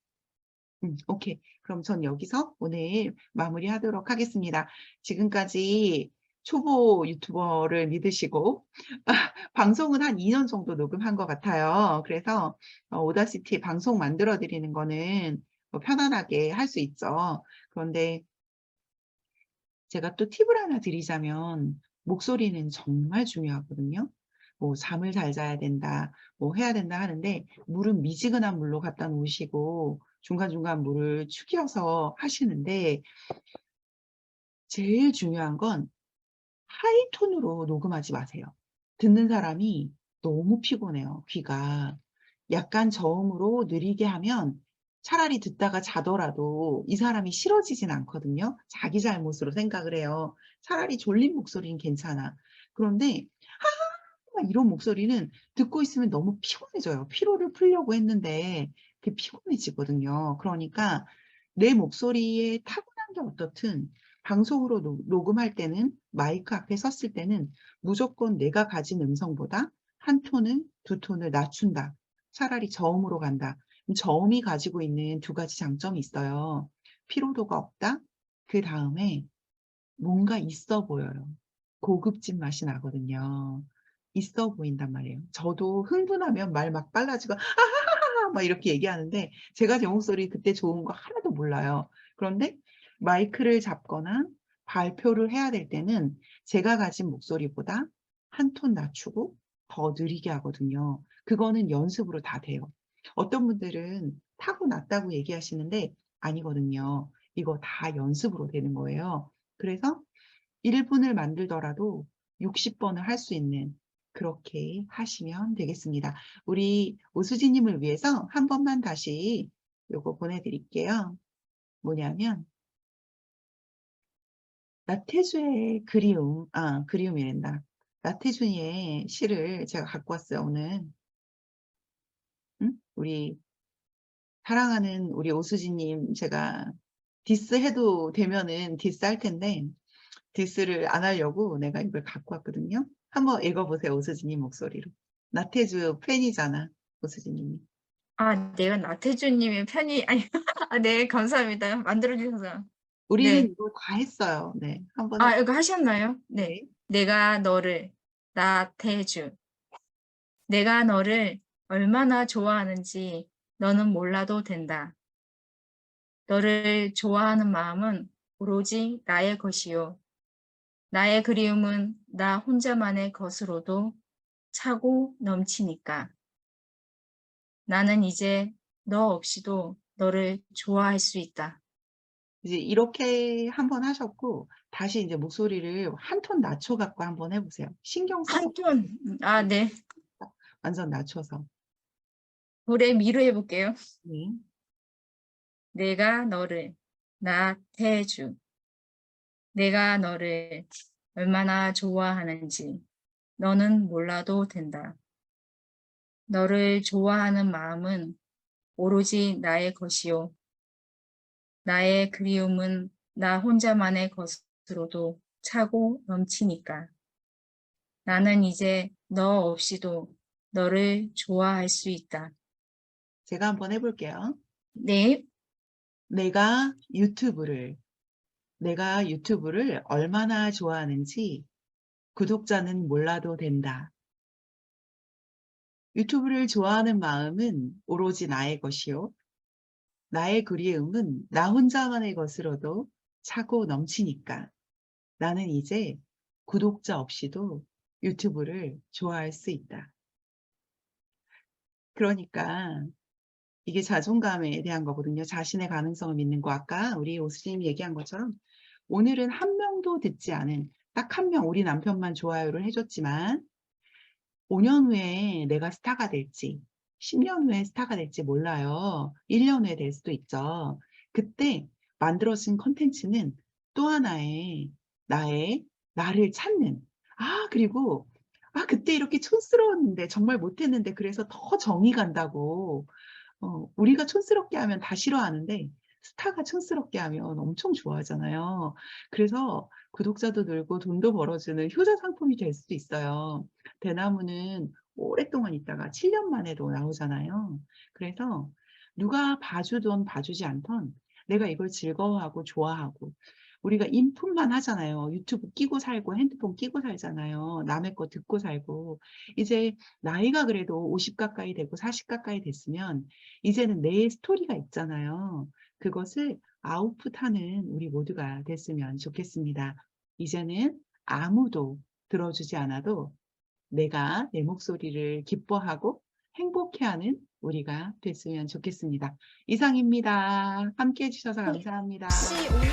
S1: 오케이. 그럼 전 여기서 오늘 마무리하도록 하겠습니다. 지금까지 초보 유튜버를 믿으시고 방송은 한 2년 정도 녹음한 것 같아요. 그래서 오다시티 방송 만들어 드리는 거는 편안하게 할 수 있죠. 그런데 제가 또 팁을 하나 드리자면 목소리는 정말 중요하거든요. 뭐 잠을 잘 자야 된다, 뭐 해야 된다 하는데 물은 미지근한 물로 갖다 놓으시고 중간중간 물을 축여서 하시는데 제일 중요한 건 하이톤으로 녹음하지 마세요. 듣는 사람이 너무 피곤해요, 귀가. 약간 저음으로 느리게 하면 차라리 듣다가 자더라도 이 사람이 싫어지진 않거든요. 자기 잘못으로 생각을 해요. 차라리 졸린 목소리는 괜찮아. 그런데 막 이런 목소리는 듣고 있으면 너무 피곤해져요. 피로를 풀려고 했는데 그게 피곤해지거든요. 그러니까 내 목소리에 타고난 게 어떻든 방송으로 녹음할 때는 마이크 앞에 섰을 때는 무조건 내가 가진 음성보다 한 톤을 두 톤을 낮춘다. 차라리 저음으로 간다. 저음이 가지고 있는 두 가지 장점이 있어요. 피로도가 없다. 그 다음에 뭔가 있어 보여요. 고급진 맛이 나거든요. 있어 보인단 말이에요. 저도 흥분하면 말 막 빨라지고 아하하하 막 이렇게 얘기하는데 제가 제 목소리 그때 좋은 거 하나도 몰라요. 그런데 마이크를 잡거나 발표를 해야 될 때는 제가 가진 목소리보다 한 톤 낮추고 더 느리게 하거든요. 그거는 연습으로 다 돼요. 어떤 분들은 타고났다고 얘기하시는데 아니거든요. 이거 다 연습으로 되는 거예요. 그래서 1분을 만들더라도 60번을 할 수 있는 그렇게 하시면 되겠습니다. 우리 오수지님을 위해서 한 번만 다시 요거 보내드릴게요. 뭐냐면 나태주의 그리움이란다. 나태주의 시를 제가 갖고 왔어요, 오늘. 응? 우리 사랑하는 우리 오수지님 제가 디스해도 되면은 디스할 텐데 디스를 안 하려고 내가 이걸 갖고 왔거든요. 한번 읽어보세요, 오수지님 목소리로. 나태주 팬이잖아, 오수지님이.
S6: 아, 내가 나태주님의 편이 아니 네, 감사합니다. 만들어 주셔서.
S1: 우리는
S6: 네.
S1: 이거 다 했어요. 네, 한번
S6: 아, 이거 하셨나요? 네.
S1: 네.
S6: 내가 너를 나태주. 내가 너를 얼마나 좋아하는지 너는 몰라도 된다. 너를 좋아하는 마음은 오로지 나의 것이요. 나의 그리움은 나 혼자만의 것으로도 차고 넘치니까. 나는 이제 너 없이도 너를 좋아할 수 있다.
S1: 이제 이렇게 한번 하셨고 다시 이제 목소리를 한 톤 낮춰갖고 한번 해보세요. 신경 써서
S6: 한 톤. 아, 네.
S1: 완전 낮춰서.
S6: 노래 미로 해볼게요.
S1: 네.
S6: 내가 너를 나태주. 내가 너를 얼마나 좋아하는지 너는 몰라도 된다. 너를 좋아하는 마음은 오로지 나의 것이요. 나의 그리움은 나 혼자만의 것으로도 차고 넘치니까. 나는 이제 너 없이도 너를 좋아할 수 있다.
S1: 제가 한번 해볼게요.
S6: 네.
S1: 내가 유튜브를 얼마나 좋아하는지 구독자는 몰라도 된다. 유튜브를 좋아하는 마음은 오로지 나의 것이요. 나의 그리움은 나 혼자만의 것으로도 차고 넘치니까. 나는 이제 구독자 없이도 유튜브를 좋아할 수 있다. 그러니까 이게 자존감에 대한 거거든요. 자신의 가능성을 믿는 거. 아까 우리 오수진님이 얘기한 것처럼 오늘은 한 명도 듣지 않은 딱 한 명, 우리 남편만 좋아요를 해줬지만 5년 후에 내가 스타가 될지 10년 후에 스타가 될지 몰라요. 1년 후에 될 수도 있죠. 그때 만들어진 컨텐츠는 또 하나의 나를 찾는 그리고 그때 이렇게 촌스러웠는데 정말 못했는데 그래서 더 정이 간다고 우리가 촌스럽게 하면 다 싫어하는데 스타가 촌스럽게 하면 엄청 좋아하잖아요. 그래서 구독자도 늘고 돈도 벌어주는 효자 상품이 될 수도 있어요. 대나무는 오랫동안 있다가 7년 만에도 나오잖아요. 그래서 누가 봐주든 봐주지 않던 내가 이걸 즐거워하고 좋아하고 우리가 인풋만 하잖아요. 유튜브 끼고 살고 핸드폰 끼고 살잖아요. 남의 거 듣고 살고. 이제 나이가 그래도 50 가까이 되고 40 가까이 됐으면 이제는 내 스토리가 있잖아요. 그것을 아웃풋하는 우리 모두가 됐으면 좋겠습니다. 이제는 아무도 들어주지 않아도 내가 내 목소리를 기뻐하고 행복해하는 우리가 됐으면 좋겠습니다. 이상입니다. 함께해 주셔서 감사합니다.
S6: 혹시 오늘